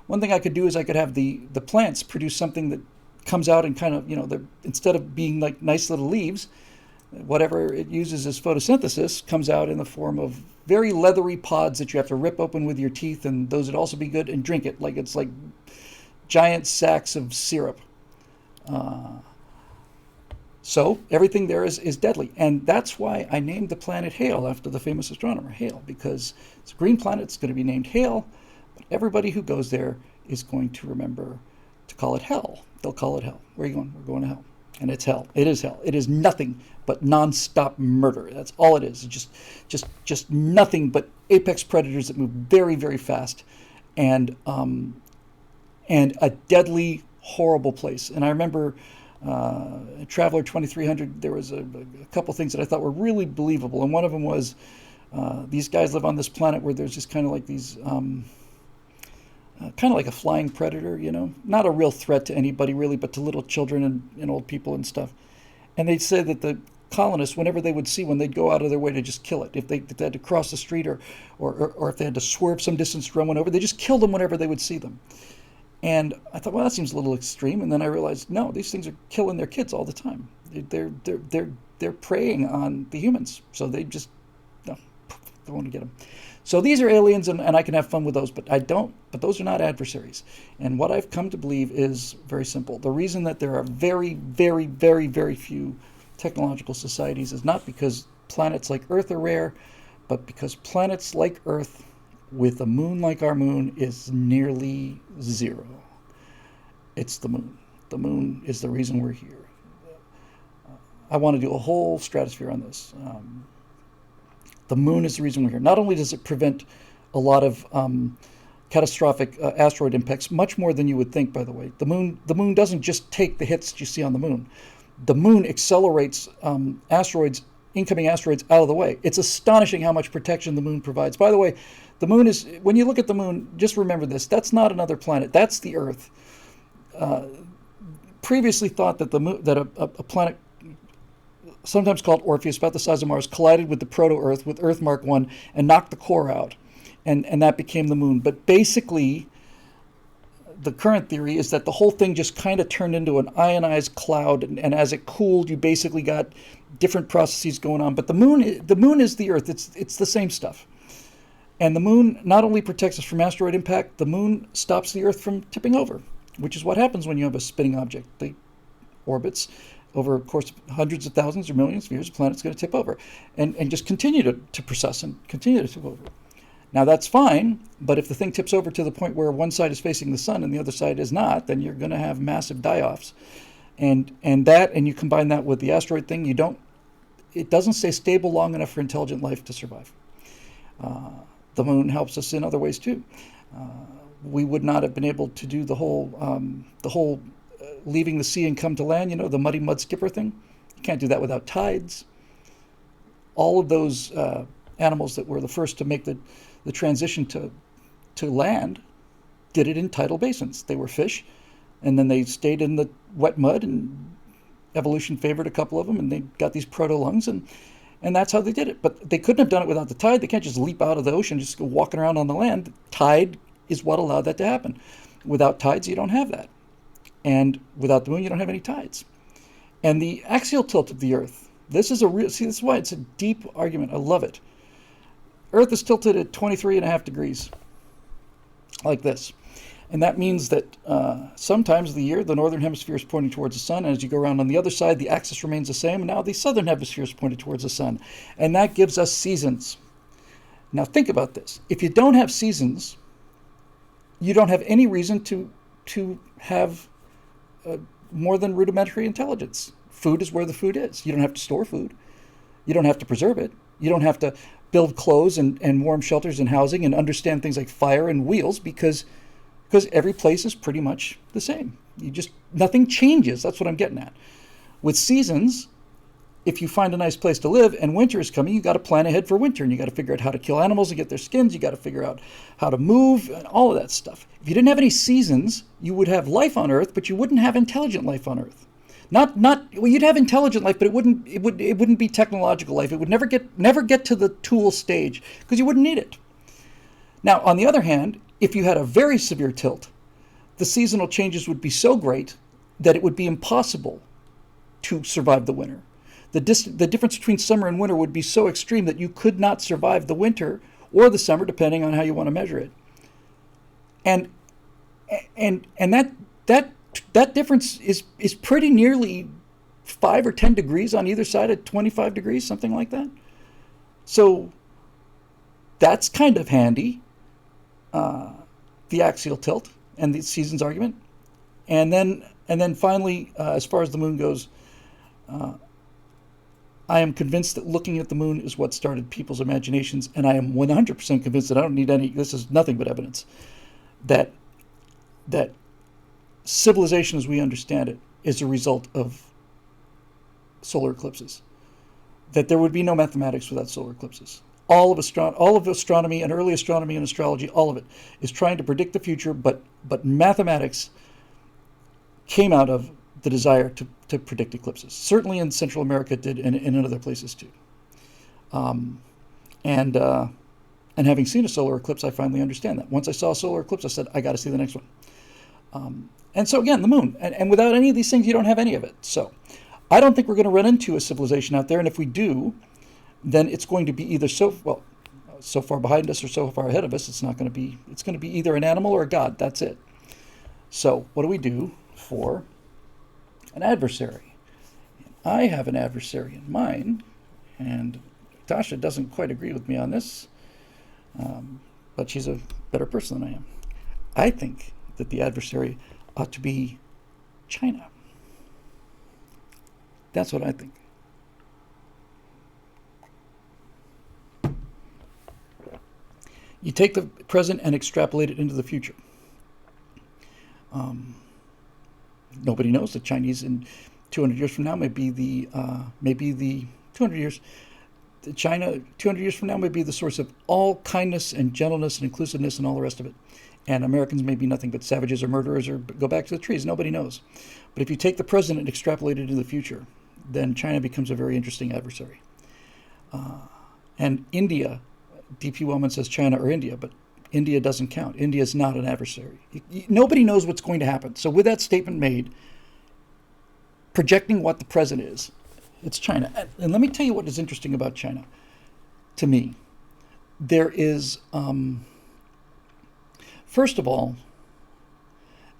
Speaker 1: one thing I could do is I could have the plants produce something that comes out and kind of, instead of being like nice little leaves, whatever it uses as photosynthesis comes out in the form of very leathery pods that you have to rip open with your teeth, and those would also be good, and drink it like it's like giant sacks of syrup. So everything there is deadly. And that's why I named the planet Hale after the famous astronomer Hale, because it's a green planet. It's going to be named Hale, but everybody who goes there is going to remember to call it hell. They'll call it hell. Where are you going? We're going to hell. And it's hell. It is hell. It is nothing but nonstop murder. That's all it is. It's just nothing but apex predators that move very, very fast, and a deadly, horrible place. And I remember Traveler 2300, there was a couple things that I thought were really believable. And one of them was these guys live on this planet where there's just kind of like these, kind of like a flying predator, not a real threat to anybody really, but to little children and old people and stuff. And they'd say that the colonists, whenever they would see one, they'd go out of their way to just kill it. If they had to cross the street or if they had to swerve some distance to run one over, they just killed them whenever they would see them. And I thought, well, that seems a little extreme. And then I realized, no, these things are killing their kids all the time. They're preying on the humans, so they just don't want to get them. So these are aliens, and I can have fun with those, but I don't. But those are not adversaries. And what I've come to believe is very simple. The reason that there are very, very, very, very few technological societies is not because planets like Earth are rare, but because planets like Earth with a moon like our moon is nearly zero. It's the moon. The moon is the reason we're here. I want to do a whole stratosphere on this. The moon is the reason we're here. Not only does it prevent a lot of catastrophic asteroid impacts, much more than you would think, by the way. The moon doesn't just take the hits that you see on the moon. The moon accelerates incoming asteroids out of the way. It's astonishing how much protection the moon provides. By the way, the moon is, when you look at the moon, just remember this, that's not another planet, that's the Earth. Previously thought that a planet, sometimes called Orpheus, about the size of Mars, collided with the proto-Earth, with Earth Mark I, and knocked the core out, and that became the moon. But basically, the current theory is that the whole thing just kind of turned into an ionized cloud, and as it cooled, you basically got different processes going on. But the moon is the Earth. It's the same stuff. And the moon not only protects us from asteroid impact, the moon stops the Earth from tipping over, which is what happens when you have a spinning object. They orbits over, of course, hundreds of thousands or millions of years, the planet's going to tip over and just continue to process and continue to tip over. Now, that's fine, but if the thing tips over to the point where one side is facing the sun and the other side is not, then you're going to have massive die-offs. And you combine that with the asteroid thing, it doesn't stay stable long enough for intelligent life to survive. The moon helps us in other ways too. We would not have been able to do the whole leaving the sea and come to land, the muddy mud skipper thing. You can't do that without tides. All of those animals that were the first to make the transition to land did it in tidal basins. They were fish, and then they stayed in the wet mud, and evolution favored a couple of them, and they got these proto-lungs, and that's how they did it. But they couldn't have done it without the tide. They can't just leap out of the ocean and just go walking around on the land. The tide is what allowed that to happen. Without tides, you don't have that. And without the moon, you don't have any tides. And the axial tilt of the Earth, this is why it's a deep argument. I love it. Earth is tilted at 23.5 degrees, like this. And that means that sometimes of the year, the northern hemisphere is pointing towards the sun, and as you go around on the other side, the axis remains the same, and now the southern hemisphere is pointed towards the sun. And that gives us seasons. Now think about this. If you don't have seasons, you don't have any reason to have more than rudimentary intelligence. Food is where the food is. You don't have to store food. You don't have to preserve it. You don't have to build clothes and warm shelters and housing and understand things like fire and wheels because every place is pretty much the same. Nothing changes. That's what I'm getting at. With seasons, if you find a nice place to live and winter is coming, you got to plan ahead for winter, and you got to figure out how to kill animals and get their skins. You got to figure out how to move and all of that stuff. If you didn't have any seasons, you would have life on Earth, but you wouldn't have intelligent life on Earth. Well, you'd have intelligent life, but it wouldn't be technological life. It would never get to the tool stage because you wouldn't need it. Now, on the other hand, if you had a very severe tilt, the seasonal changes would be so great that it would be impossible to survive the winter. The difference between summer and winter would be so extreme that you could not survive the winter or the summer, depending on how you want to measure it. And that difference is pretty nearly 5 or 10 degrees on either side at 25 degrees, something like that. So that's kind of handy, the axial tilt and the seasons argument. And then finally, as far as the moon goes, I am convinced that looking at the moon is what started people's imaginations, and I am 100% convinced that I don't need any. This is nothing but evidence that civilization, as we understand it, is a result of solar eclipses. That there would be no mathematics without solar eclipses. All of astronomy and early astronomy and astrology, all of it is trying to predict the future, but mathematics came out of the desire to predict eclipses. Certainly in Central America it did, and in other places too. And having seen a solar eclipse, I finally understand that. Once I saw a solar eclipse, I said, I got to see the next one. And so again, the moon. And without any of these things, you don't have any of it. So I don't think we're going to run into a civilization out there. And if we do, then it's going to be either so far behind us or so far ahead of us. It's going to be either an animal or a god. That's it. So what do we do for an adversary? I have an adversary in mind, and Tasha doesn't quite agree with me on this, but she's a better person than I am. I think that the adversary ought to be China. That's what I think. You take the present and extrapolate it into the future. Nobody knows. The Chinese in 200 years from now may be the 200 years. China 200 years from now may be the source of all kindness and gentleness and inclusiveness and all the rest of it. And Americans may be nothing but savages or murderers or go back to the trees. Nobody knows. But if you take the present and extrapolate it into the future, then China becomes a very interesting adversary. And India, D.P. Wellman says China or India, but India doesn't count. India is not an adversary. Nobody knows what's going to happen. So with that statement made, projecting what the present is, it's China. And let me tell you what is interesting about China. To me, there is, first of all,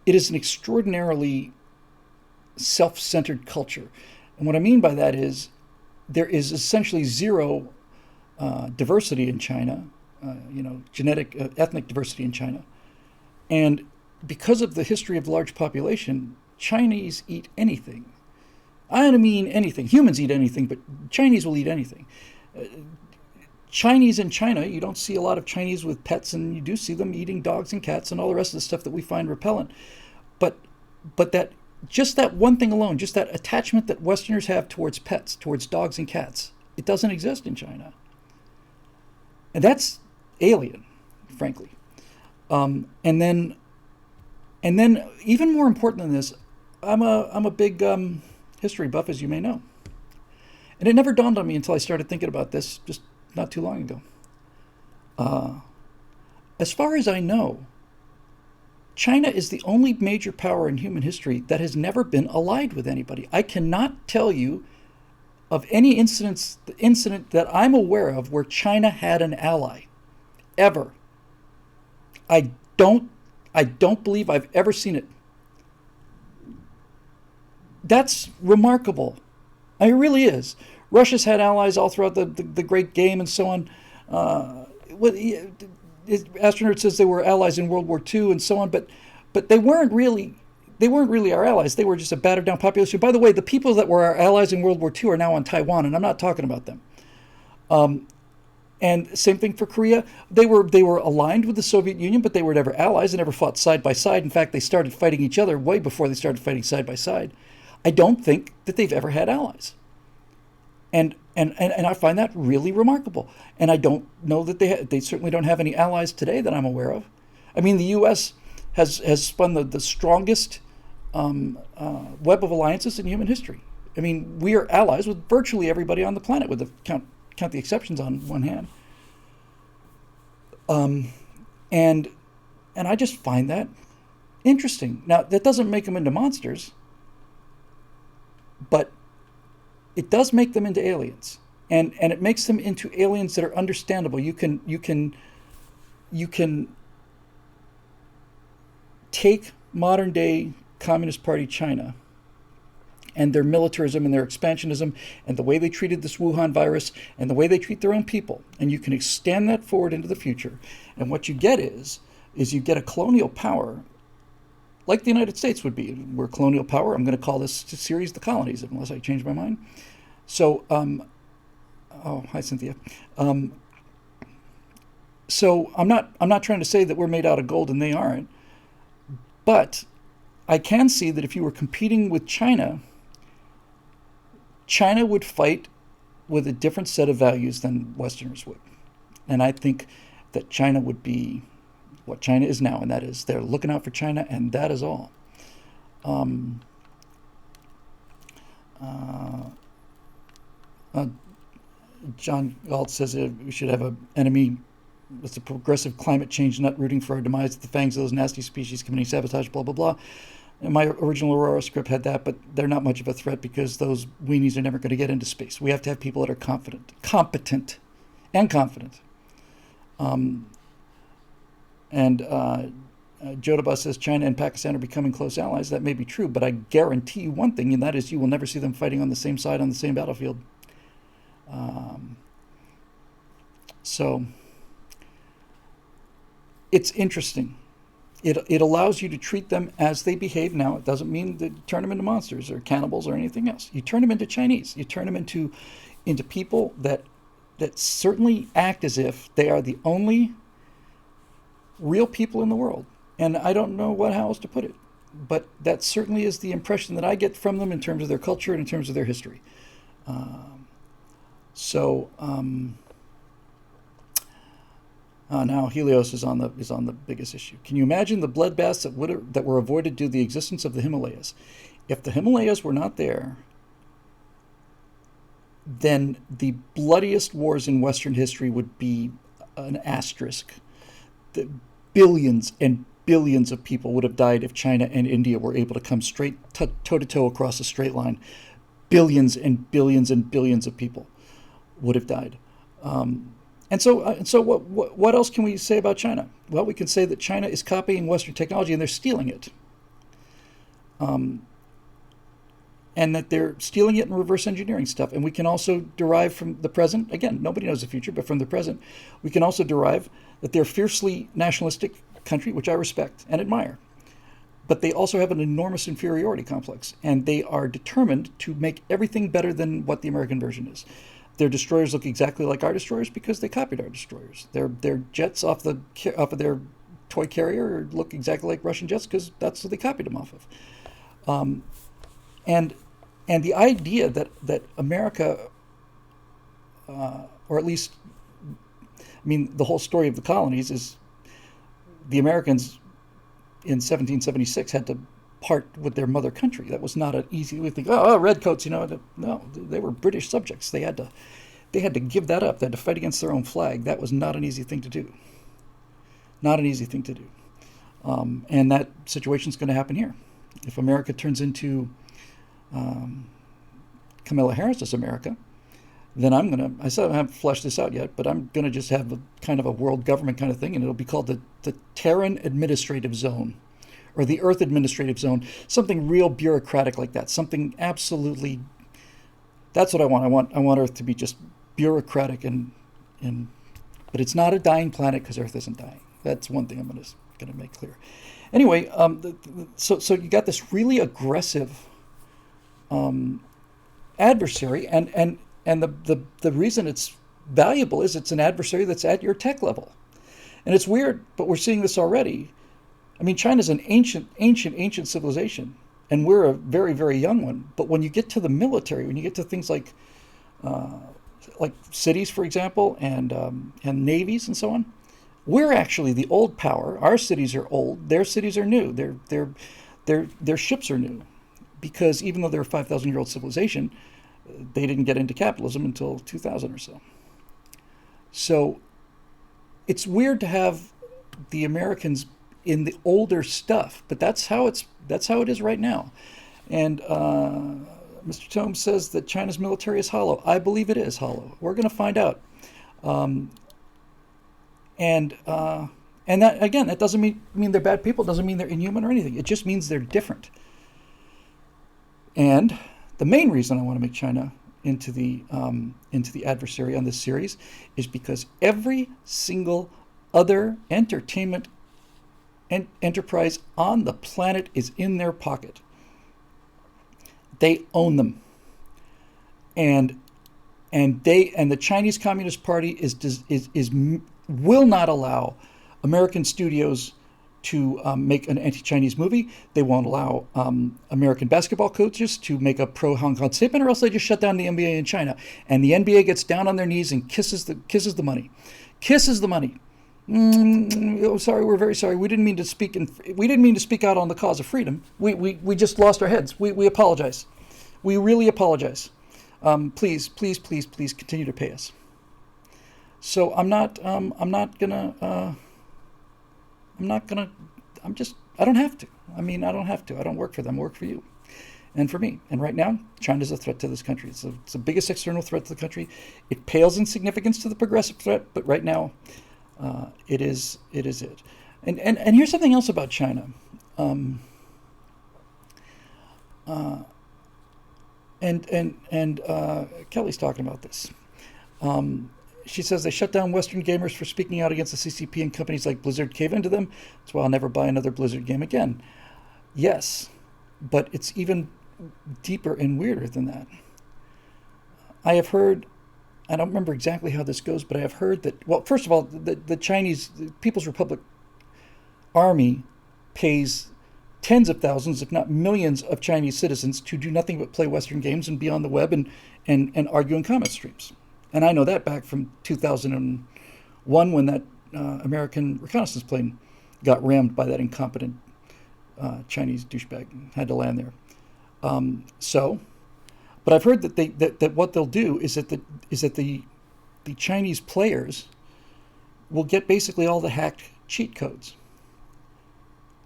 Speaker 1: it is an extraordinarily self-centered culture. And what I mean by that is there is essentially zero diversity in China, ethnic diversity in China. And because of the history of the large population, Chinese eat anything. I don't mean anything. Humans eat anything, but Chinese will eat anything. Chinese in China, you don't see a lot of Chinese with pets, and you do see them eating dogs and cats and all the rest of the stuff that we find repellent. But that just that one thing alone, just that attachment that Westerners have towards pets, towards dogs and cats, it doesn't exist in China. And that's alien, frankly. And then even more important than this, I'm a big history buff, as you may know. And it never dawned on me until I started thinking about this just not too long ago. As far as I know, China is the only major power in human history that has never been allied with anybody. I cannot tell you of any incident that I'm aware of where China had an ally, ever. I don't believe I've ever seen it. That's remarkable. It really is. Russia's had allies all throughout the Great Game and so on. Astronaut says they were allies in World War II and so on, but they weren't really our allies. They were just a battered down population. By the way, the people that were our allies in World War II are now on Taiwan, and I'm not talking about them. And same thing for Korea. They were aligned with the Soviet Union, but they were never allies. They never fought side by side. In fact, they started fighting each other way before they started fighting side by side. I don't think that they've ever had allies. And I find that really remarkable. And I don't know that they certainly don't have any allies today that I'm aware of. I mean, the U.S. has spun the strongest web of alliances in human history. I mean, we are allies with virtually everybody on the planet, with the count the exceptions on one hand. And and I just find that interesting. Now, that doesn't make them into monsters, but it does make them into aliens, and it makes them into aliens that are understandable. You can take modern day Communist Party China and their militarism and their expansionism and the way they treated this Wuhan virus and the way they treat their own people, and you can extend that forward into the future. And what you get is you get a colonial power like the United States would be. We're a colonial power. I'm going to call this series the colonies, unless I change my mind. So, oh, hi Cynthia. So I'm not trying to say that we're made out of gold and they aren't, but I can see that if you were competing with China, China would fight with a different set of values than Westerners would. And I think that China would be what China is now, and that is they're looking out for China, and that is all. Um, uh, John Galt says we should have an enemy that's a progressive climate change, not rooting for our demise at the fangs of those nasty species committing sabotage, blah, blah, blah. And my original Aurora script had that, but they're not much of a threat because those weenies are never going to get into space. We have to have people that are competent, and confident. And Jodaba says China and Pakistan are becoming close allies. That may be true, but I guarantee you one thing, and that is you will never see them fighting on the same side on the same battlefield. So it's interesting. It allows you to treat them as they behave now. It doesn't mean that you turn them into monsters or cannibals or anything else. You turn them into Chinese. You turn them into people that certainly act as if they are the only real people in the world. And I don't know how else to put it, but that certainly is the impression that I get from them in terms of their culture and in terms of their history. Now Helios is on the biggest issue. Can you imagine the bloodbaths that were avoided due to the existence of the Himalayas? If the Himalayas were not there, then the bloodiest wars in Western history would be an asterisk. The billions and billions of people would have died if China and India were able to come straight toe to toe across a straight line. Billions and billions and billions of people would have died. And so what else can we say about China? Well, we can say that China is copying Western technology and they're stealing it. And that they're stealing it and reverse engineering stuff. And we can also derive from the present, again, nobody knows the future, but from the present, we can also derive that they're a fiercely nationalistic country, which I respect and admire. But they also have an enormous inferiority complex, and they are determined to make everything better than what the American version is. Their destroyers look exactly like our destroyers because they copied our destroyers. Their jets off of their toy carrier look exactly like Russian jets because that's what they copied them off of. And the idea that America, or at least, I mean, the whole story of the colonies is the Americans in 1776 had to part with their mother country. That was not an easy. We think, oh, redcoats, no, they were British subjects. They had to give that up. They had to fight against their own flag. That was not an easy thing to do. Not an easy thing to do. And that situation is going to happen here. If America turns into Kamala Harris's America, then I still haven't fleshed this out yet, but I'm going to just have a kind of a world government kind of thing, and it'll be called the Terran Administrative Zone, or the Earth Administrative Zone, something real bureaucratic like that, something absolutely, that's what I want. I want Earth to be just bureaucratic, but it's not a dying planet because Earth isn't dying. That's one thing I'm going to make clear. Anyway, so you got this really aggressive adversary, and the reason it's valuable is it's an adversary that's at your tech level. And it's weird, but we're seeing this already. I mean, China's an ancient civilization, and we're a very, very young one. But when you get to the military, when you get to things like cities, for example, and navies and so on, we're actually the old power. Our cities are old. Their cities are new. their ships are new, because even though they're a 5,000-year-old civilization, they didn't get into capitalism until 2000 or so. So it's weird to have the Americans in the older stuff, but that's how it is right now. And Mr. Tome says that China's military is hollow. I believe it is hollow. We're going to find out. And that, again, that doesn't mean they're bad people. It doesn't mean they're inhuman or anything. It just means they're different. And the main reason I want to make China into the adversary on this series is because every single other entertainment enterprise on the planet is in their pocket. They own them, and the Chinese Communist Party will not allow American studios to make an anti-Chinese movie. They won't allow American basketball coaches to make a pro-Hong Kong statement, or else they just shut down the NBA in China. And the NBA gets down on their knees and kisses the money. Kisses the money. Sorry, we're very sorry. We didn't mean to speak out on the cause of freedom. We just lost our heads. We apologize. We really apologize. Please continue to pay us. So I don't have to. I don't have to. I don't work for them. I work for you and for me. And right now, China's a threat to this country. It's the biggest external threat to the country. It pales in significance to the progressive threat, but right now, it is it. And here's something else about China. Kelly's talking about this. She says they shut down Western gamers for speaking out against the CCP, and companies like Blizzard cave into them. That's why I'll never buy another Blizzard game again. Yes, but it's even deeper and weirder than that. I have heard, I don't remember exactly how this goes, but I have heard that, well, first of all, the Chinese People's Republic Army pays tens of thousands, if not millions, of Chinese citizens to do nothing but play Western games and be on the web and argue in comment streams. And I know that back from 2001 when that American reconnaissance plane got rammed by that incompetent Chinese douchebag and had to land there. But I've heard that what they'll do is that the Chinese players will get basically all the hacked cheat codes.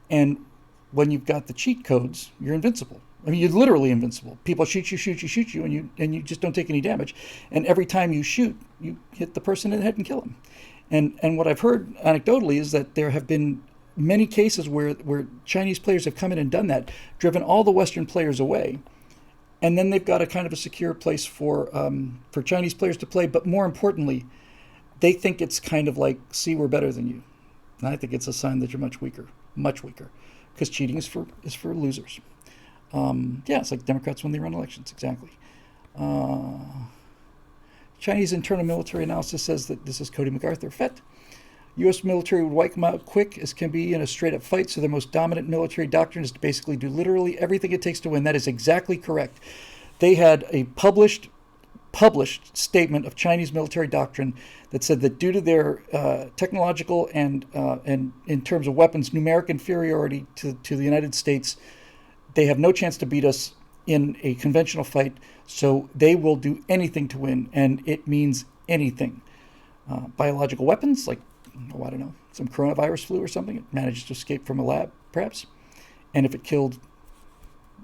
Speaker 1: And when you've got the cheat codes, you're invincible. You're literally invincible. People shoot you, and you just don't take any damage. And every time you shoot, you hit the person in the head and kill them. And what I've heard anecdotally is that there have been many cases where Chinese players have come in and done that, driven all the Western players away, and then they've got a kind of a secure place for Chinese players to play. But more importantly, they think it's kind of like, see, we're better than you. And I think it's a sign that you're much weaker, because cheating is for losers. It's like Democrats when they run elections, exactly. Chinese internal military analysis says that, this is Cody MacArthur, FET. U.S. military would wipe them out quick as can be in a straight-up fight, so their most dominant military doctrine is to basically do literally everything it takes to win. That is exactly correct. They had a published statement of Chinese military doctrine that said that due to their technological and in terms of weapons, numeric inferiority to the United States, they have no chance to beat us in a conventional fight, so they will do anything to win, and it means anything. Biological weapons, like, I don't know, some coronavirus flu or something, it managed to escape from a lab, perhaps. And if it killed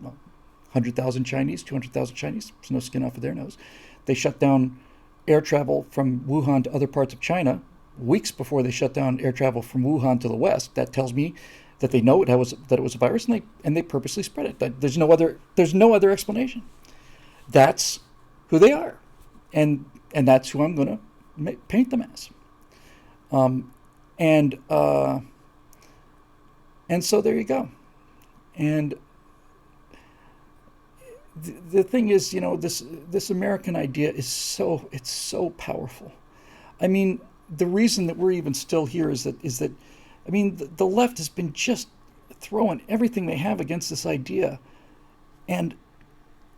Speaker 1: 100,000 Chinese, 200,000 Chinese, there's no skin off of their nose. They shut down air travel from Wuhan to other parts of China weeks before they shut down air travel from Wuhan to the West. That tells me that they know that it was a virus, and they purposely spread it. There's no other explanation. That's who they are, and that's who I'm going to paint them as. And so there you go. And the thing is, this American idea is so powerful. The reason that we're even still here is that the left has been just throwing everything they have against this idea, and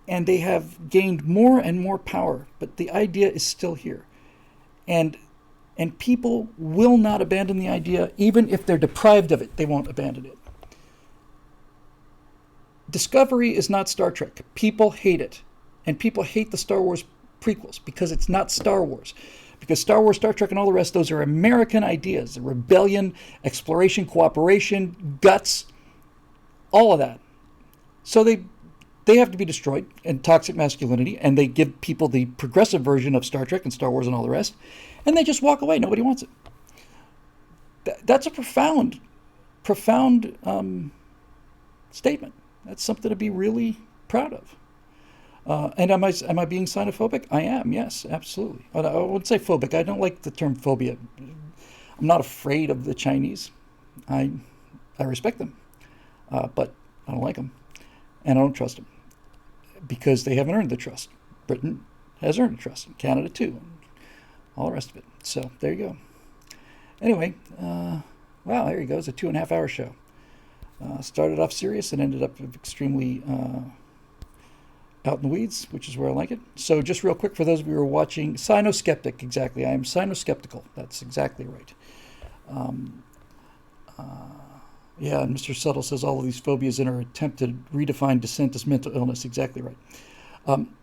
Speaker 1: they have gained more and more power, but the idea is still here. And people will not abandon the idea, even if they're deprived of it, they won't abandon it. Discovery is not Star Trek. People hate it. And people hate the Star Wars prequels because it's not Star Wars. Because Star Wars, Star Trek, and all the rest, those are American ideas. Rebellion, exploration, cooperation, guts, all of that. So they have to be destroyed, and toxic masculinity, and they give people the progressive version of Star Trek and Star Wars and all the rest, and they just walk away. Nobody wants it. That's a profound statement. That's something to be really proud of. And am I being xenophobic? I am, yes, absolutely. I wouldn't say phobic. I don't like the term phobia. I'm not afraid of the Chinese. I respect them, but I don't like them, and I don't trust them because they haven't earned the trust. Britain has earned the trust, Canada too, and all the rest of it. So there you go. Anyway, wow, there you go. It's a 2.5-hour show. Started off serious and ended up extremely out in the weeds, which is where I like it. So just real quick, for those of you who are watching, Sinoskeptic, exactly. I am Sinoskeptical. That's exactly right. Yeah, and Mr. Subtle says all of these phobias in our attempt to redefine dissent as mental illness. Exactly right.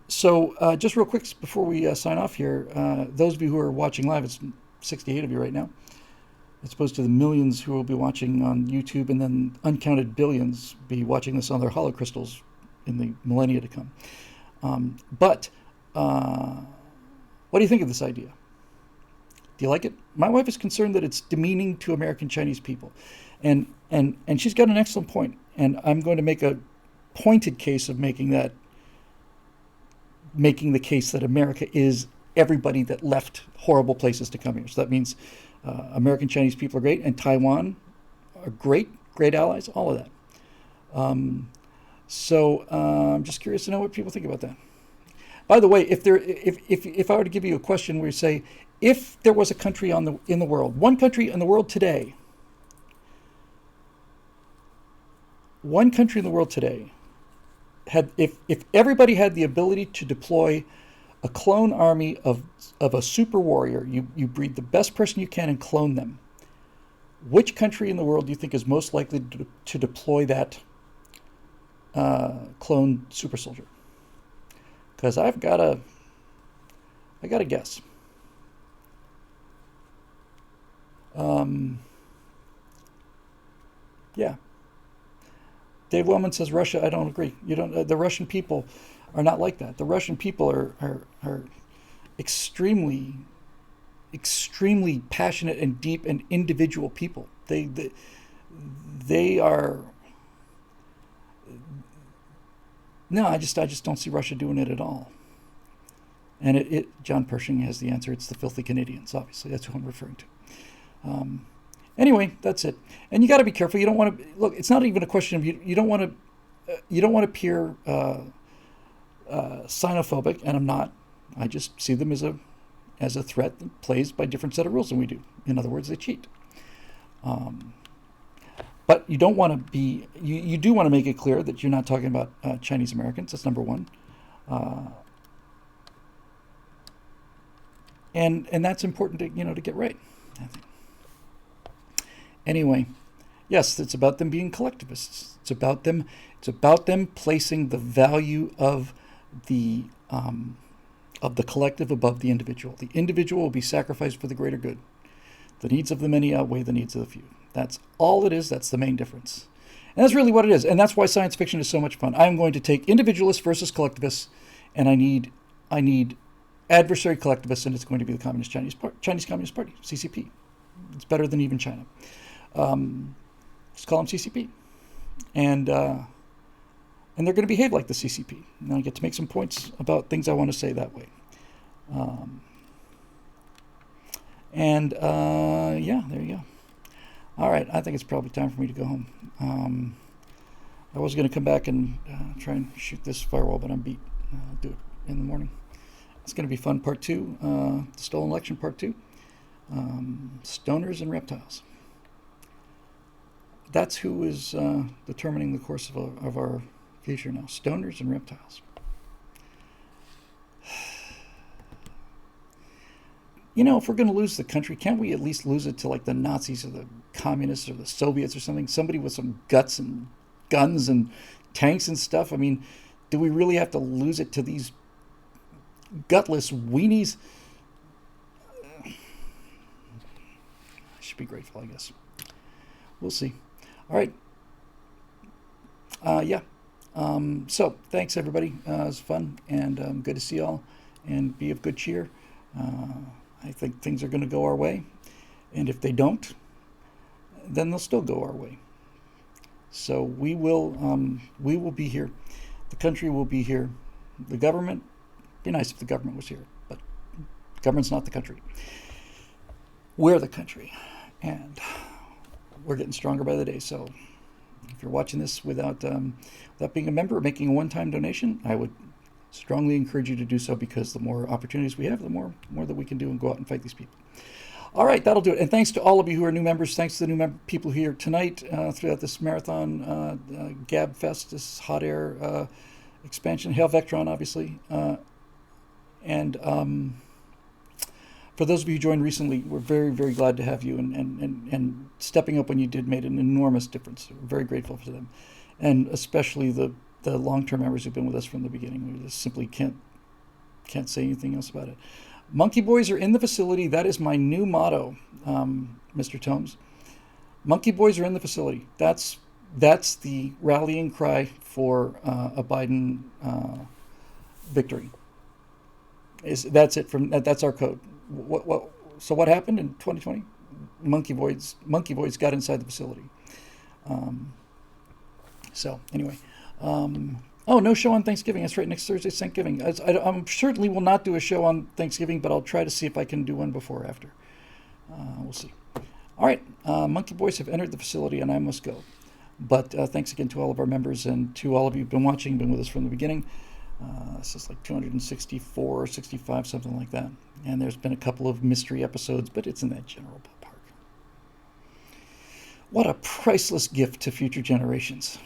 Speaker 1: So just real quick before we sign off here, those of you who are watching live, it's 68 of you right now, as opposed to the millions who will be watching on YouTube, and then uncounted billions be watching this on their holocrystals in the millennia to come. But what do you think of this idea? Do you like it? My wife is concerned that it's demeaning to American Chinese people. And she's got an excellent point. And I'm going to make a pointed case of making the case that America is everybody that left horrible places to come here. So that means American Chinese people are great, and Taiwan are great allies, all of that. So I'm just curious to know what people think about that. By the way, if I were to give you a question where you say, if there was a country in the world, one country in the world today, if everybody had the ability to deploy a clone army of a super warrior, you breed the best person you can and clone them, which country in the world do you think is most likely to deploy that clone super soldier? Because I got a guess. Yeah. Dave Wellman says Russia. I don't agree. You don't. The Russian people are not like that. The Russian people are extremely passionate and deep and individual people. They are. No, I just don't see Russia doing it at all. And John Pershing has the answer. It's the filthy Canadians, obviously. That's who I'm referring to. Anyway, that's it. And you got to be careful. You don't want to look. It's not even a question of you don't want to appear xenophobic, and I'm not. I just see them as a threat that plays by a different set of rules than we do. In other words, they cheat. But you don't want to be. You do want to make it clear that you're not talking about Chinese Americans. That's number one. And that's important to get right, I think. Anyway, yes, it's about them being collectivists. It's about them placing the value of the collective above the individual. The individual will be sacrificed for the greater good. The needs of the many outweigh the needs of the few. That's all it is. That's the main difference. And that's really what it is. And that's why science fiction is so much fun. I'm going to take individualists versus collectivists, and I need adversary collectivists, and it's going to be the Chinese Communist Party, CCP. It's better than even China. Just call them CCP. And they're going to behave like the CCP. And I get to make some points about things I want to say that way. Yeah, there you go. All right, I think it's probably time for me to go home. I was going to come back and try and shoot this firewall, but I'm beat. I'll do it in the morning. It's going to be fun. Part 2, the stolen election, part 2. Stoners and reptiles. That's who is determining the course of our future now. Stoners and reptiles. If we're going to lose the country, can't we at least lose it to like the Nazis or the communists or the Soviets or something? Somebody with some guts and guns and tanks and stuff. I mean, do we really have to lose it to these gutless weenies? I should be grateful, I guess. We'll see. All right. Yeah. So thanks, everybody. It was fun and good to see y'all and be of good cheer. I think things are going to go our way. And if they don't, then they'll still go our way. So we will be here. The country will be here. The government, be nice if the government was here, but the government's not the country. We're the country, and we're getting stronger by the day. So if you're watching this without being a member or making a one-time donation, I would strongly encourage you to do so, because the more opportunities we have, the more that we can do and go out and fight these people. All right, that'll do it. And thanks to all of you who are new members. Thanks to the new people here tonight throughout this marathon, Gab Fest, this hot air expansion, Hail Vectron, obviously. And for those of you who joined recently, we're very, very glad to have you. And stepping up when you did made an enormous difference. We're very grateful for them. And especially the long-term members who've been with us from the beginning. We just simply can't say anything else about it. Monkey Boys are in the facility. That is my new motto, Mr. Tomes. Monkey Boys are in the facility. That's the rallying cry for a Biden victory. That's it. That's our code. So what happened in 2020? Monkey Boys got inside the facility. So anyway. Oh, no show on Thanksgiving. That's right. Next Thursday's Thanksgiving. I certainly will not do a show on Thanksgiving, but I'll try to see if I can do one before or after. We'll see. All right. Monkey Boys have entered the facility, and I must go. But thanks again to all of our members and to all of you who've been watching, been with us from the beginning. This is like 264 or 65, something like that. And there's been a couple of mystery episodes, but it's in that general ballpark. What a priceless gift to future generations.